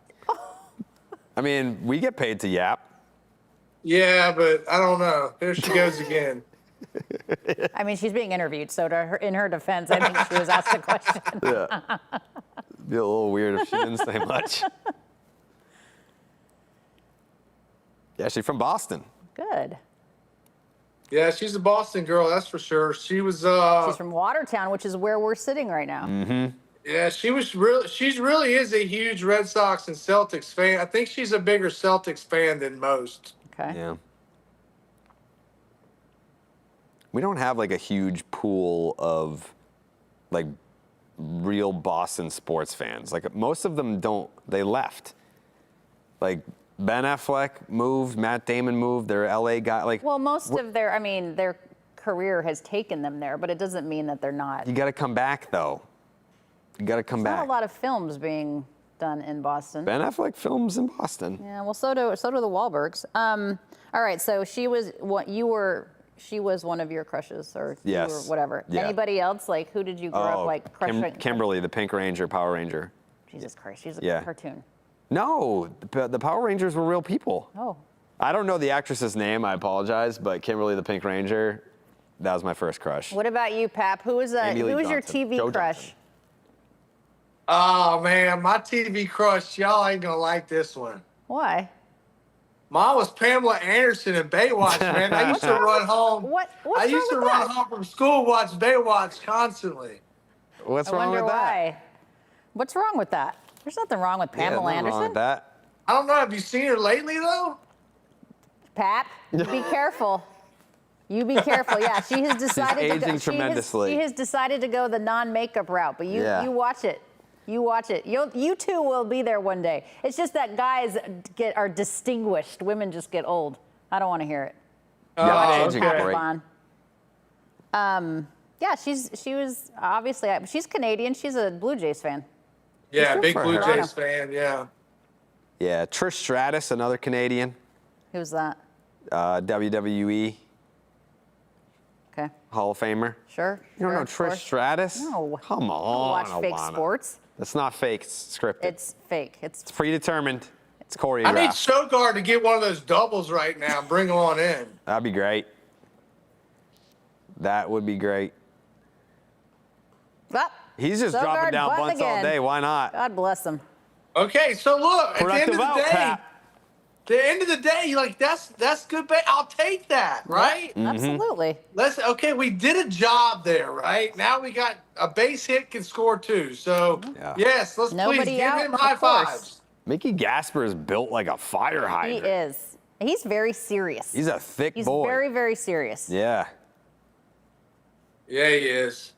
Speaker 2: I mean, we get paid to yap.
Speaker 3: Yeah, but I don't know. There she goes again.
Speaker 1: I mean, she's being interviewed, so in her defense, I think she was asked a question.
Speaker 2: Yeah. Be a little weird if she didn't say much. Yeah, she's from Boston.
Speaker 1: Good.
Speaker 3: Yeah, she's a Boston girl, that's for sure. She was.
Speaker 1: She's from Watertown, which is where we're sitting right now.
Speaker 2: Mm-hmm.
Speaker 3: Yeah, she really is a huge Red Sox and Celtics fan. I think she's a bigger Celtics fan than most.
Speaker 1: Okay.
Speaker 2: Yeah. We don't have like a huge pool of like real Boston sports fans. Like most of them don't, they left. Like Ben Affleck moved, Matt Damon moved, they're LA guy. Like,
Speaker 1: Well, most of their career has taken them there, but it doesn't mean that they're not.
Speaker 2: you got to come back though. You got to come back.
Speaker 1: Not a lot of films being done in Boston.
Speaker 2: Ben Affleck films in Boston.
Speaker 1: Yeah, well, so do the Wahlbergs. All right, so she was one of your crushes, or you
Speaker 2: Yes.
Speaker 1: were whatever.
Speaker 2: Yeah.
Speaker 1: Anybody else? Like, who did you grow up like crushing?
Speaker 2: Kimberly, the Pink Ranger, Power Ranger.
Speaker 1: Jesus Christ, she's a
Speaker 2: Yeah.
Speaker 1: cartoon.
Speaker 2: No, the Power Rangers were real people.
Speaker 1: Oh,
Speaker 2: I don't know the actress's name, I apologize, but Kimberly the Pink Ranger, that was my first crush.
Speaker 1: what about you, Pap? Who was
Speaker 2: Amy Lee
Speaker 1: your
Speaker 2: Johnson.
Speaker 1: TV
Speaker 2: Joe
Speaker 1: crush?
Speaker 2: Johnson.
Speaker 3: Oh man, my TV crush, y'all ain't gonna like this one.
Speaker 1: Why?
Speaker 3: Mine was Pamela Anderson in Baywatch, man. I used to run home.
Speaker 1: What's
Speaker 3: I used to
Speaker 1: wrong with
Speaker 3: run
Speaker 1: that?
Speaker 3: home from school, watch Baywatch constantly.
Speaker 2: What's
Speaker 1: I
Speaker 2: wrong
Speaker 1: wonder
Speaker 2: with that?
Speaker 1: why. What's wrong with that? There's nothing wrong with
Speaker 2: Yeah,
Speaker 1: Pamela
Speaker 2: nothing
Speaker 1: Anderson.
Speaker 2: wrong with that.
Speaker 3: I don't know. Have you seen her lately though?
Speaker 1: Pap, be careful. You be careful. Yeah, she has decided to
Speaker 2: aging
Speaker 1: go.
Speaker 2: tremendously.
Speaker 1: She has decided to go the non-makeup route, but you watch it. You watch it. You too will be there one day. It's just that guys are distinguished. Women just get old. I don't want to hear it.
Speaker 2: Yeah, aging
Speaker 3: okay.
Speaker 2: great.
Speaker 1: Yeah, she was obviously she's Canadian. She's a Blue Jays fan.
Speaker 3: Yeah,
Speaker 2: good
Speaker 3: big
Speaker 2: for
Speaker 3: Blue
Speaker 2: her.
Speaker 3: Jays fan. Yeah.
Speaker 2: Yeah, Trish Stratus, another Canadian,
Speaker 1: Who's that?
Speaker 2: WWE
Speaker 1: Okay,
Speaker 2: Hall of Famer.
Speaker 1: sure.
Speaker 2: You don't know Trish Stratus?
Speaker 1: No.
Speaker 2: Come on,
Speaker 1: Watch fake
Speaker 2: Alanna.
Speaker 1: sports.
Speaker 2: It's not fake, it's scripted.
Speaker 1: It's fake. It's
Speaker 2: predetermined. It's choreographed.
Speaker 3: I need Sogard to get one of those doubles right now. Bring him on in.
Speaker 2: That'd be great. That would be great.
Speaker 1: Ah,
Speaker 2: He's just
Speaker 1: Sogard
Speaker 2: dropping down
Speaker 1: bunting
Speaker 2: bunts all
Speaker 1: again.
Speaker 2: day. Why not?
Speaker 1: God bless him.
Speaker 3: Okay, so look, at the end
Speaker 2: Productive
Speaker 3: of
Speaker 2: out,
Speaker 3: the day,
Speaker 2: Pat.
Speaker 3: you're like, that's good bet. I'll take that, right?
Speaker 2: Mm-hmm.
Speaker 1: Absolutely.
Speaker 3: Okay, we did a job there, right? Now we got a base hit can score too. So
Speaker 2: Yeah.
Speaker 3: yes, let's
Speaker 1: Nobody
Speaker 3: please give
Speaker 1: out,
Speaker 3: him
Speaker 1: of
Speaker 3: high
Speaker 1: course.
Speaker 3: fives.
Speaker 2: Mickey Gasper is built like a fire
Speaker 1: He
Speaker 2: hydrant.
Speaker 1: is. He's very serious.
Speaker 2: He's a thick
Speaker 1: He's
Speaker 2: boy.
Speaker 1: very, very serious.
Speaker 2: Yeah.
Speaker 3: Yeah, he is.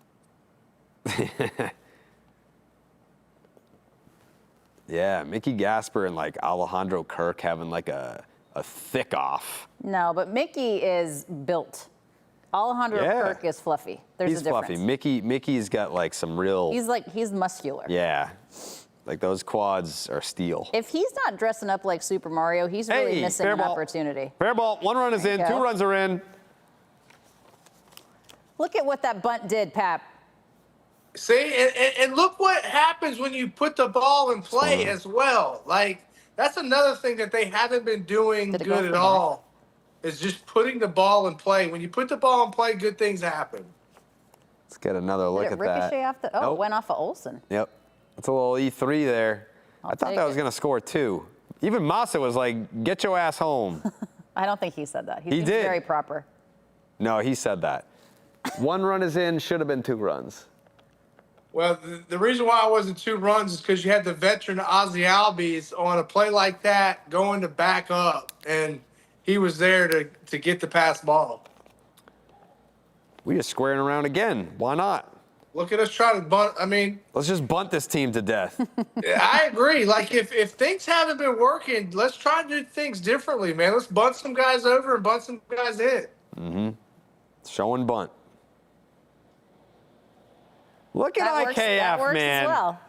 Speaker 2: Yeah, Mickey Gasper and like Alejandro Kirk having like a thick off.
Speaker 1: No, but Mickey is built. Alejandro
Speaker 2: Yeah.
Speaker 1: Kirk is fluffy. There's
Speaker 2: He's
Speaker 1: a difference.
Speaker 2: fluffy. Mickey's got like some real.
Speaker 1: He's muscular.
Speaker 2: Yeah. Like those quads are steel.
Speaker 1: If he's not dressing up like Super Mario, he's really
Speaker 2: Hey,
Speaker 1: missing
Speaker 2: fair
Speaker 1: an
Speaker 2: ball.
Speaker 1: opportunity.
Speaker 2: Fair ball. 1 run is
Speaker 1: There
Speaker 2: in.
Speaker 1: you
Speaker 2: 2
Speaker 1: go.
Speaker 2: runs are in.
Speaker 1: Look at what that bunt did, Pap.
Speaker 3: See, and look what happens when you put the ball in play as well. Like, that's another thing that they haven't been doing
Speaker 1: Did it go
Speaker 3: good
Speaker 1: for
Speaker 3: at
Speaker 1: the
Speaker 3: all, is just putting the ball in play. When you put the ball in play, good things happen.
Speaker 2: Let's get another look
Speaker 1: Did it
Speaker 2: at that.
Speaker 1: ricochet off the? Oh,
Speaker 2: Nope.
Speaker 1: it went off of Olsen.
Speaker 2: Yep. That's a little E3 there. I thought
Speaker 1: take
Speaker 2: that was
Speaker 1: it.
Speaker 2: going to score 2. Even Massa was like, get your ass home.
Speaker 1: I don't think he said that.
Speaker 2: He
Speaker 1: seems
Speaker 2: did.
Speaker 1: very proper.
Speaker 2: No, he said that. 1 run is in, should have been 2 runs.
Speaker 3: Well, the reason why it wasn't 2 runs is because you had the veteran Ozzie Albies on a play like that going to back up, and he was there to get the pass ball.
Speaker 2: We just squaring around again. Why not?
Speaker 3: Look at us try to bunt. I mean,
Speaker 2: Let's just bunt this team to death.
Speaker 3: I agree. Like, if things haven't been working, let's try to do things differently, man. Let's bunt some guys over and bunt some guys in.
Speaker 2: Show and bunt. Look at
Speaker 1: That
Speaker 2: IKF,
Speaker 1: works
Speaker 2: man.
Speaker 1: as well.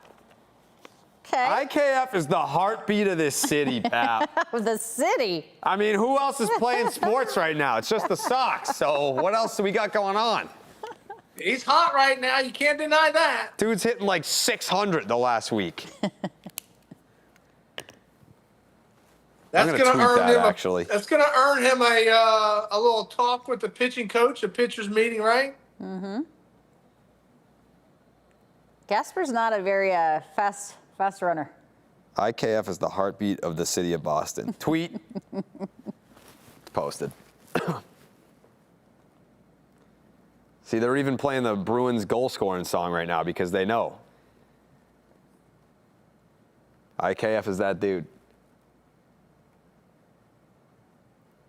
Speaker 1: Okay.
Speaker 2: IKF is the heartbeat of this city, Pap.
Speaker 1: The city.
Speaker 2: I mean, who else is playing sports right now? It's just the Sox. So what else do we got going on?
Speaker 3: He's hot right now. You can't deny that.
Speaker 2: Dude's hitting like 600 the last week.
Speaker 3: That's
Speaker 2: gonna
Speaker 3: gonna
Speaker 2: tweet
Speaker 3: earn
Speaker 2: that,
Speaker 3: him.
Speaker 2: actually.
Speaker 3: That's gonna earn him a little talk with the pitching coach, a pitcher's meeting, right?
Speaker 1: Gasper's not a very fast runner.
Speaker 2: IKF is the heartbeat of the city of Boston. Tweet. Posted. See, they're even playing the Bruins goal scoring song right now because they know. IKF is that dude.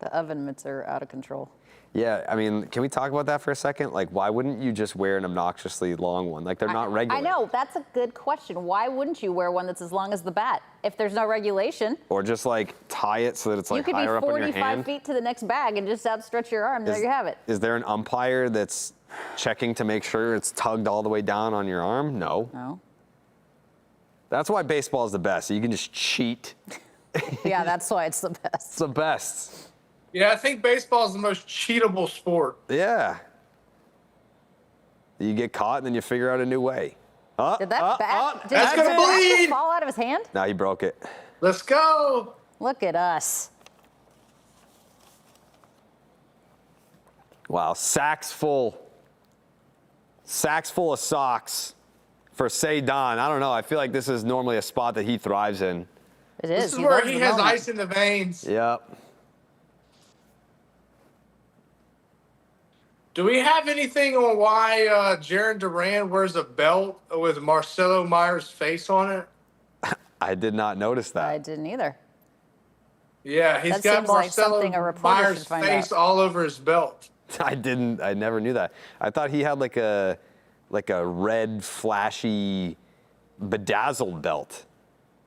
Speaker 1: The oven mitts are out of control.
Speaker 2: Yeah, I mean, can we talk about that for a second? Like, why wouldn't you just wear an obnoxiously long one? Like, they're not regular.
Speaker 1: I know, that's a good question. Why wouldn't you wear one that's as long as the bat if there's no regulation?
Speaker 2: Or just like tie it so that it's
Speaker 1: You
Speaker 2: like
Speaker 1: could be
Speaker 2: higher up on your
Speaker 1: 45
Speaker 2: hand.
Speaker 1: feet to the next bag and just outstretch your arm. There you have it.
Speaker 2: Is there an umpire that's checking to make sure it's tugged all the way down on your arm? No.
Speaker 1: No.
Speaker 2: That's why baseball is the best. You can just cheat.
Speaker 1: Yeah, that's why it's the
Speaker 2: It's
Speaker 1: best.
Speaker 2: the best.
Speaker 3: Yeah, I think baseball is the most cheatable sport.
Speaker 2: Yeah. You get caught and then you figure out a new way.
Speaker 1: Did that bat? Did
Speaker 3: That's
Speaker 1: that
Speaker 3: gonna
Speaker 1: bat
Speaker 3: bleed.
Speaker 1: just fall out of his hand?
Speaker 2: Now he broke it.
Speaker 3: Let's go.
Speaker 1: Look at us.
Speaker 2: Wow, sacks full. Sacks full of socks for Say Don. I don't know. I feel like this is normally a spot that he thrives in.
Speaker 1: It is.
Speaker 3: This is where
Speaker 1: loves
Speaker 3: he
Speaker 1: the
Speaker 3: has
Speaker 1: moment.
Speaker 3: ice in the veins.
Speaker 2: Yep.
Speaker 3: Do we have anything on why Jaron Duran wears a belt with Marcelo Meyer's face on it?
Speaker 2: I did not notice that.
Speaker 1: I didn't either.
Speaker 3: Yeah, he's
Speaker 1: That
Speaker 3: got
Speaker 1: seems like
Speaker 3: Marcelo
Speaker 1: something a reporter
Speaker 3: Meyer's
Speaker 1: should find
Speaker 3: face
Speaker 1: out.
Speaker 3: all over his belt.
Speaker 2: I never knew that. I thought he had like a red, flashy, bedazzled belt.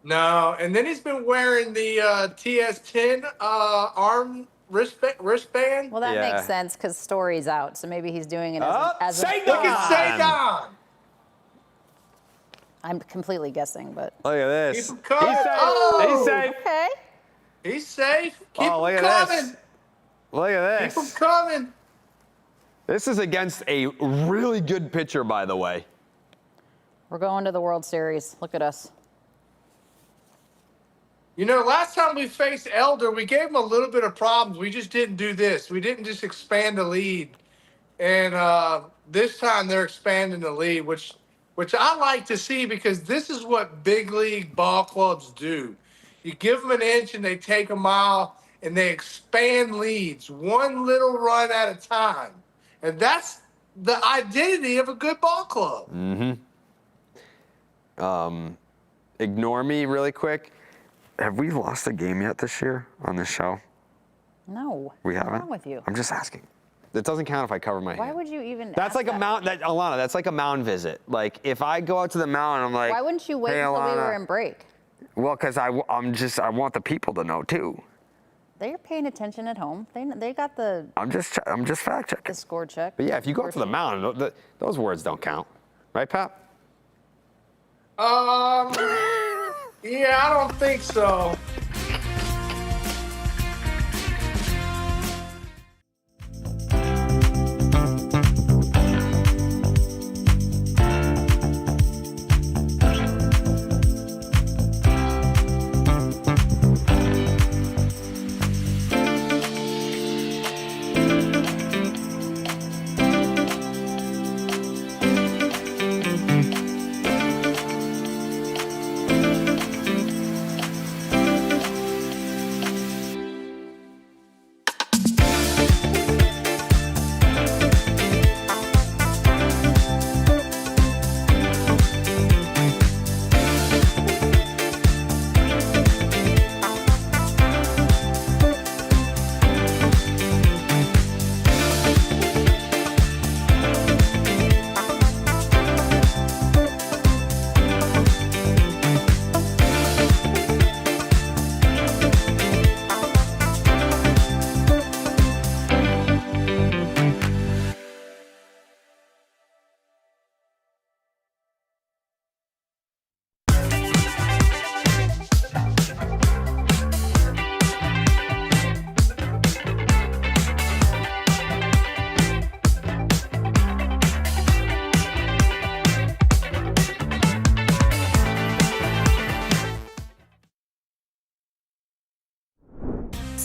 Speaker 3: No, and then he's been wearing the TS10 arm wristband.
Speaker 1: Well, that
Speaker 2: Yeah.
Speaker 1: makes sense because Story's out, so maybe he's doing it as
Speaker 2: Say
Speaker 1: a.
Speaker 3: Look at Sagan.
Speaker 1: I'm completely guessing, but.
Speaker 2: Look at this.
Speaker 3: Keep him coming.
Speaker 2: He's safe.
Speaker 3: Oh!
Speaker 2: He's safe.
Speaker 1: Okay.
Speaker 3: He's safe. Keep
Speaker 2: Oh, look
Speaker 3: him
Speaker 2: at
Speaker 3: coming.
Speaker 2: this. Look at
Speaker 3: Keep him
Speaker 2: this.
Speaker 3: coming.
Speaker 2: This is against a really good pitcher, by the way.
Speaker 1: We're going to the World Series. Look at us.
Speaker 3: You know, last time we faced Elder, we gave him a little bit of problems. We just didn't do this. We didn't just expand the lead. And this time they're expanding the lead, which I like to see because this is what big league ball clubs do. You give them an inch and they take a mile and they expand leads one little run at a time. And that's the identity of a good ball club.
Speaker 2: Ignore me really quick. Have we lost a game yet this year on this show?
Speaker 1: No.
Speaker 2: We
Speaker 1: What's
Speaker 2: haven't?
Speaker 1: wrong with you?
Speaker 2: I'm just asking. It doesn't count if I cover my
Speaker 1: Why
Speaker 2: hand.
Speaker 1: would you even?
Speaker 2: That's
Speaker 1: ask
Speaker 2: like a
Speaker 1: that?
Speaker 2: mountain, Alanna, that's like a mound visit. Like, if I go out to the mound and I'm like,
Speaker 1: Why wouldn't you wait
Speaker 2: hey,
Speaker 1: until we were
Speaker 2: Alanna.
Speaker 1: in break?
Speaker 2: Well, because I want the people to know too.
Speaker 1: They're paying attention at home. They got the
Speaker 2: I'm just fact checking.
Speaker 1: score check.
Speaker 2: But yeah, if you go up to the mound, those words don't count, right, Pap?
Speaker 3: Yeah, I don't think so.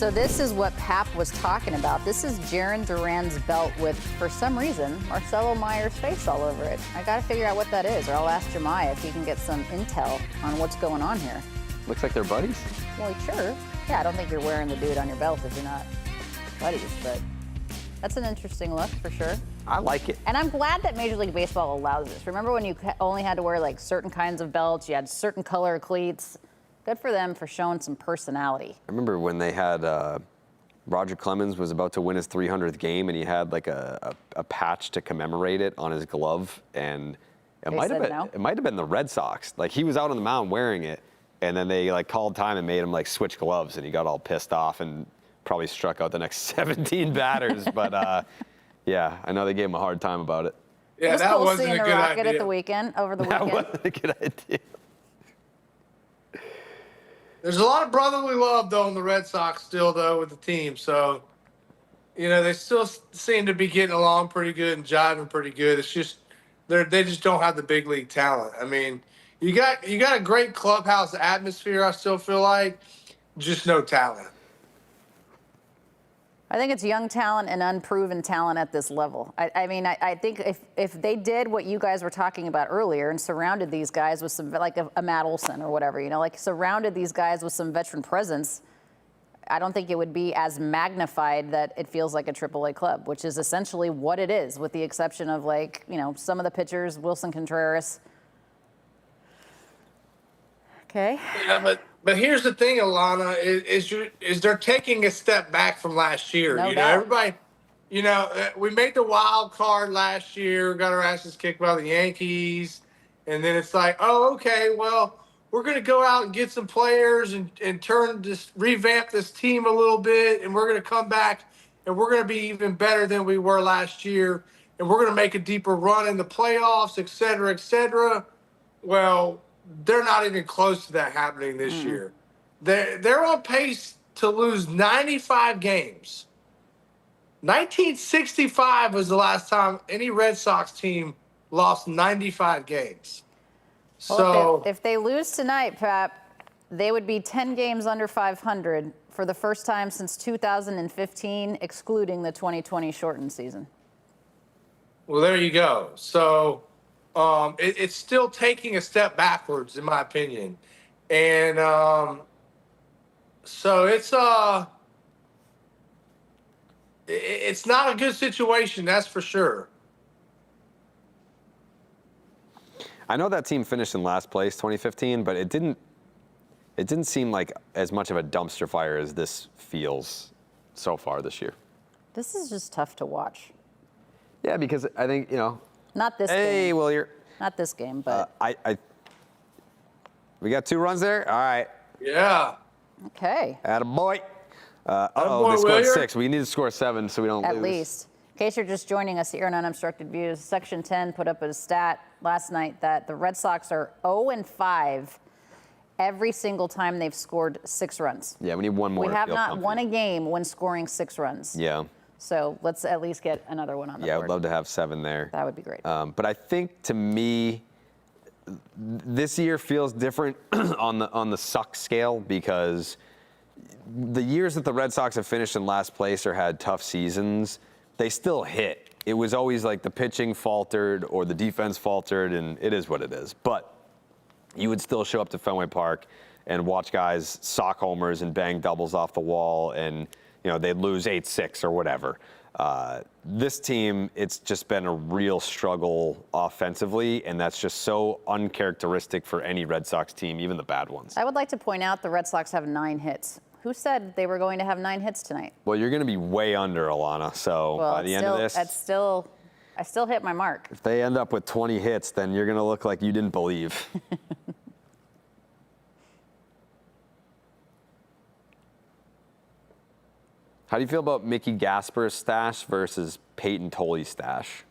Speaker 1: So this is what Pap was talking about. This is Jaron Duran's belt with, for some reason, Marcelo Meyer's face all over it. I got to figure out what that is, or I'll ask Jemiah if he can get some intel on what's going on here.
Speaker 2: Looks like they're buddies.
Speaker 1: Well, sure. Yeah, I don't think you're wearing the dude on your belt if you're not buddies, but that's an interesting look for sure.
Speaker 2: I like it.
Speaker 1: And I'm glad that Major League Baseball allows this. Remember when you only had to wear like certain kinds of belts, you had certain color cleats? Good for them for showing some personality.
Speaker 2: I remember when they had Roger Clemens was about to win his 300th game, and he had like a patch to commemorate it on his glove, and it might have been the Red Sox. Like he was out on the mound wearing it, and then they like called time and made him like switch gloves, and he got all pissed off and probably struck out the next 17 batters. But yeah, I know they gave him a hard time about it.
Speaker 3: Yeah, that
Speaker 1: cool
Speaker 3: wasn't
Speaker 1: seeing
Speaker 3: a
Speaker 1: the
Speaker 3: good
Speaker 1: Rocket
Speaker 3: idea.
Speaker 1: at the weekend, over the weekend.
Speaker 2: That wasn't a good idea.
Speaker 3: There's a lot of brotherly love, though, in the Red Sox still, though, with the team. So, you know, they still seem to be getting along pretty good and jiving pretty good. It's just they just don't have the big league talent. I mean, you got a great clubhouse atmosphere, I still feel like, just no talent.
Speaker 1: I think it's young talent and unproven talent at this level. I mean, I think if they did what you guys were talking about earlier and surrounded these guys with some, like a Matt Olson or whatever, you know, like surrounded these guys with some veteran presence, I don't think it would be as magnified that it feels like a AAA club, which is essentially what it is, with the exception of like, you know, some of the pitchers, Wilson Contreras. Okay.
Speaker 3: Yeah, but here's the thing, Alanna, is they're taking a step back from last year.
Speaker 1: No
Speaker 3: you
Speaker 1: doubt.
Speaker 3: know, everybody, you know, we made the wild card last year, got our asses kicked by the Yankees, and then it's like, oh, okay, well, we're going to go out and get some players and revamp this team a little bit, and we're going to come back and we're going to be even better than we were last year, and we're going to make a deeper run in the playoffs, et cetera, et cetera. Well, they're not even close to that happening this year. They're on pace to lose 95 games. 1965 was the last time any Red Sox team lost 95 games.
Speaker 1: Well,
Speaker 3: So
Speaker 1: if they lose tonight, Pap, they would be 10 games under 500 for the first time since 2015, excluding the 2020 shortened season.
Speaker 3: well, there you go. So it's still taking a step backwards, in my opinion. And so it's not a good situation, that's for sure.
Speaker 2: I know that team finished in last place 2015, but it didn't seem like as much of a dumpster fire as this feels so far this year.
Speaker 1: This is just tough to watch.
Speaker 2: Yeah, because I think, you know,
Speaker 1: Not this
Speaker 2: hey,
Speaker 1: game.
Speaker 2: well, you're
Speaker 1: Not this game, but
Speaker 2: we got 2 runs there. All right.
Speaker 3: Yeah.
Speaker 1: okay,
Speaker 2: Attaboy.
Speaker 3: Attaboy,
Speaker 2: They scored
Speaker 3: Willier.
Speaker 2: 6. We need to score 7 so we don't
Speaker 1: at
Speaker 2: lose.
Speaker 1: least. In case you're just joining us here on Unobstructed Views, Section 10 put up a stat last night that the Red Sox are 0-5 every single time they've scored 6 runs.
Speaker 2: Yeah, we need one more.
Speaker 1: We
Speaker 2: to
Speaker 1: have
Speaker 2: feel
Speaker 1: not
Speaker 2: comfy.
Speaker 1: won a game when scoring 6 runs.
Speaker 2: Yeah.
Speaker 1: So let's at least get another one on the
Speaker 2: Yeah,
Speaker 1: board.
Speaker 2: I'd love to have 7 there.
Speaker 1: That would be great.
Speaker 2: But I think, to me, this year feels different on the suck scale, because the years that the Red Sox have finished in last place or had tough seasons, they still hit. It was always like the pitching faltered or the defense faltered, and it is what it is. But you would still show up to Fenway Park and watch guys sock homers and bang doubles off the wall, and you know they'd lose 8-6 or whatever. This team, it's just been a real struggle offensively, and that's just so uncharacteristic for any Red Sox team, even the bad ones.
Speaker 1: I would like to point out the Red Sox have 9 hits. Who said they were going to have 9 hits tonight?
Speaker 2: Well, you're going to be way under, Alanna. So
Speaker 1: Well,
Speaker 2: by the end of this,
Speaker 1: I still hit my mark.
Speaker 2: if they end up with 20 hits, then you're going to look like you didn't believe. How do you feel about Mickey Gasper's stash versus Peyton Toley's stash?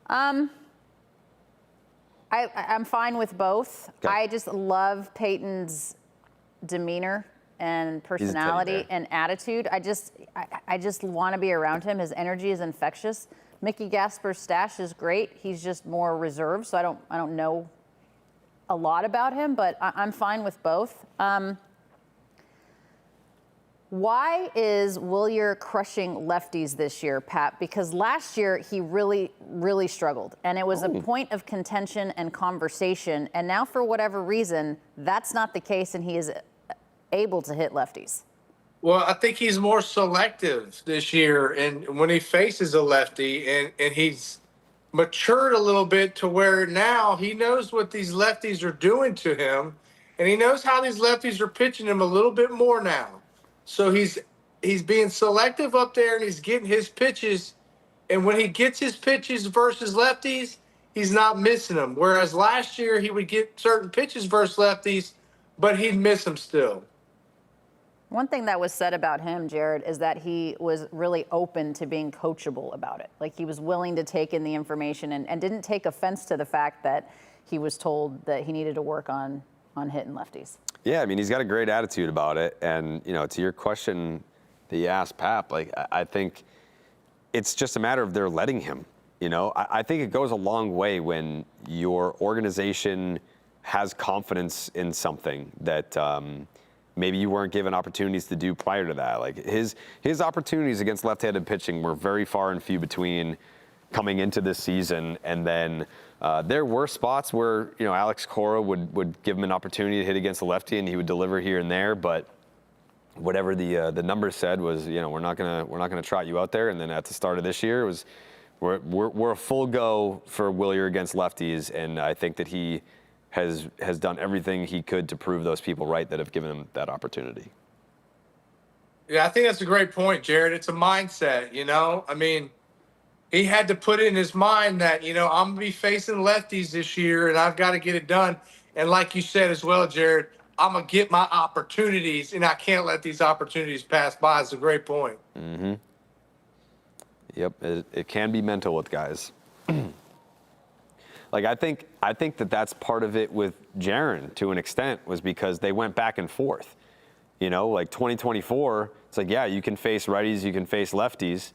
Speaker 1: I'm fine with both.
Speaker 2: Okay.
Speaker 1: I just love Peyton's demeanor and personality
Speaker 2: bear.
Speaker 1: and attitude. I just want to be around him. His energy is infectious. Mickey Gasper's stash is great. He's just more reserved, so I don't know a lot about him, but I'm fine with both. Why is Wilyer crushing lefties this year, Pat? Because last year he really, really struggled, and it was a point of contention and conversation. And now, for whatever reason, that's not the case, and he is able to hit lefties.
Speaker 3: Well, I think he's more selective this year, and when he faces a lefty, and he's matured a little bit to where now he knows what these lefties are doing to him, and he knows how these lefties are pitching him a little bit more now. So he's being selective up there, and he's getting his pitches. And when he gets his pitches versus lefties, he's not missing them. Whereas last year he would get certain pitches versus lefties, but he'd miss them still.
Speaker 1: One thing that was said about him, Jared, is that he was really open to being coachable about it. Like, he was willing to take in the information and didn't take offense to the fact that he was told that he needed to work on hitting lefties.
Speaker 2: Yeah, I mean, he's got a great attitude about it. And, you know, to your question that you asked, Pap, like, I think it's just a matter of they're letting him. You know, I think it goes a long way when your organization has confidence in something that maybe you weren't given opportunities to do prior to that. Like, his opportunities against left-handed pitching were very far and few between coming into this season. And then there were spots where, you know, Alex Cora would give him an opportunity to hit against the lefty, and he would deliver here and there. But whatever the numbers said was, you know, we're not gonna trot you out there. And then at the start of this year, it was we're a full go for Wilyer against lefties, and I think that he has done everything he could to prove those people right that have given him that opportunity.
Speaker 3: Yeah, I think that's a great point, Jared. It's a mindset, you know? I mean, he had to put in his mind that, you know, I'm going to be facing lefties this year, and I've got to get it done. And like you said as well, Jared, I'm going to get my opportunities, and I can't let these opportunities pass by. It's a great point.
Speaker 2: Mm-hmm. Yep, it can be mental with guys. Like, I think that that's part of it with Jaron to an extent, was because they went back and forth. You know, like 2024, it's like, yeah, you can face righties, you can face lefties,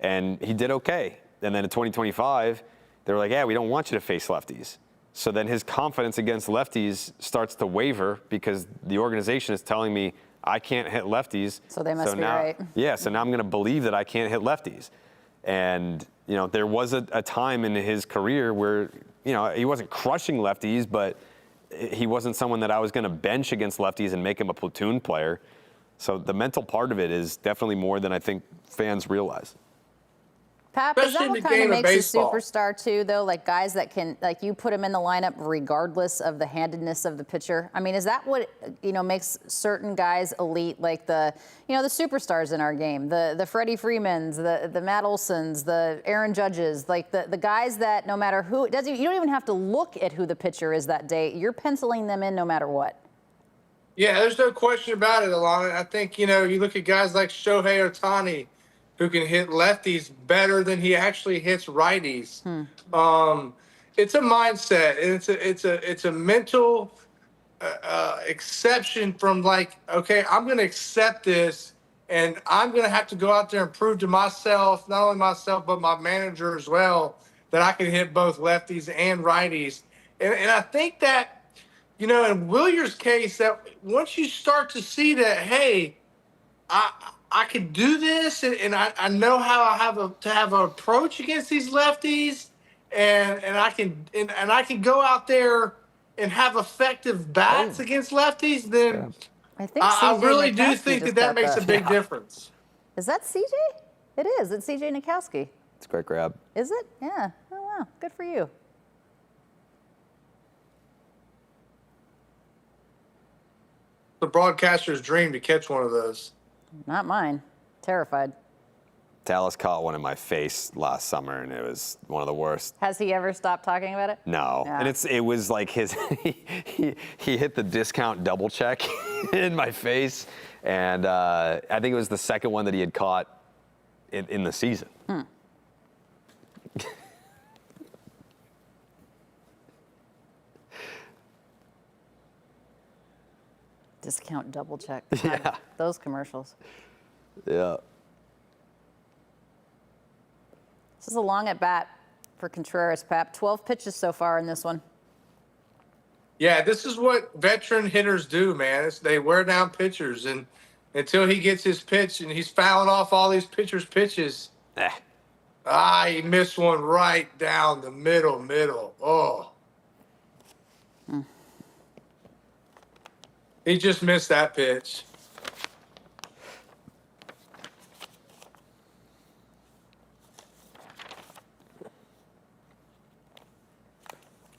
Speaker 2: and he did okay. And then in 2025, they were like, yeah, we don't want you to face lefties. So then his confidence against lefties starts to waver because the organization is telling me I can't hit lefties.
Speaker 1: So they must be
Speaker 2: now,
Speaker 1: right.
Speaker 2: Yeah, so now I'm going to believe that I can't hit lefties. And, you know, there was a time in his career where, you know, he wasn't crushing lefties, but he wasn't someone that I was going to bench against lefties and make him a platoon player. So the mental part of it is definitely more than I think fans realize.
Speaker 1: Pap, is that
Speaker 3: Especially
Speaker 1: what
Speaker 3: in the
Speaker 1: kind of
Speaker 3: game of
Speaker 1: makes a
Speaker 3: baseball.
Speaker 1: superstar too, though? Like, guys that can, like, you put them in the lineup regardless of the handedness of the pitcher. I mean, is that what, you know, makes certain guys elite? Like the superstars in our game, the Freddie Freemans, the Matt Olsons, the Aaron Judges, like the guys that no matter who, you don't even have to look at who the pitcher is that day. You're penciling them in no matter what.
Speaker 3: Yeah, there's no question about it, Alanna. I think, you know, you look at guys like Shohei Ohtani, who can hit lefties better than he actually hits righties. It's a mindset, and it's a mental exception from, like, okay, I'm going to accept this, and I'm going to have to go out there and prove to myself, not only myself but my manager as well, that I can hit both lefties and righties. And I think that, you know, in Wilyer's case, that once you start to see that, hey, I can do this, and I know how I have to have an approach against these lefties, and I can go out there and have effective bats against lefties. Then
Speaker 1: I think
Speaker 3: I really do
Speaker 1: Nikowski
Speaker 3: think
Speaker 1: just
Speaker 3: that
Speaker 1: got
Speaker 3: makes a big difference.
Speaker 1: Is that CJ? It is. It's CJ Nikowski.
Speaker 2: It's a great grab.
Speaker 1: Is it? Yeah. Oh wow. Good for you.
Speaker 3: The broadcaster's dream to catch one of those.
Speaker 1: Not mine. Terrified.
Speaker 2: Dallas caught one in my face last summer, and it was one of the worst.
Speaker 1: Has he ever stopped talking about it?
Speaker 2: No,
Speaker 1: Yeah.
Speaker 2: and it was like his he hit the discount double check in my face, and I think it was the second one that he had caught in the season.
Speaker 1: Discount double check.
Speaker 2: Yeah.
Speaker 1: Those commercials.
Speaker 2: Yeah.
Speaker 1: This is a long at bat for Contreras, Pap. 12 pitches so far in this one.
Speaker 3: Yeah, this is what veteran hitters do, man. They wear down pitchers, and until he gets his pitch, and he's fouling off all these pitchers' pitches. He missed one right down the middle. Oh. He just missed that pitch.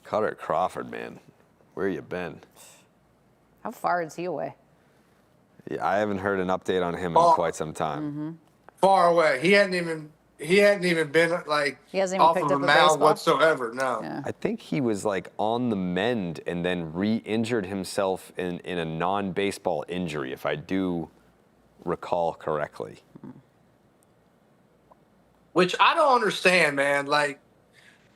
Speaker 2: Cutter Crawford, man. Where you been?
Speaker 1: How far is he away?
Speaker 2: Yeah, I haven't heard an update on him in quite some time.
Speaker 3: Far away. He hadn't even been like
Speaker 1: He hasn't even
Speaker 3: off
Speaker 1: picked
Speaker 3: of a
Speaker 1: up a
Speaker 3: mound
Speaker 1: baseball?
Speaker 3: whatsoever. No.
Speaker 1: Yeah.
Speaker 2: I think he was like on the mend and then re-injured himself in a non-baseball injury, if I do recall correctly.
Speaker 3: Which I don't understand, man. Like,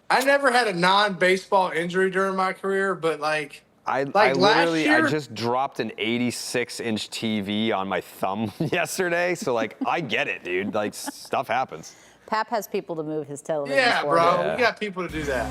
Speaker 3: I never had a non-baseball injury during my career, but like
Speaker 2: I
Speaker 3: last
Speaker 2: literally,
Speaker 3: year,
Speaker 2: I just dropped an 86-inch TV on my thumb yesterday, so like, I get it, dude. Like, stuff happens.
Speaker 1: Pap has people to move his television
Speaker 3: yeah,
Speaker 1: for
Speaker 3: bro,
Speaker 1: him.
Speaker 3: we got people to do that.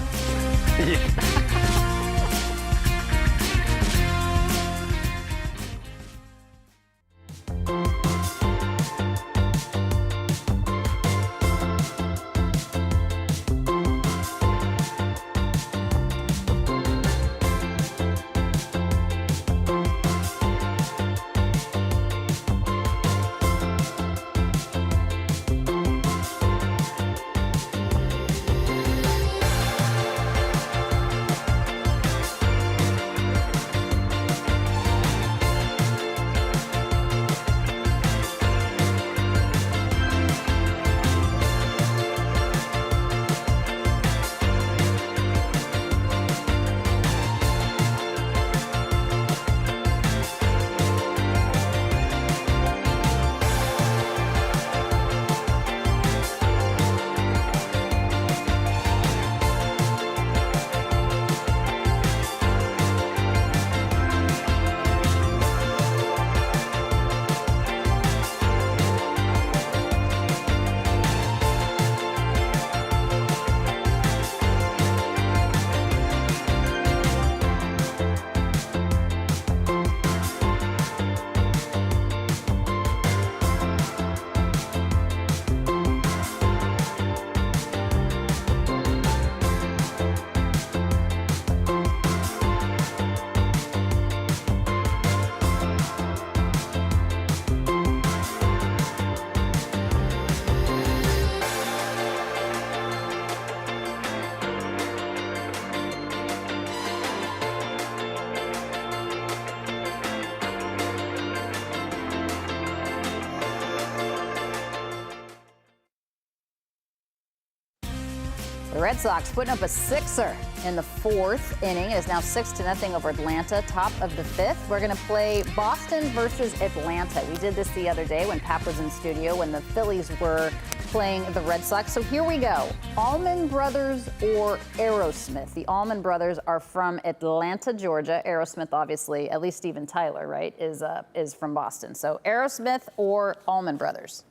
Speaker 1: The Red Sox putting up a sixer in the fourth inning. It is now 6-0 over Atlanta, top of the fifth. We're going to play Boston versus Atlanta. We did this the other day when Pap was in studio when the Phillies were playing the Red Sox. So here we go. Allman Brothers or Aerosmith. The Allman Brothers are from Atlanta, Georgia. Aerosmith, obviously, at least Steven Tyler, right, is from Boston. So Aerosmith or Allman Brothers?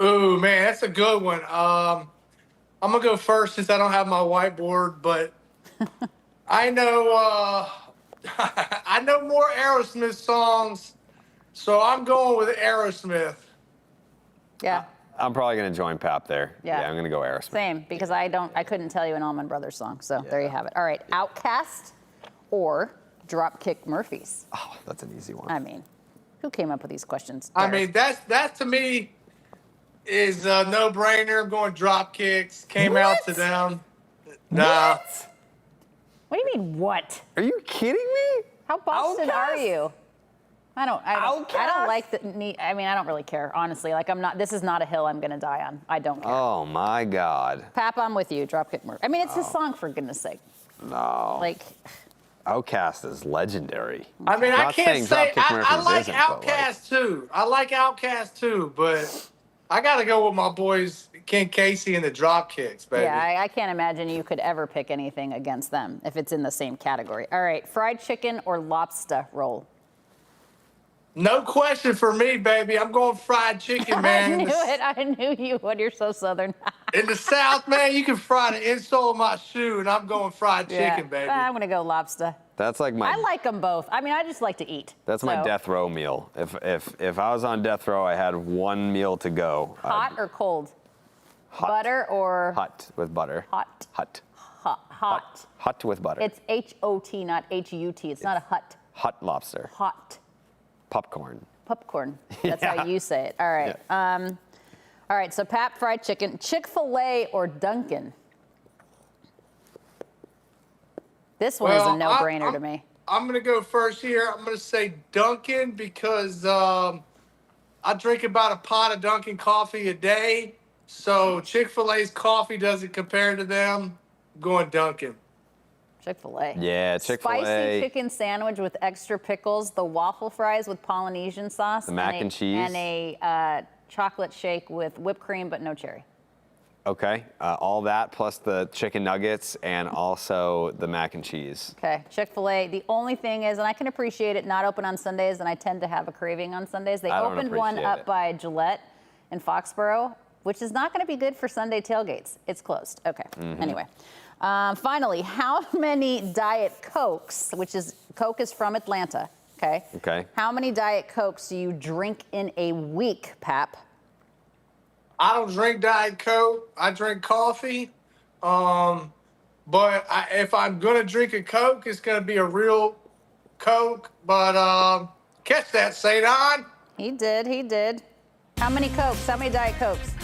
Speaker 3: Ooh, man, that's a good one. I'm going to go first since I don't have my whiteboard, but I know I know more Aerosmith songs, so I'm going with Aerosmith.
Speaker 1: Yeah.
Speaker 2: I'm probably going to join Pap there.
Speaker 1: Yeah.
Speaker 2: I'm going to go Aerosmith.
Speaker 1: Same, because I couldn't tell you an Allman Brothers song. So there you have it. All right, Outkast or Dropkick Murphys?
Speaker 2: Oh, that's an easy one.
Speaker 1: I mean, who came up with these questions?
Speaker 3: I mean, that to me is a no-brainer. I'm going Dropkicks. Came out to them. Nah.
Speaker 1: What do you mean, what?
Speaker 2: Are you kidding me?
Speaker 1: How Boston
Speaker 2: Outkast?
Speaker 1: are you? I don't
Speaker 2: Outkast?
Speaker 1: like the. I mean, I don't really care, honestly. Like, this is not a hill I'm going to die on. I don't care.
Speaker 2: Oh, my God.
Speaker 1: Pap, I'm with you. Dropkick Murphys. I mean, it's his song, for goodness sake.
Speaker 2: No.
Speaker 1: Like,
Speaker 2: Outkast is legendary.
Speaker 3: I mean, I
Speaker 2: Not
Speaker 3: can't
Speaker 2: saying
Speaker 3: say
Speaker 2: Dropkick
Speaker 3: I
Speaker 2: Murphys
Speaker 3: like
Speaker 2: isn't, but,
Speaker 3: Outkast too. I like Outkast too, but I got to go with my boys Ken Casey and the Dropkicks, baby.
Speaker 1: yeah, I can't imagine you could ever pick anything against them if it's in the same category. All right, fried chicken or lobster roll?
Speaker 3: No question for me, baby. I'm going fried chicken, man.
Speaker 1: I knew it. I knew you would. You're so Southern.
Speaker 3: In the South, man, you can fry the insole of my shoe, and I'm going fried chicken, baby.
Speaker 1: I'm going to go lobster.
Speaker 2: That's like my.
Speaker 1: I like them both. I mean, I just like to eat.
Speaker 2: That's my death row meal. If I was on death row, I had one meal to go.
Speaker 1: Hot or cold?
Speaker 2: Hot.
Speaker 1: Butter or?
Speaker 2: Hot with butter.
Speaker 1: Hot.
Speaker 2: Hot.
Speaker 1: Hot.
Speaker 2: Hot with butter.
Speaker 1: It's H-O-T, not H-U-T. It's not a hut.
Speaker 2: Hot lobster.
Speaker 1: Hot.
Speaker 2: Popcorn.
Speaker 1: Popcorn. That's how
Speaker 2: Yeah.
Speaker 1: you say it. All right.
Speaker 2: Yeah.
Speaker 1: All right, so Pap fried chicken, Chick-fil-A or Dunkin'? This one is a no-brainer to me.
Speaker 3: I'm going to go first here. I'm going to say Dunkin' because I drink about a pot of Dunkin' coffee a day. So Chick-fil-A's coffee doesn't compare to them. I'm going Dunkin'.
Speaker 1: Chick-fil-A.
Speaker 2: Yeah, Chick-fil-A.
Speaker 1: Spicy chicken sandwich with extra pickles, the waffle fries with Polynesian sauce.
Speaker 2: The mac and cheese.
Speaker 1: And a chocolate shake with whipped cream, but no cherry.
Speaker 2: Okay, all that plus the chicken nuggets and also the mac and cheese.
Speaker 1: Okay, Chick-fil-A. The only thing is, and I can appreciate it, not open on Sundays, and I tend to have a craving on Sundays. They opened one up by Gillette in Foxborough, which is not going to be good for Sunday tailgates. It's closed. Okay, anyway. Finally, how many Diet Cokes, Coke is from Atlanta, okay?
Speaker 2: Okay.
Speaker 1: How many Diet Cokes do you drink in a week, Pap?
Speaker 3: I don't drink Diet Coke. I drink coffee. But if I'm going to drink a Coke, it's going to be a real Coke. But catch that, Sadon.
Speaker 1: He did. How many Cokes? How many Diet Cokes?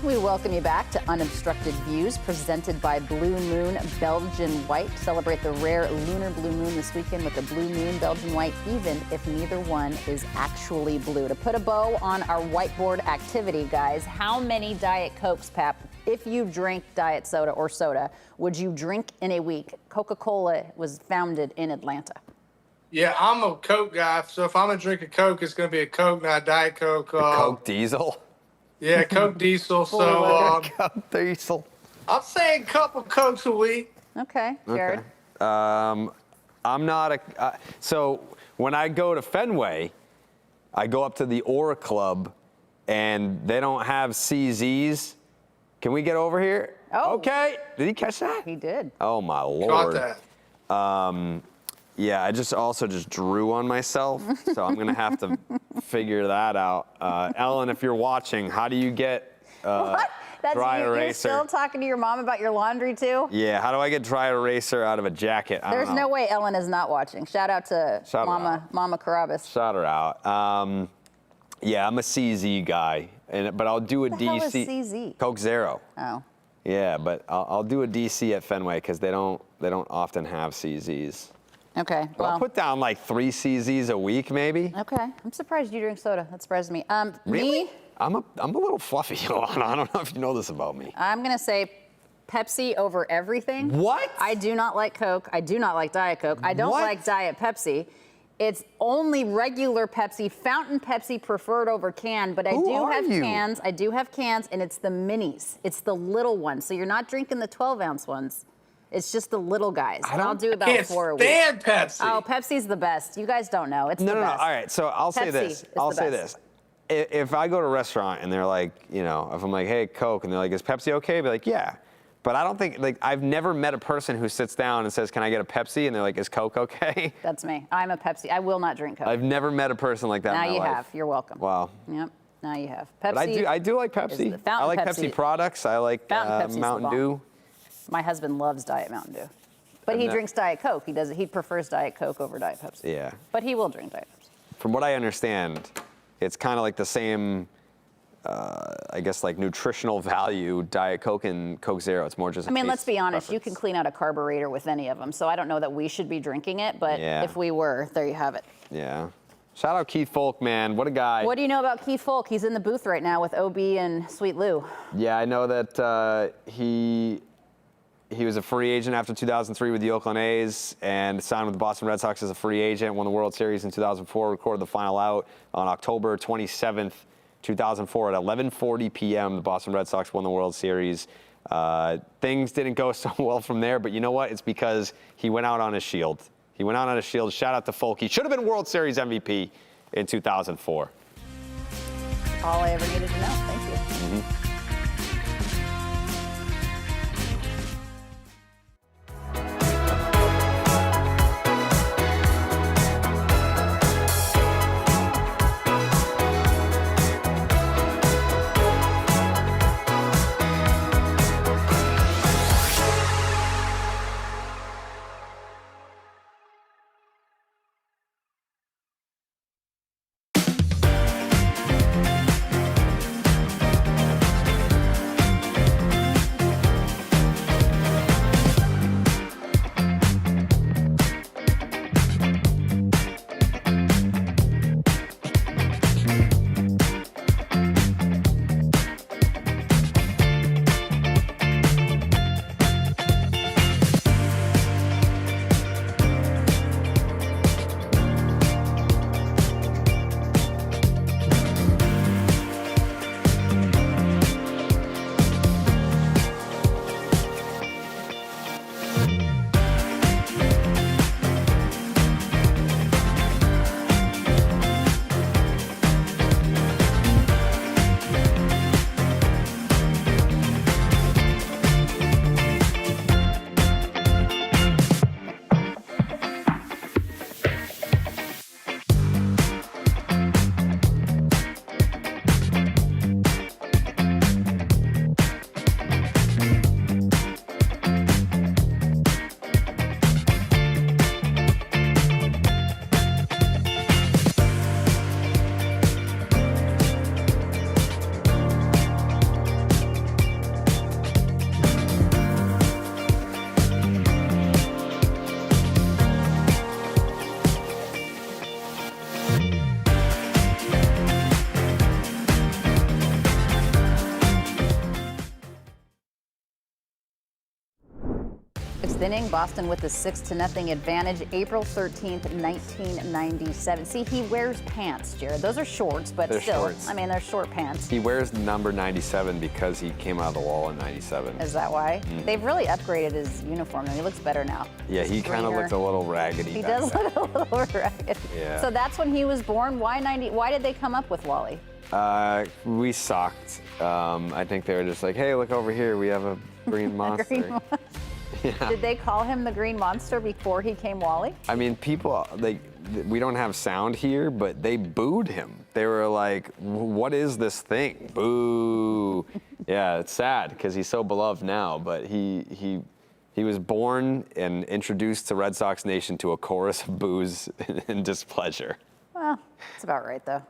Speaker 1: We welcome you back to Unobstructed Views, presented by Blue Moon Belgian White. Celebrate the rare lunar blue moon this weekend with the Blue Moon Belgian White, even if neither one is actually blue. To put a bow on our whiteboard activity, guys, how many Diet Cokes, Pap, if you drink diet soda or soda, would you drink in a week? Coca-Cola was founded in Atlanta.
Speaker 3: Yeah, I'm a Coke guy, so if I'm going to drink a Coke, it's going to be a Coke, not a Diet Coke.
Speaker 2: Coke Diesel?
Speaker 3: Yeah, Coke Diesel. So
Speaker 2: Coke Diesel.
Speaker 3: I'm saying a couple Cokes a week.
Speaker 1: Okay, Jared.
Speaker 2: Okay. I'm not a... so when I go to Fenway, I go up to the Aura Club, and they don't have CZs. Can we get over here?
Speaker 1: Oh.
Speaker 2: Okay. Did he catch that?
Speaker 1: He did.
Speaker 2: Oh, my Lord.
Speaker 3: Got that.
Speaker 2: Yeah, I also drew on myself, so I'm gonna have to figure that out. Ellen, if you're watching, how do you get
Speaker 1: What? That's
Speaker 2: dry
Speaker 1: You're
Speaker 2: eraser?
Speaker 1: still talking to your mom about your laundry too?
Speaker 2: Yeah, how do I get dry eraser out of a jacket? I
Speaker 1: There's
Speaker 2: don't know.
Speaker 1: no way Ellen is not watching. Shout out to Mama Carrabis.
Speaker 2: Shout her out. Yeah, I'm a CZ guy, but I'll do a
Speaker 1: What
Speaker 2: DC.
Speaker 1: the hell is CZ?
Speaker 2: Coke Zero.
Speaker 1: Oh.
Speaker 2: Yeah, but I'll do a DC at Fenway because they don't often have CZs.
Speaker 1: Okay,
Speaker 2: But I'll
Speaker 1: well,
Speaker 2: put down like 3 CZs a week, maybe.
Speaker 1: okay. I'm surprised you drink soda. That surprises me.
Speaker 2: Really?
Speaker 1: Me,
Speaker 2: I'm a little fluffy, Alanna. I don't know if you know this about me.
Speaker 1: I'm going to say Pepsi over everything.
Speaker 2: What?
Speaker 1: I do not like Coke. I do not like Diet Coke. I don't
Speaker 2: What?
Speaker 1: like Diet Pepsi. It's only regular Pepsi, fountain Pepsi preferred over can, but I
Speaker 2: Who
Speaker 1: do
Speaker 2: are
Speaker 1: have
Speaker 2: you?
Speaker 1: cans. I do have cans, and it's the minis. It's the little ones. So you're not drinking the 12-ounce ones. It's just the little guys. And I'll do about
Speaker 3: Can't
Speaker 1: 4 a week.
Speaker 3: stand Pepsi.
Speaker 1: Oh, Pepsi's the best. You guys don't know. It's
Speaker 2: No,
Speaker 1: the
Speaker 2: no, no.
Speaker 1: best.
Speaker 2: All right, so I'll say
Speaker 1: Pepsi
Speaker 2: this.
Speaker 1: is
Speaker 2: I'll
Speaker 1: the
Speaker 2: say
Speaker 1: best.
Speaker 2: this. If I go to a restaurant and they're like, you know, if I'm like, hey, Coke, and they're like, is Pepsi okay? I'd be like, yeah. But I don't think, like, I've never met a person who sits down and says, can I get a Pepsi? And they're like, is Coke okay?
Speaker 1: That's me. I'm a Pepsi. I will not drink Coke.
Speaker 2: I've never met a person like that
Speaker 1: Now
Speaker 2: in my
Speaker 1: you
Speaker 2: life.
Speaker 1: have. You're welcome.
Speaker 2: Wow.
Speaker 1: Yep. Now you have. Pepsi.
Speaker 2: But I do like Pepsi.
Speaker 1: the fountain
Speaker 2: I like
Speaker 1: Pepsi.
Speaker 2: Pepsi products. I like
Speaker 1: Fountain Pepsi's the
Speaker 2: Mountain
Speaker 1: bomb.
Speaker 2: Dew.
Speaker 1: My husband loves Diet Mountain Dew. But
Speaker 2: And
Speaker 1: he
Speaker 2: that-
Speaker 1: drinks Diet Coke. He prefers Diet Coke over Diet Pepsi.
Speaker 2: Yeah.
Speaker 1: But he will drink Diet Pepsi.
Speaker 2: From what I understand, it's kind of like the same, I guess, like nutritional value, Diet Coke and Coke Zero. It's more just
Speaker 1: I mean, let's be honest. You
Speaker 2: preference.
Speaker 1: can clean out a carburetor with any of them. So I don't know that we should be drinking it. But
Speaker 2: Yeah.
Speaker 1: if we were, there you have it.
Speaker 2: Yeah. Shout out Keith Folk, man. What a guy.
Speaker 1: What do you know about Keith Folk? He's in the booth right now with OB and Sweet Lou.
Speaker 2: Yeah, I know that he was a free agent after 2003 with the Oakland A's and signed with the Boston Red Sox as a free agent, won the World Series in 2004, recorded the final out on October 27th, 2004 at 11:40 p.m. The Boston Red Sox won the World Series. Things didn't go so well from there, but you know what? It's because he went out on his shield. He went out on his shield. Shout out to Folk. He should have been World Series MVP in 2004.
Speaker 1: All I ever needed to know. Thank you. Inning, Boston with a 6-0 advantage. April 13th, 1997. See, he wears pants, Jared. Those are shorts, but
Speaker 2: They're
Speaker 1: still,
Speaker 2: shorts.
Speaker 1: I mean, they're short pants.
Speaker 2: He wears number 97 because he came out of the wall in 97.
Speaker 1: Is that why? They've really upgraded his uniform. He looks better now.
Speaker 2: Yeah, he kind of
Speaker 1: Greener.
Speaker 2: looked a little raggedy.
Speaker 1: He
Speaker 2: back
Speaker 1: does
Speaker 2: then.
Speaker 1: look a little ragged.
Speaker 2: Yeah.
Speaker 1: So that's when he was born. Why 90? Why did they come up with Wally?
Speaker 2: We sucked. I think they were just like, hey, look over here. We have a green monster.
Speaker 1: Green Mon-
Speaker 2: Yeah.
Speaker 1: Did they call him the Green Monster before he came Wally?
Speaker 2: I mean, people, like, we don't have sound here, but they booed him. They were like, what is this thing? Boo. Yeah, it's sad because he's so beloved now, but he was born and introduced to Red Sox Nation to a chorus of boos and displeasure.
Speaker 1: Well, that's about right, though.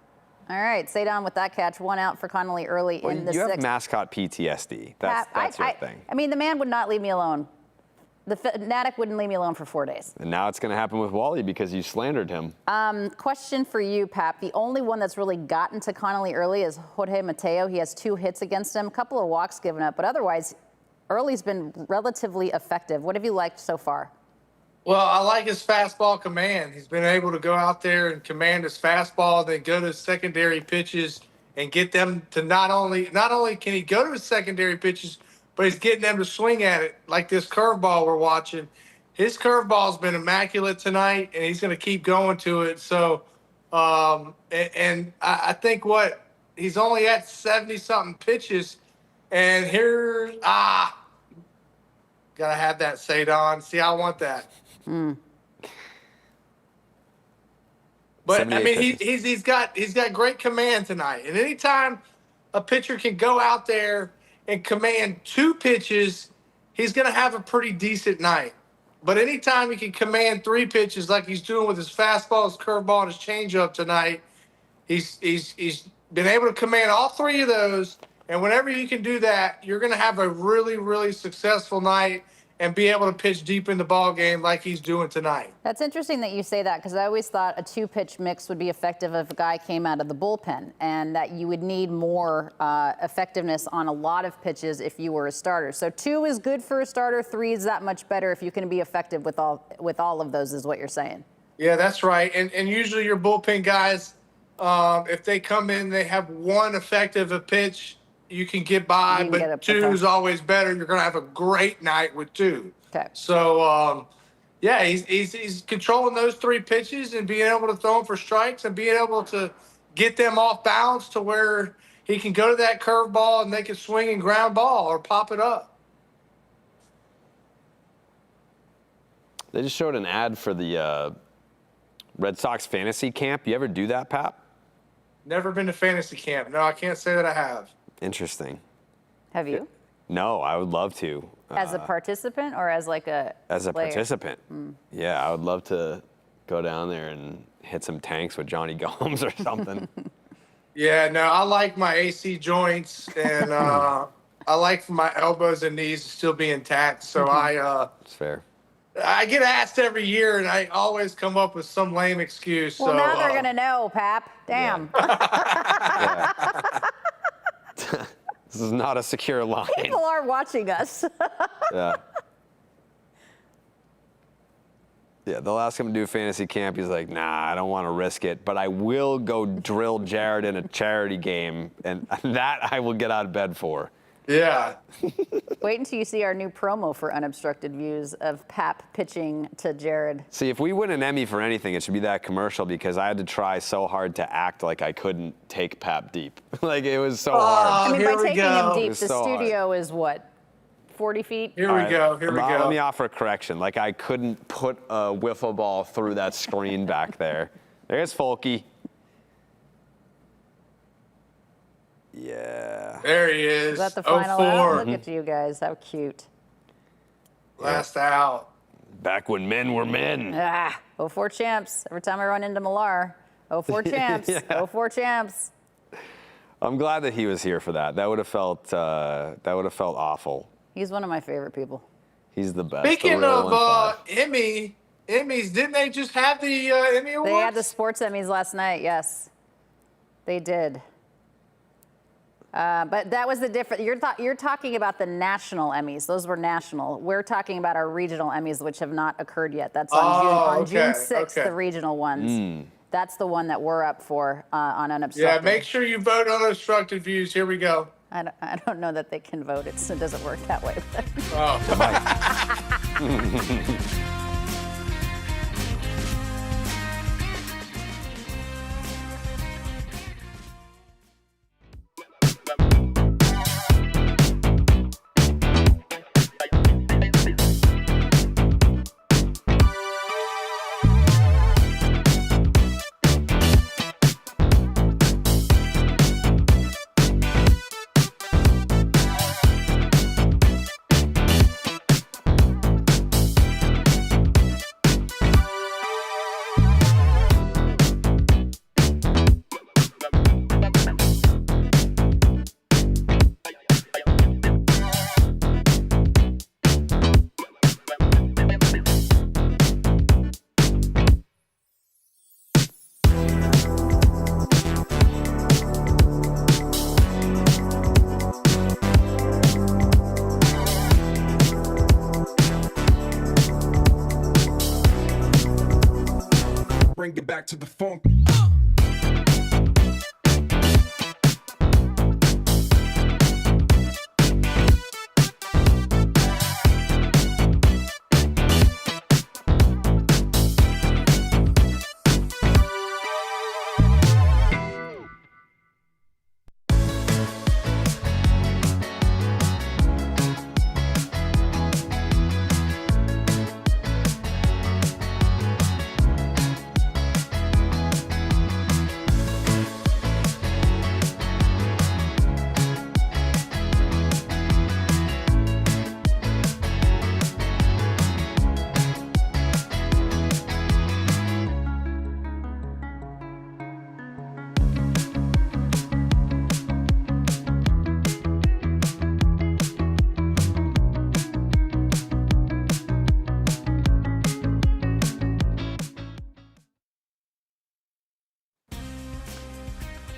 Speaker 1: All right, stay down with that catch. One out for Connolly early
Speaker 2: Well,
Speaker 1: in the
Speaker 2: you have
Speaker 1: sixth.
Speaker 2: mascot PTSD. That's your thing.
Speaker 1: I mean, the man would not leave me alone. The Fanatic wouldn't leave me alone for 4 days.
Speaker 2: And now it's going to happen with Wally because you slandered him.
Speaker 1: Question for you, Pap. The only one that's really gotten to Connolly early is Jorge Mateo. He has 2 hits against him, a couple of walks given up, but otherwise, Early's been relatively effective. What have you liked so far?
Speaker 3: Well, I like his fastball command. He's been able to go out there and command his fastball, then go to his secondary pitches and get them to not only can he go to his secondary pitches, but he's getting them to swing at it like this curveball we're watching. His curveball's been immaculate tonight, and he's going to keep going to it. So, I think he's only at 70-something pitches, and here, gotta have that Sadon. See, I want that. But I mean, he's got great command tonight, and anytime a pitcher can go out there and command 2 pitches, he's going to have a pretty decent night. But anytime he can command 3 pitches like he's doing with his fastball, his curveball, and his changeup tonight, he's been able to command all 3 of those. And whenever you can do that, you're going to have a really, really successful night and be able to pitch deep in the ball game like he's doing tonight.
Speaker 1: That's interesting that you say that, because I always thought a 2-pitch mix would be effective if a guy came out of the bullpen, and that you would need more effectiveness on a lot of pitches if you were a starter. So 2 is good for a starter, 3 is that much better if you can be effective with all of those, is what you're saying.
Speaker 3: Yeah, that's right. And usually your bullpen guys, if they come in, they have 1 effective a pitch, you can get by, but 2 is always better. You're going to have a great night with 2.
Speaker 1: Okay.
Speaker 3: So, yeah, he's controlling those 3 pitches and being able to throw them for strikes and being able to get them off balance to where he can go to that curveball and they can swing and ground ball or pop it up.
Speaker 2: They just showed an ad for the Red Sox fantasy camp. You ever do that, Pap?
Speaker 3: Never been to fantasy camp. No, I can't say that I have.
Speaker 2: Interesting.
Speaker 1: Have you?
Speaker 2: No, I would love to.
Speaker 1: As a participant or as like a
Speaker 2: As a
Speaker 1: player?
Speaker 2: participant. Yeah, I would love to go down there and hit some tanks with Johnny Gomes or something.
Speaker 3: Yeah, no, I like my AC joints, and I like my elbows and knees to still be intact. So
Speaker 2: It's fair.
Speaker 3: I get asked every year, and I always come up with some lame excuse.
Speaker 1: Well,
Speaker 3: so,
Speaker 1: now they're going to know, Pap. Damn.
Speaker 2: This is not a secure line.
Speaker 1: People are watching us.
Speaker 2: Yeah. Yeah, they'll ask him to do fantasy camp. He's like, nah, I don't want to risk it, but I will go drill Jared in a charity game, and that I will get out of bed for.
Speaker 3: Yeah.
Speaker 1: Wait until you see our new promo for Unobstructed Views of Pap pitching to Jared.
Speaker 2: See, if we win an Emmy for anything, it should be that commercial, because I had to try so hard to act like I couldn't take Pap deep. Like, it was so hard.
Speaker 1: I mean,
Speaker 3: here
Speaker 1: by
Speaker 3: we
Speaker 1: taking
Speaker 3: go.
Speaker 1: him
Speaker 2: It
Speaker 1: deep,
Speaker 2: was
Speaker 1: the
Speaker 2: so
Speaker 1: studio is what, 40 feet?
Speaker 3: Here we go.
Speaker 2: Let me offer a correction. Like, I couldn't put a wiffle ball through that screen back there. There's Folky. Yeah.
Speaker 3: There he is.
Speaker 1: Is that the final
Speaker 3: 04.
Speaker 1: out? Look at you guys. How cute.
Speaker 3: Last out.
Speaker 2: Back when men were men.
Speaker 1: 04 champs. Every time I run into Millar, 04 champs.
Speaker 2: Yeah.
Speaker 1: 04 champs.
Speaker 2: I'm glad that he was here for that. That would have felt awful.
Speaker 1: He's one of my favorite people.
Speaker 2: He's the best.
Speaker 3: Speaking
Speaker 2: the real
Speaker 3: of
Speaker 2: 1-5.
Speaker 3: Emmys, didn't they just have the Emmy Awards?
Speaker 1: They had the sports Emmys last night. Yes, they did. But that was the difference. You're talking about the national Emmys. Those were national. We're talking about our regional Emmys, which have not occurred yet. That's on June 6th, the regional ones. That's the one that we're up for on Unobstructed.
Speaker 3: Yeah, make sure you vote on Unobstructed Views. Here we go.
Speaker 1: I don't know that they can vote. It doesn't work that way.
Speaker 3: Oh.
Speaker 4: bring it back to the funk.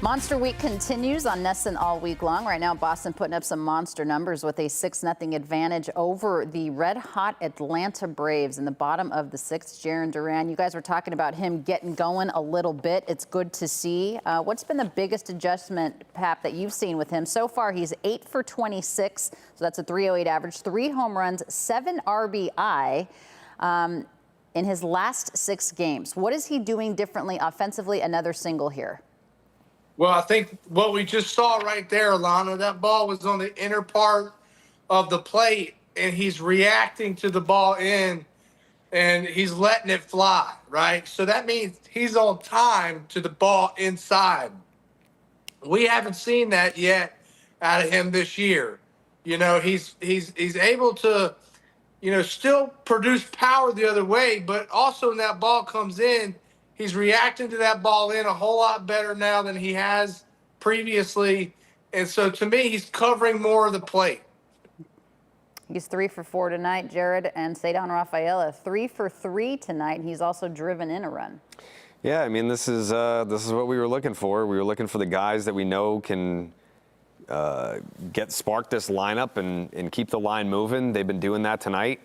Speaker 1: Monster Week continues on Nesson all week long. Right now, Boston putting up some monster numbers with a 6-0 advantage over the red-hot Atlanta Braves in the bottom of the sixth. Jarren Duran, you guys were talking about him getting going a little bit. It's good to see. What's been the biggest adjustment, Pap, that you've seen with him? So far, he's 8 for 26, so that's a 308 average, 3 home runs, 7 RBI. In his last 6 games. What is he doing differently offensively? Another single here.
Speaker 3: Well, I think what we just saw right there, Alanna, that ball was on the inner part of the plate, and he's reacting to the ball in, and he's letting it fly, right? So that means he's on time to the ball inside. We haven't seen that yet out of him this year. You know, he's able to, still produce power the other way, but also when that ball comes in, he's reacting to that ball in a whole lot better now than he has previously. And so to me, he's covering more of the plate.
Speaker 1: He's 3 for 4 tonight, Jared, and Cedar Rafaela 3 for 3 tonight. He's also driven in a run.
Speaker 2: Yeah, I mean, this is what we were looking for. We were looking for the guys that we know can spark this lineup and keep the line moving. They've been doing that tonight.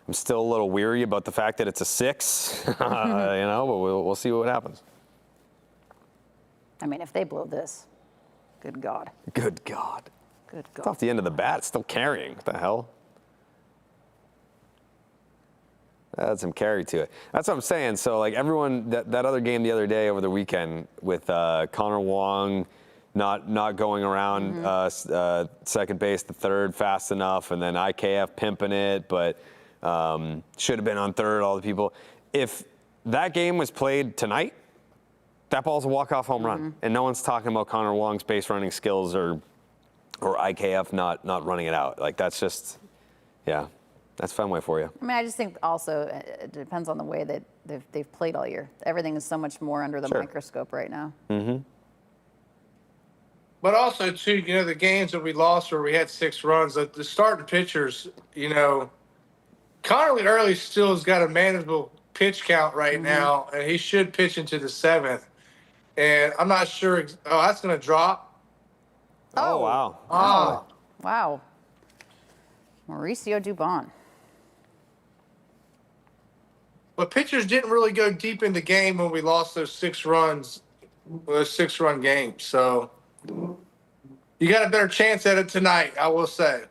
Speaker 2: I'm still a little weary about the fact that it's a 6, but we'll see what happens.
Speaker 1: I mean, if they blow this, good God.
Speaker 2: Good God.
Speaker 1: Good God.
Speaker 2: It's off the end of the bat, still carrying. What the hell? That's some carry to it. That's what I'm saying. So, like, everyone, that other game the other day over the weekend with Connor Wong not going around second base, the third fast enough, and then IKF pimping it, but should have been on third, all the people. If that game was played tonight, that ball's a walk-off home run. And no one's talking about Connor Wong's base running skills or IKF not running it out. Like, that's just, yeah, that's Fenway for you.
Speaker 1: I mean, I just think also it depends on the way that they've played all year. Everything is so much more under the microscope right now.
Speaker 3: But also, too, the games that we lost where we had 6 runs, the starting pitchers, Connerly Early still has got a manageable pitch count right now, and he should pitch into the 7th. And I'm not sure. Oh, that's going to drop.
Speaker 2: Oh, wow.
Speaker 3: Oh.
Speaker 1: Wow. Mauricio Dubon.
Speaker 3: But pitchers didn't really go deep in the game when we lost those 6 runs, those 6-run games. So you got a better chance at it tonight, I will say.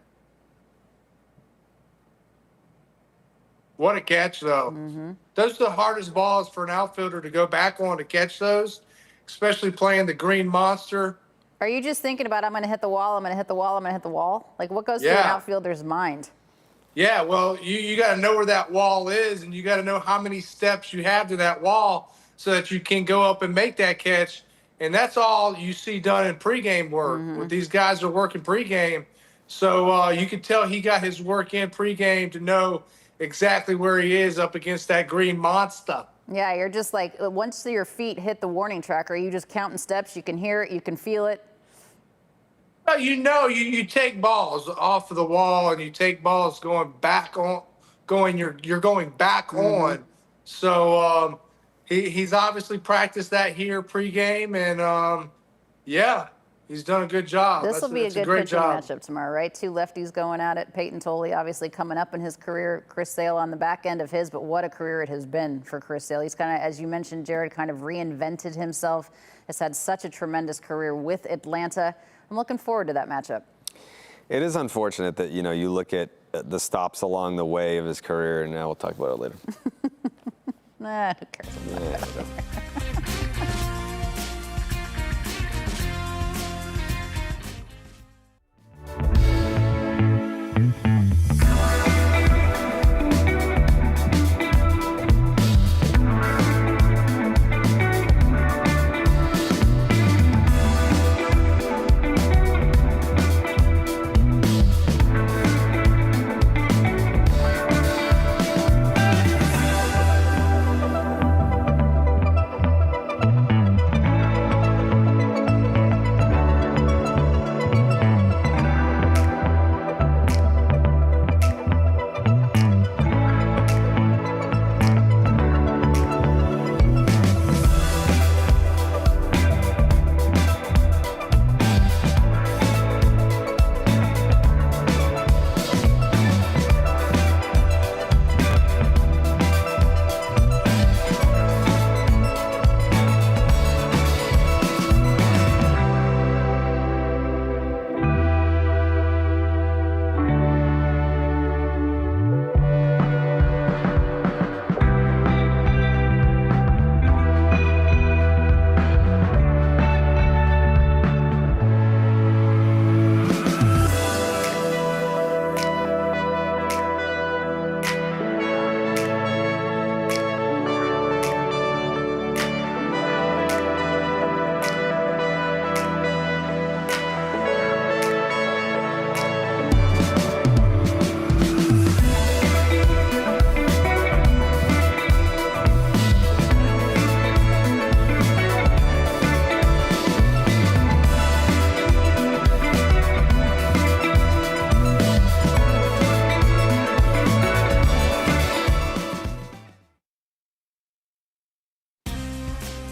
Speaker 3: What a catch, though. Those are the hardest balls for an outfielder to go back on to catch those, especially playing the green monster.
Speaker 1: Are you just thinking about, I'm going to hit the wall, I'm going to hit the wall, I'm going to hit the wall? Like, what goes through an outfielder's mind?
Speaker 3: Yeah, well, you got to know where that wall is, and you got to know how many steps you have to that wall so that you can go up and make that catch. And that's all you see done in pregame work. When these guys are working pregame. So you can tell he got his work in pregame to know exactly where he is up against that green monster.
Speaker 1: Yeah, you're just like, once your feet hit the warning track, are you just counting steps? You can hear it, you can feel it.
Speaker 3: Well, you take balls off of the wall and you take balls going back on, you're going back on. So he's obviously practiced that here pregame, and yeah, He's done a good job.
Speaker 1: This will be a
Speaker 3: That's
Speaker 1: good
Speaker 3: great
Speaker 1: pitching
Speaker 3: job.
Speaker 1: matchup tomorrow, right? Two lefties going at it. Peyton Tolley obviously coming up in his career. Chris Sale on the back end of his, but what a career it has been for Chris Sale. He's kind of, as you mentioned, Jared, kind of reinvented himself. Has had such a tremendous career with Atlanta. I'm looking forward to that matchup.
Speaker 2: It is unfortunate that, you know, you look at the stops along the way of his career, and now we'll talk about it later.
Speaker 1: Who cares?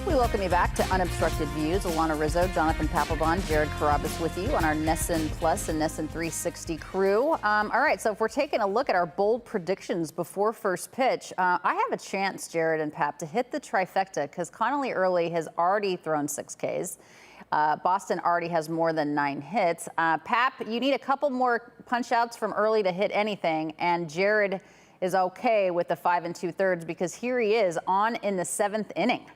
Speaker 1: We welcome you back to Unobstructed Views. Alanna Rizzo, Jonathan Papelbon, Jared Carrabis with you on our NESN Plus and NESN 360 crew. All right, so if we're taking a look at our bold predictions before first pitch, I have a chance, Jared and Pap, to hit the trifecta because Connolly Early has already thrown 6 Ks. Boston already has more than 9 hits. Pap, you need a couple more punch outs from Early to hit anything, and Jared is okay with the 5 2/3 because here he is on in the 7th inning.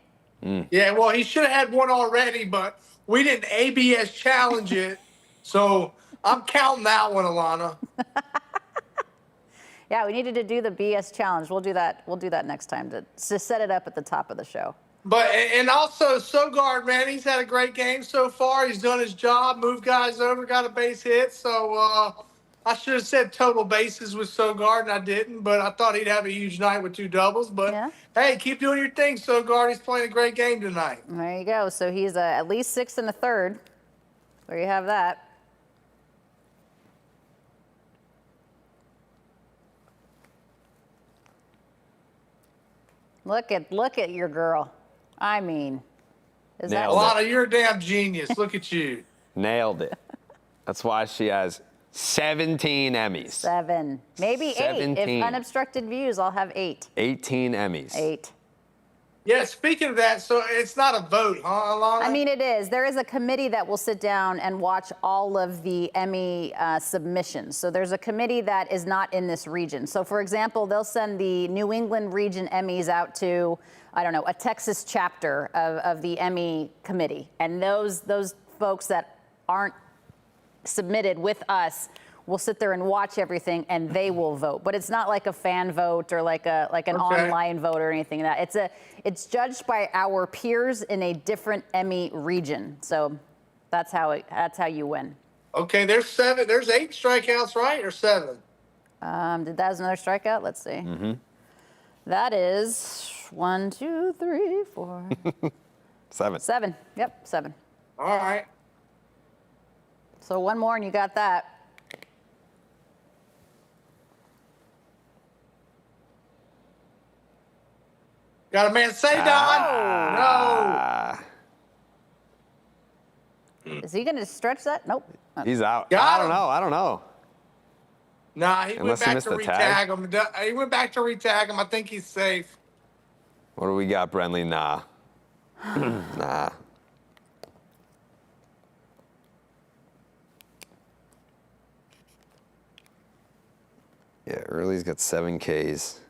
Speaker 3: Yeah, well, he should have had one already, but we didn't ABS challenge it. So I'm counting that one, Alanna.
Speaker 1: Yeah, we needed to do the BS challenge. We'll do that. We'll do that next time to set it up at the top of the show.
Speaker 3: But and also Sogard, man, he's had a great game so far. He's done his job, moved guys over, got a base hit. So I should have said total bases with Sogard, and I didn't. But I thought he'd have a huge night with 2 doubles. But
Speaker 1: Yeah.
Speaker 3: hey, keep doing your thing, Sogard. He's playing a great game tonight.
Speaker 1: There you go. So he's at least 6 1/3. There you have that. Look at your girl. I mean, is that
Speaker 2: Nailed it.
Speaker 3: Alanna, you're a damn genius. Look at you.
Speaker 2: Nailed it. That's why she has 17 Emmys.
Speaker 1: 7, maybe 8?
Speaker 2: 17.
Speaker 1: If Unobstructed Views, I'll have 8.
Speaker 2: 18 Emmys.
Speaker 1: 8.
Speaker 3: Yeah, speaking of that, so it's not a vote, huh, Alanna?
Speaker 1: I mean, it is. There is a committee that will sit down and watch all of the Emmy submissions. So there's a committee that is not in this region. So, for example, they'll send the New England region Emmys out to, I don't know, a Texas chapter of the Emmy committee. And those folks that aren't submitted with us will sit there and watch everything, and they will vote. But it's not like a fan vote or like an online vote or anything like that. It's judged by our peers in a different Emmy region. So that's how you win.
Speaker 3: Okay, there's 7. There's 8 strikeouts, right, or 7?
Speaker 1: Did that as another strikeout? Let's see.
Speaker 2: Mm-hmm.
Speaker 1: That is 1, 2, 3, 4.
Speaker 2: 7.
Speaker 1: 7. Yep, 7.
Speaker 3: All right.
Speaker 1: So one more and you got that.
Speaker 3: Got a man say, Don? No.
Speaker 1: Is he going to stretch that? Nope.
Speaker 2: He's out.
Speaker 3: Got
Speaker 2: I don't
Speaker 3: him.
Speaker 2: know. I don't know.
Speaker 3: Nah, he
Speaker 2: Unless he
Speaker 3: went back
Speaker 2: missed
Speaker 3: to
Speaker 2: the tag.
Speaker 3: re-tag him. He went back to re-tag him. I think he's safe.
Speaker 2: What do we got, Brentley? Nah. Nah. Yeah, Early's got 7 Ks.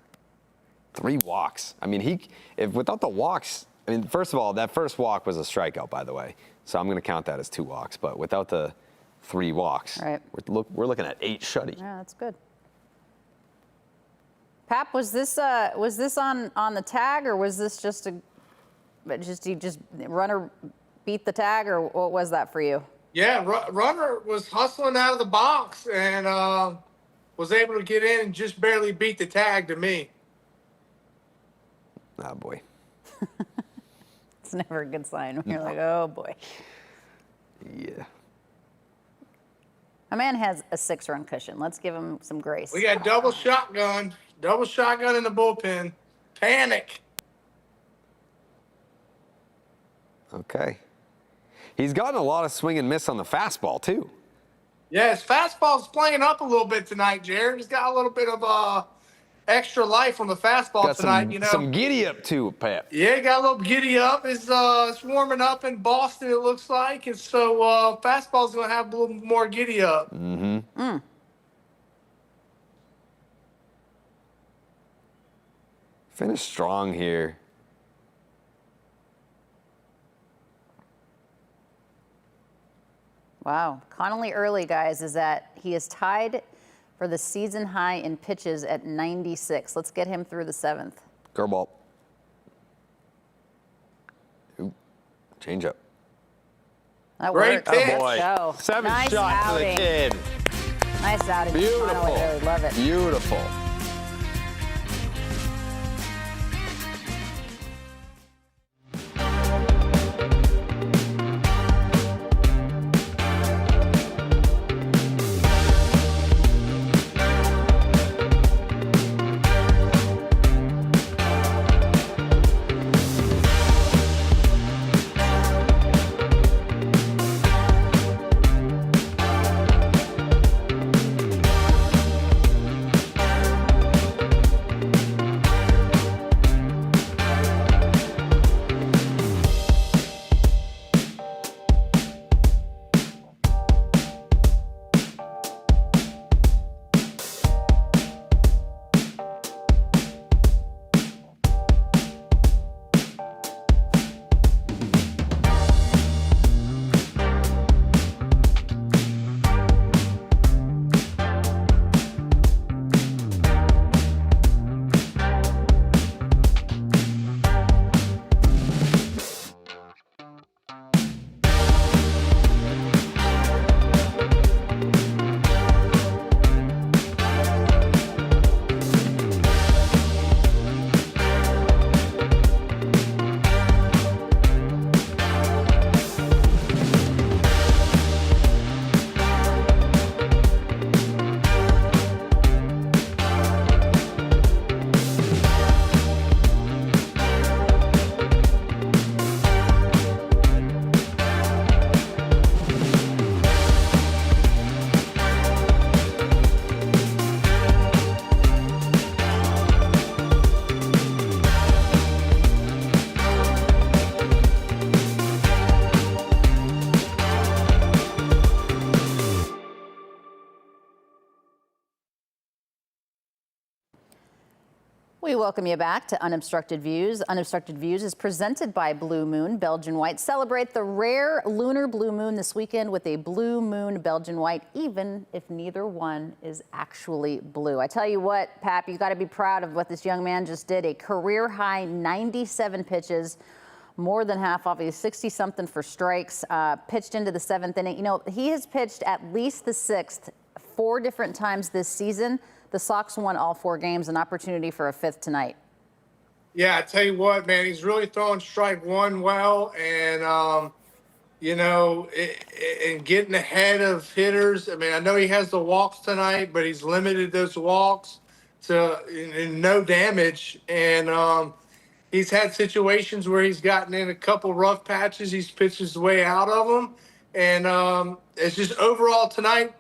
Speaker 2: 3 walks. I mean, if without the walks, I mean, first of all, that first walk was a strikeout, by the way. So I'm going to count that as 2 walks. But without the 3 walks,
Speaker 1: right.
Speaker 2: we're looking at 8 shutty.
Speaker 1: Yeah, that's good. Pap, was this on the tag, or was this just you just runner beat the tag, or what was that for you?
Speaker 3: Yeah, runner was hustling out of the box and was able to get in and just barely beat the tag to me.
Speaker 2: Oh, boy.
Speaker 1: It's never a good sign when you're like, oh, boy.
Speaker 2: Yeah.
Speaker 1: A man has a 6-run cushion. Let's give him some grace.
Speaker 3: We got double shotgun in the bullpen. Panic.
Speaker 2: Okay. He's gotten a lot of swing and miss on the fastball, too.
Speaker 3: Yeah, his fastball's playing up a little bit tonight, Jared. He's got a little bit of extra life on the fastball
Speaker 2: Got
Speaker 3: tonight.
Speaker 2: some giddy up, too, Pat.
Speaker 3: Yeah, he got a little giddy up. It's warming up in Boston, it looks like. And so fastball's going to have a little more giddy up.
Speaker 2: Mm-hmm. Finish strong here.
Speaker 1: Wow. Connolly Early, guys, he is tied for the season high in pitches at 96. Let's get him through the 7th.
Speaker 2: Curveball. Ooh, change up.
Speaker 1: That
Speaker 3: Great
Speaker 1: worked.
Speaker 3: pitch.
Speaker 1: Let's
Speaker 2: Oh, boy.
Speaker 1: go.
Speaker 2: 7th
Speaker 1: Nice
Speaker 2: shot
Speaker 1: outing.
Speaker 2: for the kid.
Speaker 1: Nice outing.
Speaker 2: Beautiful.
Speaker 1: Connolly Early. Love it.
Speaker 2: Beautiful.
Speaker 1: We welcome you back to Unobstructed Views. Unobstructed Views is presented by Blue Moon Belgian White. Celebrate the rare lunar blue moon this weekend with a Blue Moon Belgian White, even if neither one is actually blue. I tell you what, Pap, you got to be proud of what this young man just did. A career high 97 pitches, more than half, obviously 60-something for strikes, pitched into the 7th inning. You know, he has pitched at least the 6th 4 different times this season. The Sox won all 4 games, an opportunity for a 5th tonight.
Speaker 3: Yeah, I tell you what, man, he's really throwing strike one well, and you know, and getting ahead of hitters. I mean, I know he has the walks tonight, but he's limited those walks to in no damage, and he's had situations where he's gotten in a couple rough patches. He's pitched his way out of them, And it's just overall tonight,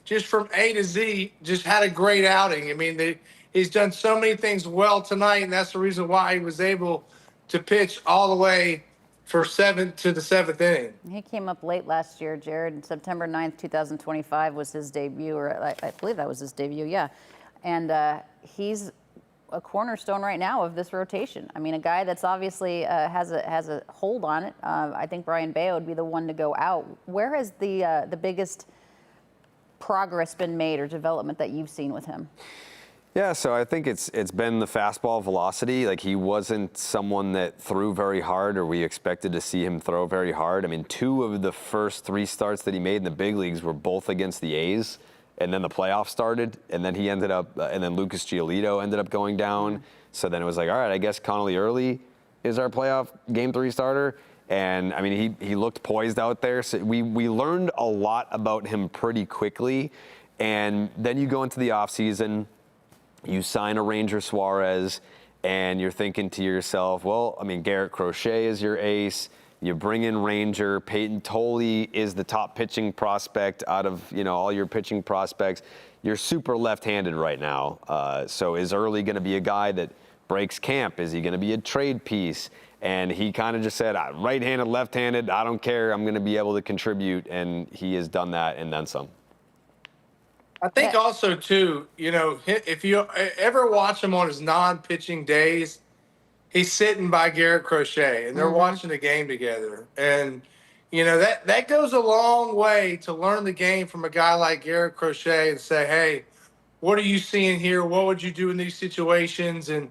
Speaker 3: just from A to Z, just had a great outing. I mean, he's done so many things well tonight, and that's the reason why he was able to pitch all the way for the seventh inning.
Speaker 1: He came up late last year, Jared. September 9th, 2025 was his debut, or I believe that was his debut, yeah. And he's a cornerstone right now of this rotation. I mean, a guy that's obviously has a hold on it. I think Brian Bayo would be the one to go out. Where has the biggest progress been made or development that you've seen with him?
Speaker 2: Yeah, so I think it's been the fastball velocity. Like, he wasn't someone that threw very hard, or we expected to see him throw very hard. I mean, 2 of the first 3 starts that he made in the big leagues were both against the A's, and then the playoffs started, and then he ended up, and then Lucas Giolito ended up going down. So then it was like, all right, I guess Connolly Early is our playoff Game 3 starter. And I mean, he looked poised out there. So we learned a lot about him pretty quickly. And then you go into the offseason. You sign a Ranger Suarez, and you're thinking to yourself, well, I mean, Garrett Crochet is your ace. You bring in Ranger. Peyton Tolley is the top pitching prospect out of, all your pitching prospects. You're super left-handed right now. So is Early going to be a guy that breaks camp? Is he going to be a trade piece? And he kind of just said, right-handed, left-handed, I don't care. I'm going to be able to contribute, and he has done that and then some.
Speaker 3: I think also, too, if you ever watch him on his non-pitching days, he's sitting by Garrett Crochet, and they're watching the game together. And, that goes a long way to learn the game from a guy like Garrett Crochet and say, hey, what are you seeing here? What would you do in these situations? And,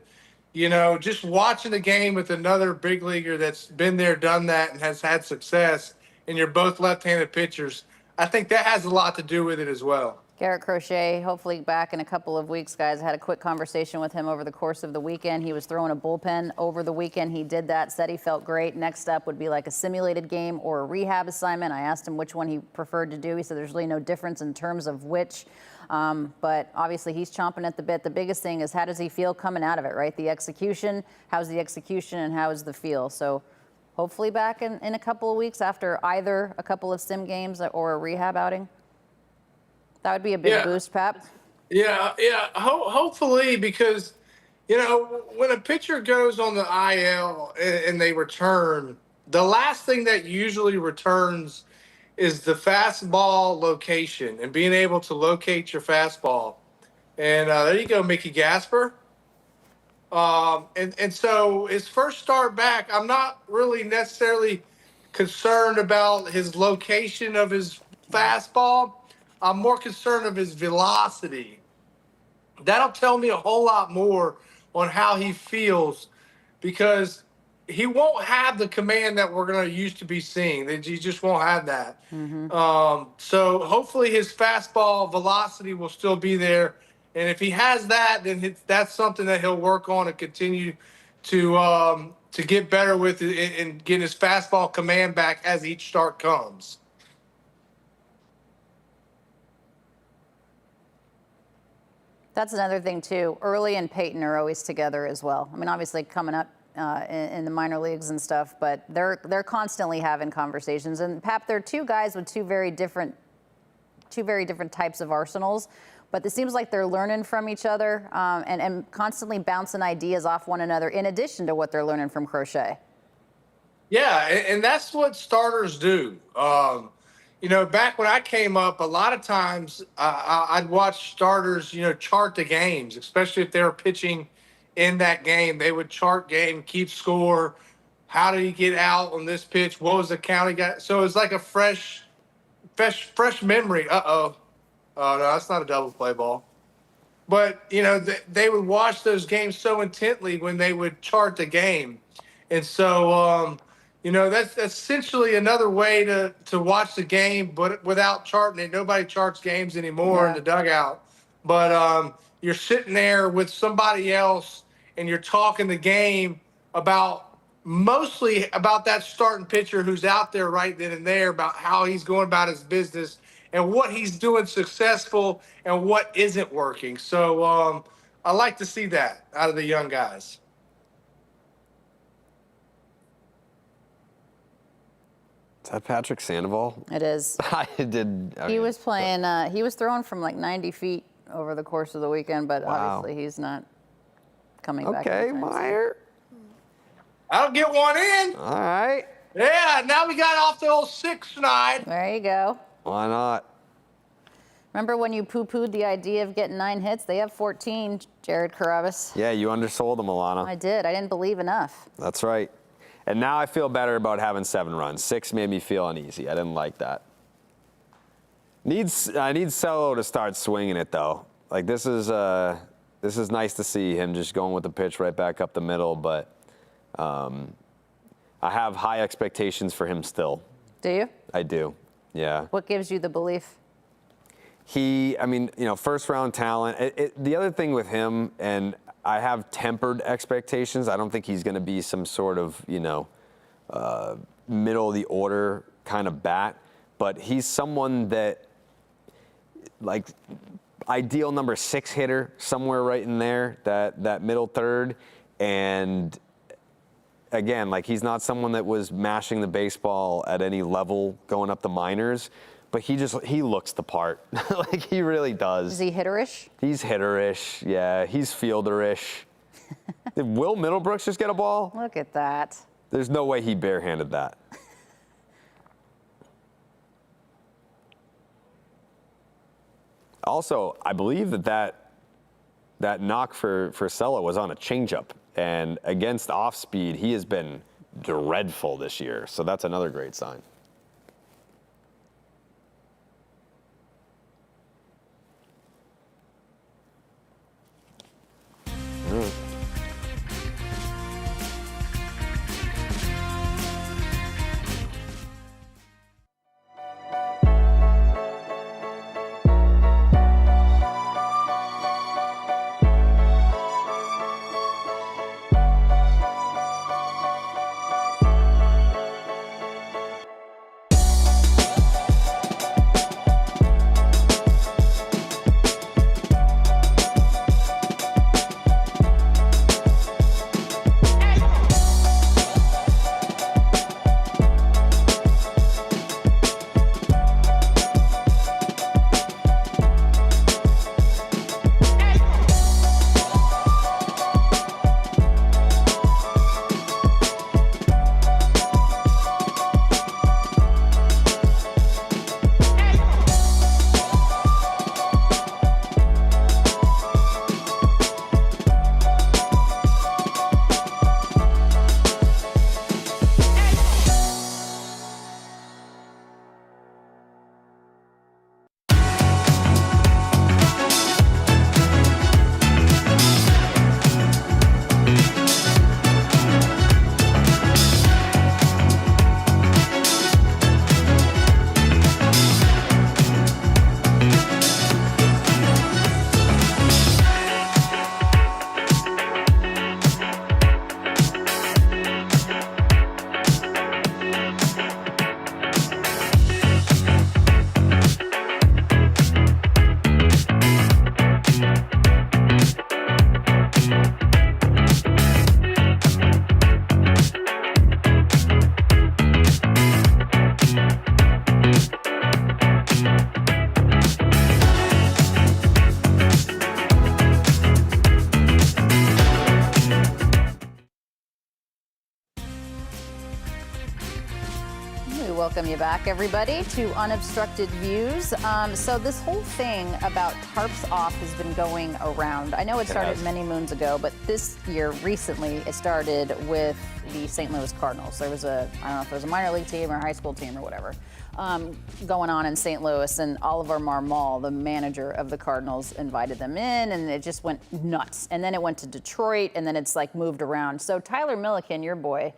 Speaker 3: just watching the game with another big leaguer that's been there, done that, and has had success, and you're both left-handed pitchers, I think that has a lot to do with it as well.
Speaker 1: Garrett Crochet, hopefully back in a couple of weeks, guys. I had a quick conversation with him over the course of the weekend. He was throwing a bullpen over the weekend. He did that, said he felt great. Next up would be like a simulated game or a rehab assignment. I asked him which one he preferred to do. He said there's really no difference in terms of which. But obviously he's chomping at the bit. The biggest thing is, how does he feel coming out of it, right? The execution, how's the execution, and how is the feel? So hopefully back in a couple of weeks after either a couple of sim games or a rehab outing. That would be a big boost, Pap.
Speaker 3: Yeah. Hopefully, because, when a pitcher goes on the IL and they return, the last thing that usually returns is the fastball location and being able to locate your fastball. And there you go, Mickey Gasper. And so his first start back, I'm not really necessarily concerned about his location of his fastball. I'm more concerned of his velocity. That'll tell me a whole lot more on how he feels, because he won't have the command that we're going to used to be seeing. He just won't have that. So hopefully his fastball velocity will still be there. And if he has that, then that's something that he'll work on and continue to get better with and get his fastball command back as each start comes.
Speaker 1: That's another thing, too. Early and Peyton are always together as well. I mean, obviously coming up in the minor leagues and stuff, but they're constantly having conversations. And, Pap, they're 2 guys with two very different types of arsenals, but it seems like they're learning from each other and constantly bouncing ideas off one another in addition to what they're learning from Crochet.
Speaker 3: Yeah, and that's what starters do. Back when I came up, a lot of times I'd watch starters, chart the games, especially if they were pitching in that game. They would chart game, keep score. How did he get out on this pitch? What was the count he got? So it's like a fresh memory. Oh, no, that's not a double play ball. But, they would watch those games so intently when they would chart the game. And so, that's essentially another way to watch the game, but without charting it. Nobody charts games anymore in the dugout. But you're sitting there with somebody else and you're talking the game mostly about that starting pitcher who's out there right then and there, about how he's going about his business and what he's doing successful and what isn't working. So I like to see that out of the young guys.
Speaker 2: Is that Patrick Sandoval?
Speaker 1: It is. He was playing, he was throwing from like 90 feet over the course of the weekend, but obviously he's not coming back.
Speaker 2: Okay, Meyer.
Speaker 3: I'll get one in.
Speaker 2: All right.
Speaker 3: Yeah, now we got off the old 6 tonight.
Speaker 1: There you go.
Speaker 2: Why not?
Speaker 1: Remember when you poo-pooed the idea of getting 9 hits? They have 14, Jared Carrabis.
Speaker 2: Yeah, you undersold them, Alanna.
Speaker 1: I did. I didn't believe enough.
Speaker 2: That's right. And now I feel better about having 7 runs. 6 made me feel uneasy. I didn't like that. I need Cello to start swinging it though. Like this is nice to see him just going with the pitch right back up the middle. But I have high expectations for him still.
Speaker 1: Do you?
Speaker 2: I do. Yeah.
Speaker 1: What gives you the belief?
Speaker 2: First round talent. The other thing with him, and I have tempered expectations. I don't think he's going to be some sort of, middle of the order kind of bat, but he's someone that, like, ideal number 6 hitter, somewhere right in there, that middle third. And again, like, he's not someone that was mashing the baseball at any level going up the minors. But he looks the part. Like, he really does.
Speaker 1: Is he hitterish?
Speaker 2: He's hitterish, yeah. He's fielderish. Did Will Middlebrooks just get a ball?
Speaker 1: Look at that.
Speaker 2: There's no way he barehanded that. Also, I believe that knock for Cello was on a changeup. And against off speed, he has been dreadful this year. So that's another great sign.
Speaker 1: Welcome you back, everybody, to Unobstructed Views. So this whole thing about tarps off has been going around. I know it started many moons ago, but this year, recently, it started with the St. Louis Cardinals. There was I don't know if it was a minor league team or a high school team or whatever, going on in St. Louis, and Oliver Marmol, the manager of the Cardinals, invited them in, and it just went nuts. And then it went to Detroit, and then it's like moved around. So Tyler Milliken, your boy,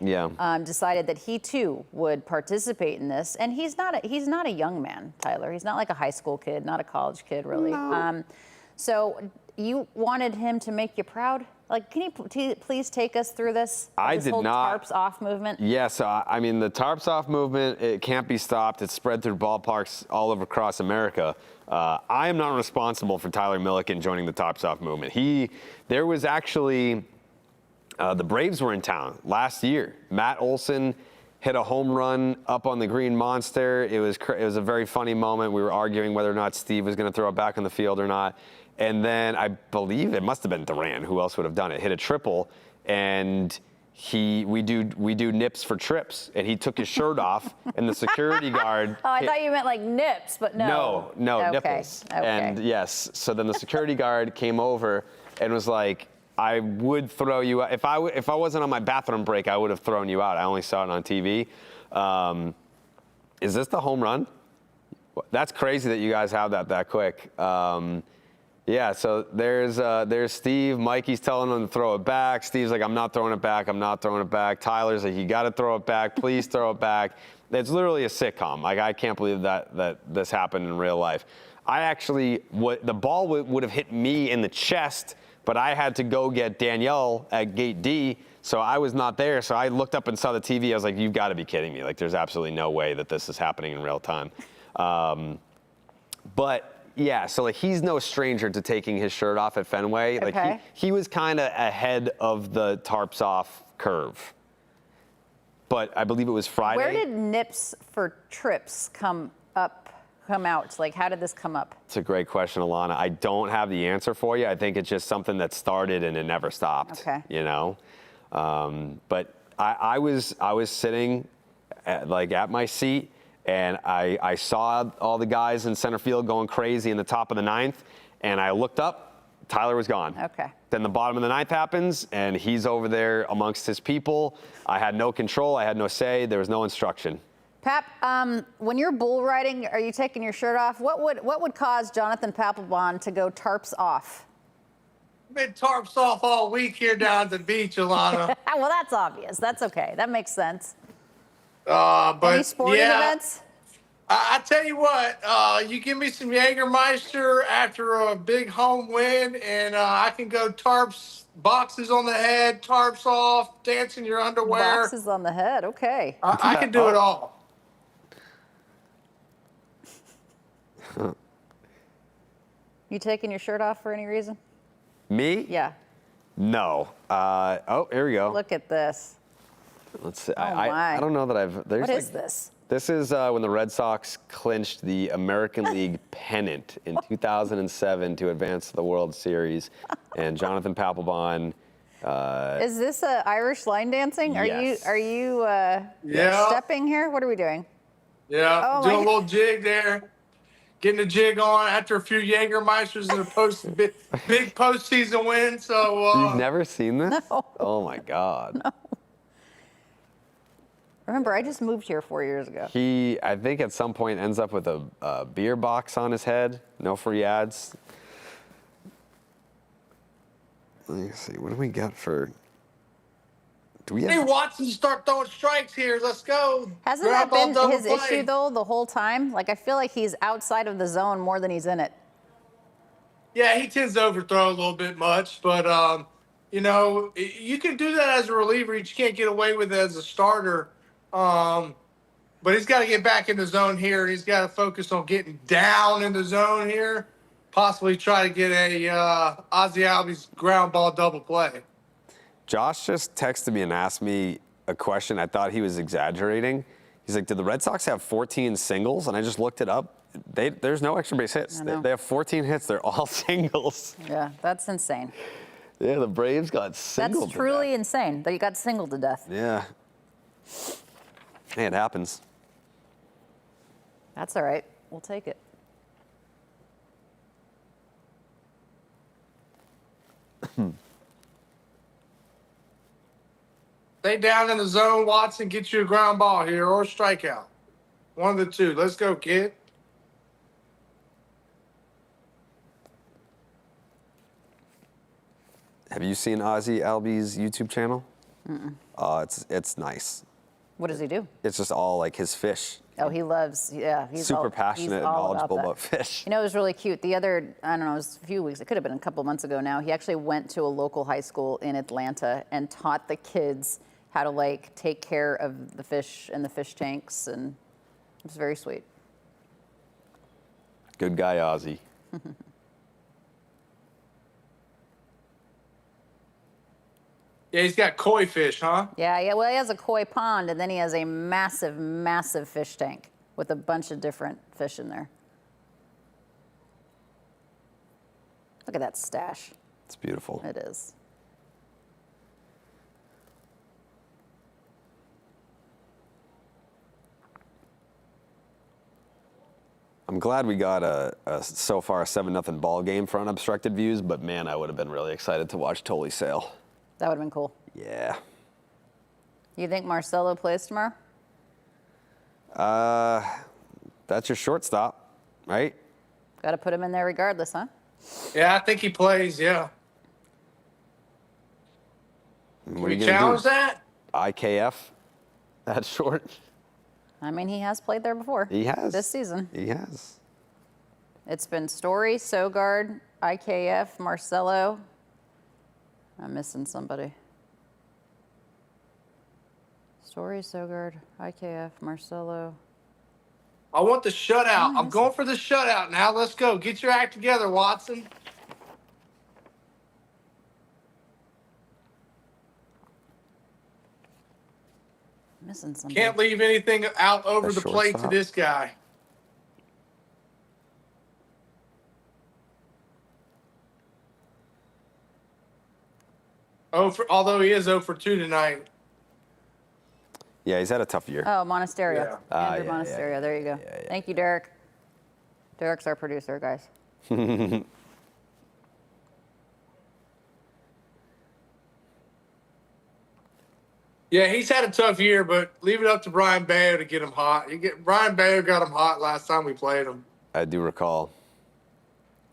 Speaker 1: decided that he too would participate in this, and he's not a young man, Tyler. He's not like a high school kid, not a college kid, really.
Speaker 2: No.
Speaker 1: So you wanted him to make you proud? Like, can you please take us through this?
Speaker 2: I
Speaker 1: this
Speaker 2: did
Speaker 1: whole
Speaker 2: not.
Speaker 1: Tarps off movement?
Speaker 2: Yes, I mean, the tarps off movement, it can't be stopped. It's spread through ballparks all over across America. I am not responsible for Tyler Milliken joining the tarps off movement. There was actually, the Braves were in town last year. Matt Olson hit a home run up on the green monster. It was a very funny moment. We were arguing whether or not Steve was going to throw it back on the field or not. And then I believe it must have been Duran. Who else would have done it? Hit a triple, and we do nips for trips, and he took his shirt off, and the security guard.
Speaker 1: Oh, I thought you meant like nips, but no.
Speaker 2: No,
Speaker 1: okay.
Speaker 2: nipples.
Speaker 1: Okay.
Speaker 2: And yes, so then the security guard came over and was like, I would throw you out. If I wasn't on my bathroom break, I would have thrown you out. I only saw it on TV. Is this the home run? That's crazy that you guys have that quick. Yeah, so there's Steve. Mikey's telling him to throw it back. Steve's like, I'm not throwing it back. I'm not throwing it back. Tyler's like, you got to throw it back. Please throw it back. It's literally a sitcom. Like, I can't believe that this happened in real life. The ball would have hit me in the chest, but I had to go get Danielle at gate D, so I was not there. So I looked up and saw the TV. I was like, you've got to be kidding me. Like, there's absolutely no way that this is happening in real time. But yeah, so like, he's no stranger to taking his shirt off at Fenway.
Speaker 1: Okay.
Speaker 2: Like, he was kind of ahead of the tarps off curve. But I believe it was Friday.
Speaker 1: Where did nips for trips come out? Like, how did this come up?
Speaker 2: It's a great question, Alanna. I don't have the answer for you. I think it's just something that started and it never stopped.
Speaker 1: Okay.
Speaker 2: You know, but I was sitting at my seat, and I saw all the guys in center field going crazy in the top of the ninth, and I looked up. Tyler was gone.
Speaker 1: Okay.
Speaker 2: Then the bottom of the ninth happens, and he's over there amongst his people. I had no control. I had no say. There was no instruction.
Speaker 1: Pap, when you're bull riding, are you taking your shirt off? What would cause Jonathan Papelbon to go tarps off?
Speaker 3: Been tarps off all week here down at the beach, Alanna.
Speaker 1: Well, that's obvious. That's okay. That makes sense.
Speaker 3: But
Speaker 1: Any sporting events?
Speaker 3: I tell you what, you give me some Jägermeister after a big home win, and I can go tarps, boxes on the head, tarps off, dance in your underwear.
Speaker 1: Boxes on the head. Okay.
Speaker 3: I can do it all.
Speaker 1: You taking your shirt off for any reason?
Speaker 2: Me?
Speaker 1: Yeah.
Speaker 2: No. Oh, here we go.
Speaker 1: Look at this.
Speaker 2: Let's see.
Speaker 1: Oh,
Speaker 2: I
Speaker 1: my.
Speaker 2: don't know that I've. There's
Speaker 1: What
Speaker 2: like,
Speaker 1: is this?
Speaker 2: This is when the Red Sox clinched the American League pennant in 2007 to advance to the World Series, and Jonathan Papelbon.
Speaker 1: Is this Irish line dancing?
Speaker 2: Yes.
Speaker 1: Are you
Speaker 3: Yeah.
Speaker 1: stepping here? What are we doing?
Speaker 3: Yeah,
Speaker 1: Oh,
Speaker 3: doing
Speaker 1: my
Speaker 3: a little jig there. Getting a jig on after a few Jägermeisters in a big postseason win. So
Speaker 2: You've never seen this?
Speaker 1: No.
Speaker 2: Oh my God.
Speaker 1: No. Remember, I just moved here 4 years ago.
Speaker 2: He, I think, at some point ends up with a beer box on his head. No free ads. Let me see. What do we got for? Do we have?
Speaker 3: Hey, Watson, start throwing strikes here. Let's go.
Speaker 1: Hasn't
Speaker 3: Ground
Speaker 1: that been
Speaker 3: ball, double
Speaker 1: his
Speaker 3: play.
Speaker 1: issue, though, the whole time? Like, I feel like he's outside of the zone more than he's in it.
Speaker 3: Yeah, he tends to overthrow a little bit much, but you know, you can do that as a reliever. You just can't get away with it as a starter. But he's got to get back in the zone here. He's got to focus on getting down in the zone here. Possibly try to get a Ozzie Albies ground ball double play.
Speaker 2: Josh just texted me and asked me a question. I thought he was exaggerating. He's like, did the Red Sox have 14 singles? And I just looked it up. There's no extra base hits. They have 14 hits. They're all singles.
Speaker 1: Yeah, that's insane.
Speaker 2: Yeah, the Braves got singled.
Speaker 1: That's truly insane that you got singled to death.
Speaker 2: Yeah. Hey, it happens.
Speaker 1: That's all right. We'll take it.
Speaker 3: Stay down in the zone, Watson. Get you a ground ball here or a strikeout. One of the two. Let's go, kid.
Speaker 2: Have you seen Ozzie Albies' YouTube channel? It's nice.
Speaker 1: What does he do?
Speaker 2: It's just all like his fish.
Speaker 1: Oh, he loves, yeah. He's
Speaker 2: Super
Speaker 1: all,
Speaker 2: passionate and
Speaker 1: he's all
Speaker 2: knowledgeable
Speaker 1: that.
Speaker 2: about fish.
Speaker 1: You know, it was really cute. The other, I don't know, it was a few weeks, it could have been a couple months ago now. He actually went to a local high school in Atlanta and taught the kids how to, like, take care of the fish and the fish tanks, and it was very sweet.
Speaker 2: Good guy, Ozzie.
Speaker 3: Yeah, he's got koi fish, huh?
Speaker 1: Yeah. Well, he has a koi pond, and then he has a massive, massive fish tank with a bunch of different fish in there. Look at that stash.
Speaker 2: It's beautiful.
Speaker 1: It is.
Speaker 2: I'm glad we got a so far a 7-0 ball game for Unobstructed Views, but man, I would have been really excited to watch Toley sail.
Speaker 1: That would have been cool.
Speaker 2: Yeah.
Speaker 1: You think Marcelo plays tomorrow?
Speaker 2: That's your shortstop, right?
Speaker 1: Got to put him in there regardless, huh?
Speaker 3: Yeah, I think he plays, yeah.
Speaker 2: What
Speaker 3: Can
Speaker 2: are
Speaker 3: we
Speaker 2: you gonna
Speaker 3: challenge
Speaker 2: do?
Speaker 3: that?
Speaker 2: IKF? That's short.
Speaker 1: I mean, he has played there before.
Speaker 2: He has.
Speaker 1: This season.
Speaker 2: He has.
Speaker 1: It's been Story, Sogard, IKF, Marcelo. I'm missing somebody. Story, Sogard, IKF, Marcelo.
Speaker 3: I want the shutout. I'm going for the shutout now. Let's go. Get your act together, Watson.
Speaker 1: Missing somebody.
Speaker 3: Can't leave anything out over the plate to
Speaker 2: shortstop.
Speaker 3: this guy. Although he is 0 for 2 tonight.
Speaker 2: Yeah, he's had a tough year.
Speaker 1: Oh, Monasterio.
Speaker 3: Yeah.
Speaker 1: Andrew Monasterio. There you go. Thank you, Derek. Derek's our producer, guys.
Speaker 3: Yeah, he's had a tough year, but leave it up to Brian Bayo to get him hot. Brian Bayo got him hot last time we played him.
Speaker 2: I do recall.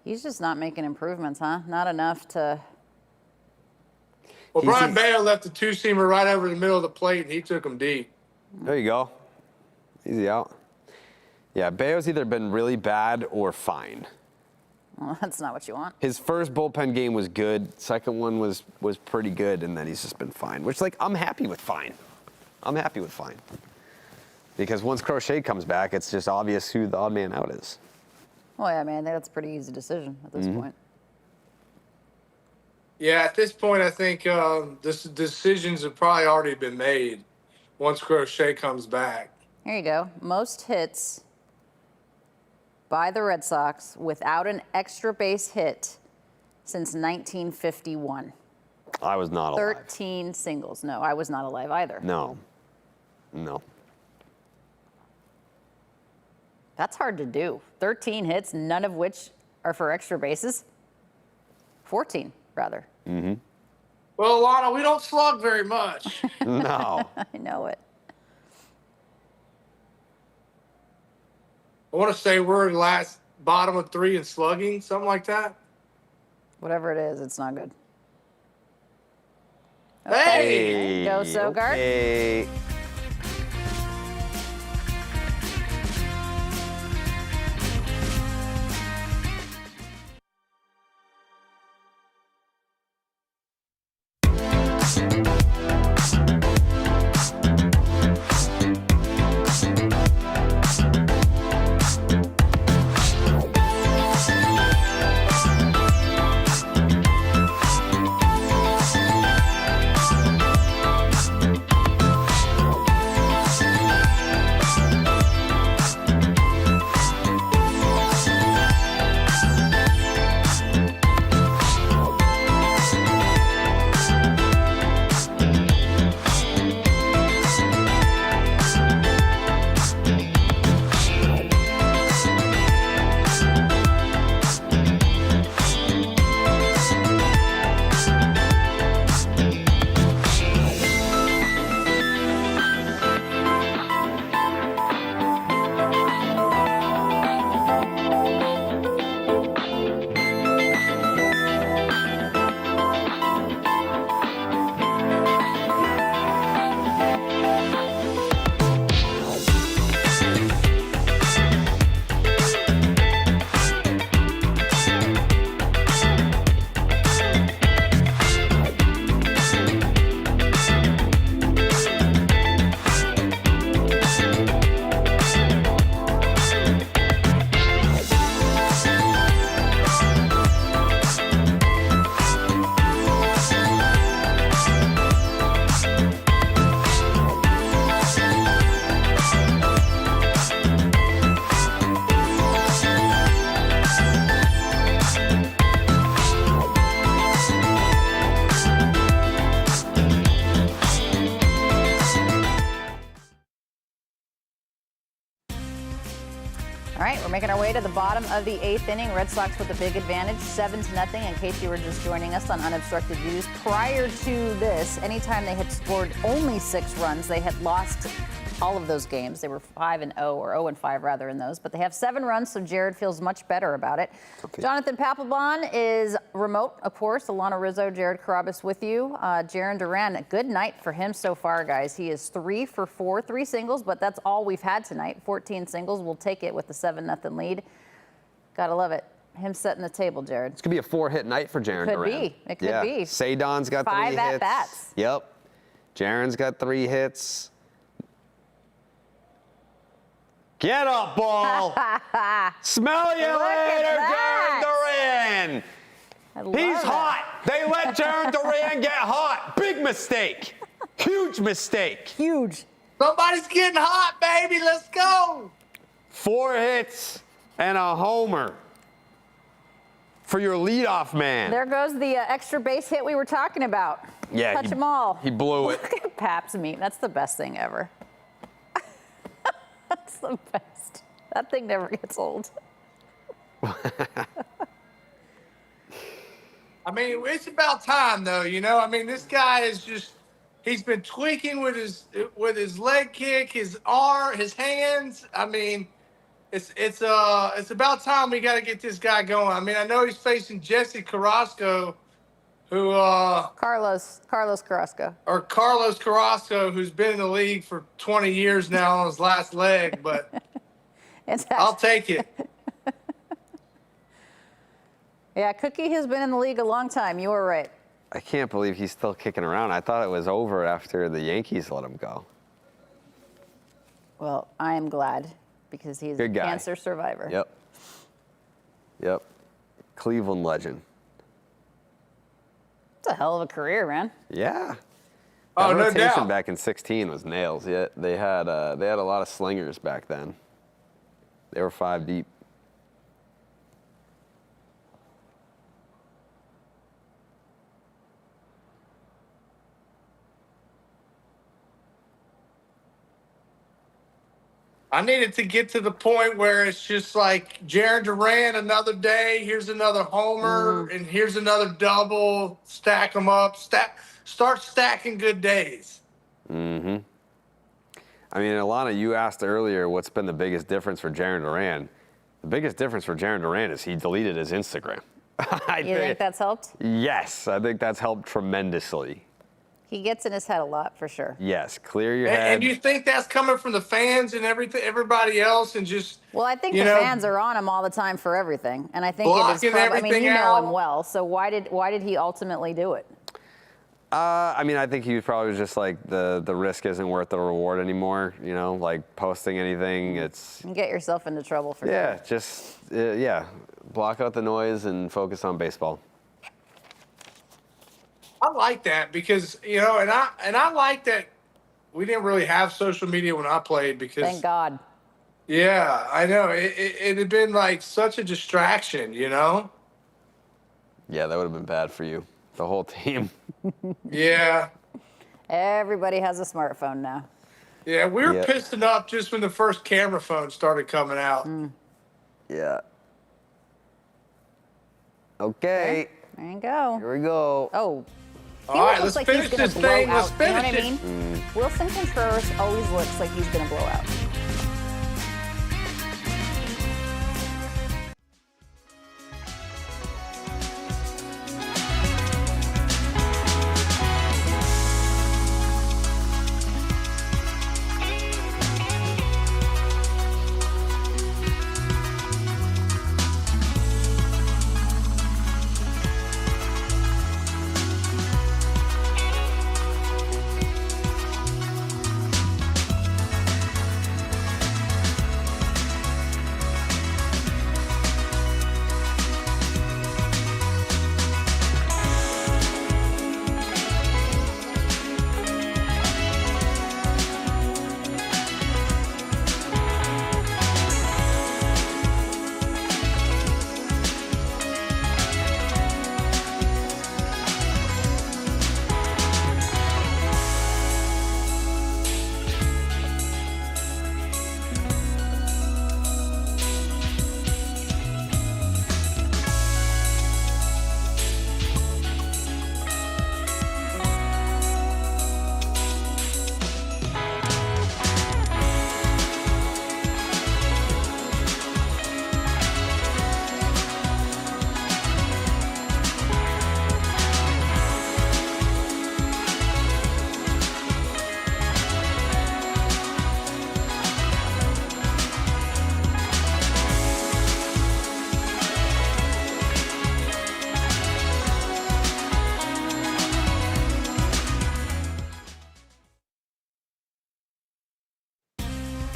Speaker 1: He's just not making improvements, huh? Not enough to.
Speaker 3: Well, Brian Bayo left the two-seamer right over the middle of the plate, and he took him deep.
Speaker 2: There you go. Easy out. Yeah, Bayo's either been really bad or fine.
Speaker 1: Well, that's not what you want.
Speaker 2: His first bullpen game was good. Second one was pretty good, and then he's just been fine. Which, like, I'm happy with fine. I'm happy with fine. Because once Crochet comes back, it's just obvious who the odd man out is.
Speaker 1: Well, yeah, man, that's a pretty easy decision at this point.
Speaker 3: Yeah, at this point, I think this decisions have probably already been made once Crochet comes back.
Speaker 1: Here you go. Most hits by the Red Sox without an extra base hit since 1951.
Speaker 2: I was not alive.
Speaker 1: 13 singles. No, I was not alive either.
Speaker 2: No.
Speaker 1: That's hard to do. 13 hits, none of which are for extra bases. 14, rather.
Speaker 2: Mm-hmm.
Speaker 3: Well, Alanna, we don't slug very much.
Speaker 2: No.
Speaker 1: I know it.
Speaker 3: I want to say we're last bottom of 3 in slugging, something like that.
Speaker 1: Whatever it is, it's not good.
Speaker 3: Hey!
Speaker 1: Go, Sogard.
Speaker 2: Okay.
Speaker 1: We're making our way to the bottom of the 8th inning. Red Sox with a big advantage, 7-0. In case you were just joining us on Unobstructed Views, prior to this, anytime they had scored only 6 runs, they had lost all of those games. They were 5-0, or 0-5 rather, in those. But they have 7 runs, so Jared feels much better about it. Okay. Jonathan Papelbon is remote, of course. Alanna, Rizzo, Jared Carrabis with you. Jarren Duran, a good night for him so far, guys. He is 3 for 4, 3 singles, but that's all we've had tonight. 14 singles. We'll take it with the 7-0 lead. Gotta love it. Him setting the table, Jared.
Speaker 2: It's gonna be a 4-hit night for Jarren Duran.
Speaker 1: Could be. It could be.
Speaker 2: Sadon's got 3 hits.
Speaker 1: 5 at-bats.
Speaker 2: Yep. Jarren's got 3 hits. Get up, ball. Smell you later, Jarren Duran. He's hot. They let Jarren Duran get hot. Big mistake. Huge mistake.
Speaker 1: Huge.
Speaker 3: Somebody's getting hot, baby. Let's go.
Speaker 2: 4 hits and a homer for your leadoff man.
Speaker 1: There goes the extra base hit we were talking about.
Speaker 2: Yeah,
Speaker 1: Touch them all.
Speaker 2: He blew it.
Speaker 1: Look at Pap's meat. That's the best thing ever. That's the best. That thing never gets old.
Speaker 3: I mean, it's about time, though. You know, I mean, this guy is just—he's been tweaking with his leg kick, his arm, his hands. I mean, it's about time we got to get this guy going. I mean, I know he's facing Jesse Carrasco, who
Speaker 1: Carlos Carrasco.
Speaker 3: Or Carlos Carrasco, who's been in the league for 20 years now on his last leg, but I'll take it.
Speaker 1: Yeah, Cookie has been in the league a long time. You were right.
Speaker 2: I can't believe he's still kicking around. I thought it was over after the Yankees let him go.
Speaker 1: Well, I am glad because he's a cancer survivor.
Speaker 2: Yep. Yep. Cleveland legend.
Speaker 1: It's a hell of a career, man.
Speaker 2: Yeah.
Speaker 3: Oh,
Speaker 2: that
Speaker 3: no
Speaker 2: rotation
Speaker 3: doubt.
Speaker 2: Back in 16 was nails. Yeah, they had a lot of slingers back then. They were 5 deep.
Speaker 3: I needed to get to the point where it's just like Jarren Duran, another day, here's another homer, and here's another double. Stack them up. Start stacking good days.
Speaker 2: Mm-hmm. I mean, Alanna, you asked earlier what's been the biggest difference for Jarren Duran. The biggest difference for Jarren Duran is he deleted his Instagram.
Speaker 1: You think that's helped?
Speaker 2: Yes, I think that's helped tremendously.
Speaker 1: He gets in his head a lot, for sure.
Speaker 2: Yes, clear your head.
Speaker 3: And you think that's coming from the fans and everybody else, and just
Speaker 1: well, I think the fans are on him all the time for everything, and I think it is. I mean, you know him well, so why did he ultimately do it?
Speaker 2: I mean, I think he probably was just like the risk isn't worth the reward anymore. You know, like posting anything, it's
Speaker 1: you get yourself into trouble for
Speaker 2: sure. Just block out the noise and focus on baseball.
Speaker 3: I like that because and I like that we didn't really have social media when I played because
Speaker 1: thank God.
Speaker 3: Yeah, I know it had been like such a distraction, you know.
Speaker 2: Yeah, that would have been bad for you, the whole team.
Speaker 3: Yeah.
Speaker 1: Everybody has a smartphone now.
Speaker 3: Yeah, we were pissed enough just when the first camera phone started coming out.
Speaker 2: Yeah. Okay.
Speaker 1: There you go.
Speaker 2: Here we go.
Speaker 1: Oh.
Speaker 3: All right, let's finish this thing. Let's finish it.
Speaker 1: You know what I mean? Wilson Contreras always looks like he's going to blow out.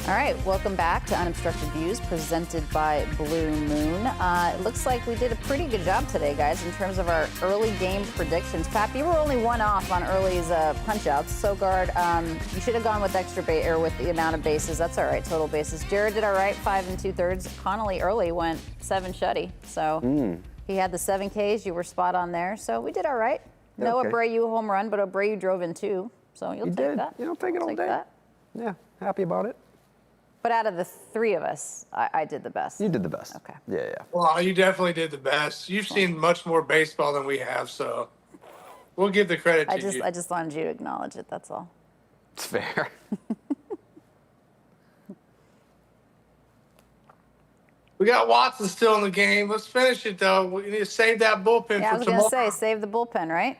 Speaker 1: All right, welcome back to Unobstructed Views, presented by Blue Moon. It looks like we did a pretty good job today, guys, in terms of our early game predictions. Pap, you were only one off on early's punch-outs. Sogard, you should have gone with with the amount of bases. That's all right, total bases. Jared did all right, 5 2/3. Connolly early went 7 shutty, so he had the 7 Ks. You were spot on there, so we did all right. No
Speaker 2: Okay.
Speaker 1: Abreu home run, but Abreu drove in 2, so you'll take
Speaker 2: did.
Speaker 1: that.
Speaker 2: You don't take it all day.
Speaker 1: That.
Speaker 2: Yeah, happy about it.
Speaker 1: But out of the 3 of us, I did the best.
Speaker 2: You did the best.
Speaker 1: Okay.
Speaker 2: Yeah.
Speaker 3: Well, you definitely did the best. You've seen much more baseball than we have, so we'll give the credit to you.
Speaker 1: I just wanted you to acknowledge it, that's all.
Speaker 2: It's fair.
Speaker 3: We got Watson still in the game. Let's finish it, though. We need to save that bullpen
Speaker 1: Yeah, I
Speaker 3: for
Speaker 1: was
Speaker 3: tomorrow.
Speaker 1: going to say, save the bullpen, right?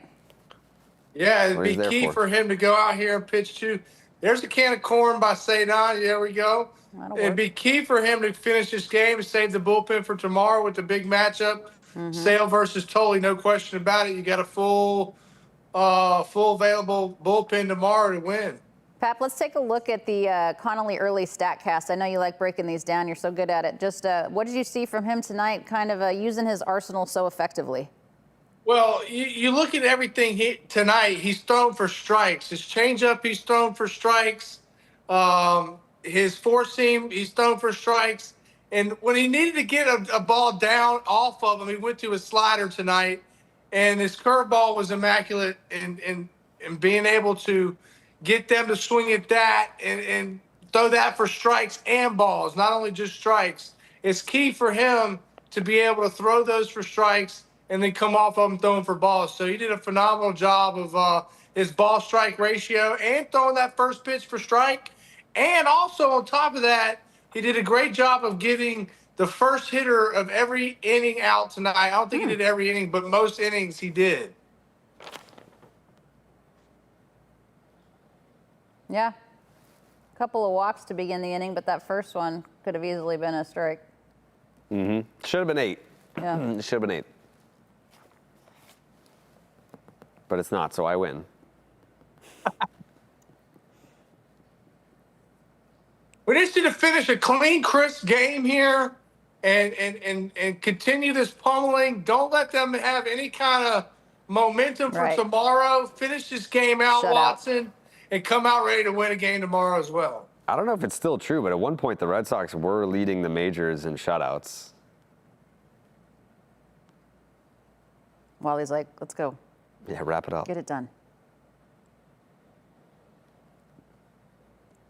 Speaker 3: Yeah, it'd
Speaker 2: What
Speaker 3: be
Speaker 2: he's there
Speaker 3: key
Speaker 2: for.
Speaker 3: for him to go out here and pitch too. There's a can of corn by Sadon. There we go.
Speaker 1: That'll
Speaker 3: It'd
Speaker 1: work.
Speaker 3: be key for him to finish this game and save the bullpen for tomorrow with the big matchup. Sale versus Tully, no question about it. You got a full available bullpen tomorrow to win.
Speaker 1: Pap, let's take a look at the Connolly early StatCast. I know you like breaking these down. You're so good at it. Just what did you see from him tonight, kind of using his arsenal so effectively?
Speaker 3: Well, you look at everything tonight. He's thrown for strikes. His changeup, he's thrown for strikes. His four seam, he's thrown for strikes. And when he needed to get a ball down off of him, he went to his slider tonight. And his curveball was immaculate in being able to get them to swing at that and throw that for strikes and balls, not only just strikes. It's key for him to be able to throw those for strikes and then come off of them throwing for balls. So he did a phenomenal job of his ball-strike ratio and throwing that first pitch for strike. And also on top of that, he did a great job of getting the first hitter of every inning out tonight. I don't think he did every inning, but most innings he did.
Speaker 1: Yeah. A couple of walks to begin the inning, but that first one could have easily been a strike.
Speaker 2: Should have been 8.
Speaker 1: Yeah.
Speaker 2: It should have been 8. But it's not, so I win.
Speaker 3: We just need to finish a clean, crisp game here and continue this pummeling. Don't let them have any kind of momentum for
Speaker 1: Right.
Speaker 3: tomorrow. Finish this game out,
Speaker 1: Shut out.
Speaker 3: Watson, and come out ready to win a game tomorrow as well.
Speaker 2: I don't know if it's still true, but at one point the Red Sox were leading the majors in shutouts.
Speaker 1: Wally's like, let's go.
Speaker 2: Yeah, wrap it up.
Speaker 1: Get it done.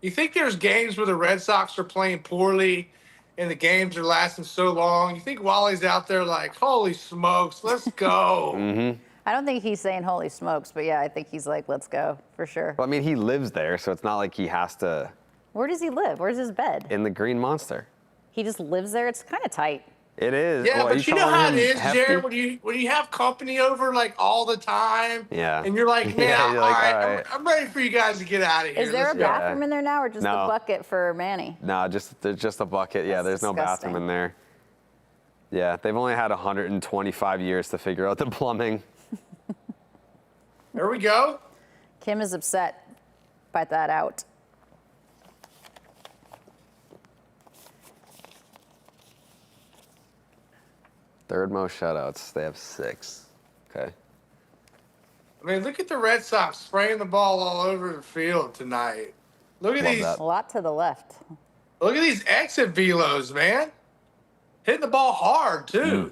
Speaker 3: You think there's games where the Red Sox are playing poorly and the games are lasting so long? You think Wally's out there like, holy smokes, let's go.
Speaker 1: I don't think he's saying holy smokes, but yeah, I think he's like, let's go, for sure.
Speaker 2: Well, I mean, he lives there, so it's not like he has to
Speaker 1: Where does he live? Where's his bed?
Speaker 2: in the Green Monster.
Speaker 1: He just lives there? It's kind of tight.
Speaker 2: It is.
Speaker 3: Yeah,
Speaker 2: Well,
Speaker 3: but you know
Speaker 2: calling
Speaker 3: how
Speaker 2: him
Speaker 3: it is,
Speaker 2: hefty?
Speaker 3: Jared, when you have company over like all the time.
Speaker 2: Yeah.
Speaker 3: And you're like, man,
Speaker 2: Yeah, you're
Speaker 3: all
Speaker 2: like,
Speaker 3: right,
Speaker 2: all right.
Speaker 3: I'm ready for you guys to get out of here.
Speaker 1: Is there a
Speaker 3: Let's go.
Speaker 1: bathroom in there now or just
Speaker 2: No.
Speaker 1: the bucket for Manny?
Speaker 2: Nah, there's just a bucket. Yeah,
Speaker 1: That's
Speaker 2: there's no bathroom
Speaker 1: disgusting.
Speaker 2: in there. Yeah, they've only had 125 years to figure out the plumbing.
Speaker 3: There we go.
Speaker 1: Kim is upset by that out.
Speaker 2: Third most shutouts. They have 6. Okay.
Speaker 3: I mean, look at the Red Sox spraying the ball all over the field tonight. Look at
Speaker 2: Love
Speaker 3: these.
Speaker 2: that.
Speaker 1: A lot to the left.
Speaker 3: Look at these exit velos, man. Hitting the ball hard too.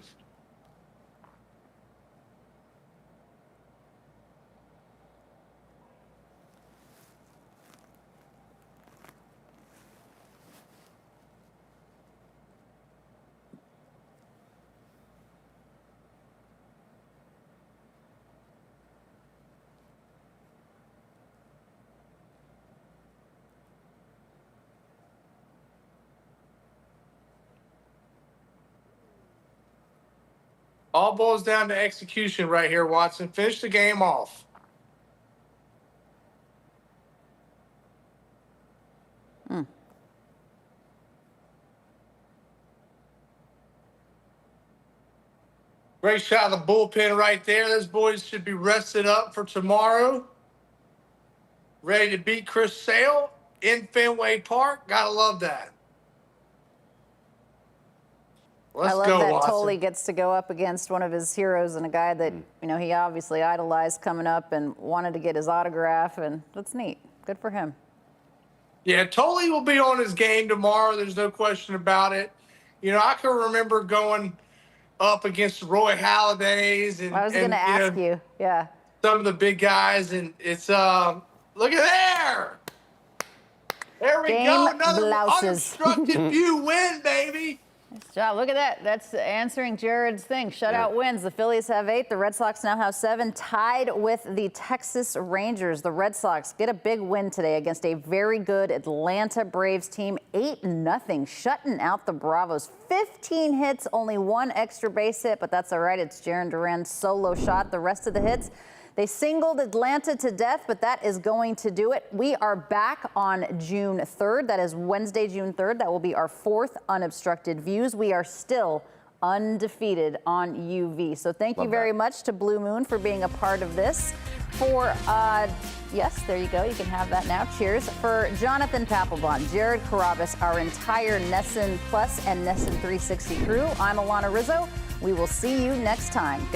Speaker 3: All boils down to execution right here, Watson. Finish the game off. Great shot of the bullpen right there. Those boys should be rested up for tomorrow. Ready to beat Chris Sale. in Fenway Park. Gotta love that. Let's
Speaker 1: I love
Speaker 3: go,
Speaker 1: that
Speaker 3: Watson.
Speaker 1: Tolley gets to go up against one of his heroes and a guy that, he obviously idolized coming up and wanted to get his autograph, and that's neat. Good for him.
Speaker 3: Yeah, Tolley will be on his game tomorrow. There's no question about it. I can remember going up against Roy Halladay's and
Speaker 1: I was going to ask you. Yeah.
Speaker 3: some of the big guys, and it's look at there. There we
Speaker 1: Game
Speaker 3: go. Another
Speaker 1: blouses.
Speaker 3: unobstructed view win, baby.
Speaker 1: Nice job. Look at that. That's answering Jared's thing. Shutout wins. The Phillies have 8. The Red Sox now have 7, tied with the Texas Rangers. The Red Sox get a big win today against a very good Atlanta Braves team. 8-0, shutting out the Bravos. 15 hits, only 1 extra base hit, but that's all right. It's Jarren Duran's solo shot. The rest of the hits, they singled Atlanta to death, but that is going to do it. We are back on June 3rd. That is Wednesday, June 3rd. That will be our 4th Unobstructed Views. We are still undefeated on UV. So thank you very much to Blue Moon for being a part of this. For, yes, there you go. You can have that now. Cheers. For Jonathan Papelbon, Jared Carrabis, our entire Nesson Plus and Nesson 360 crew, I'm Alanna Rizzo. We will see you next time.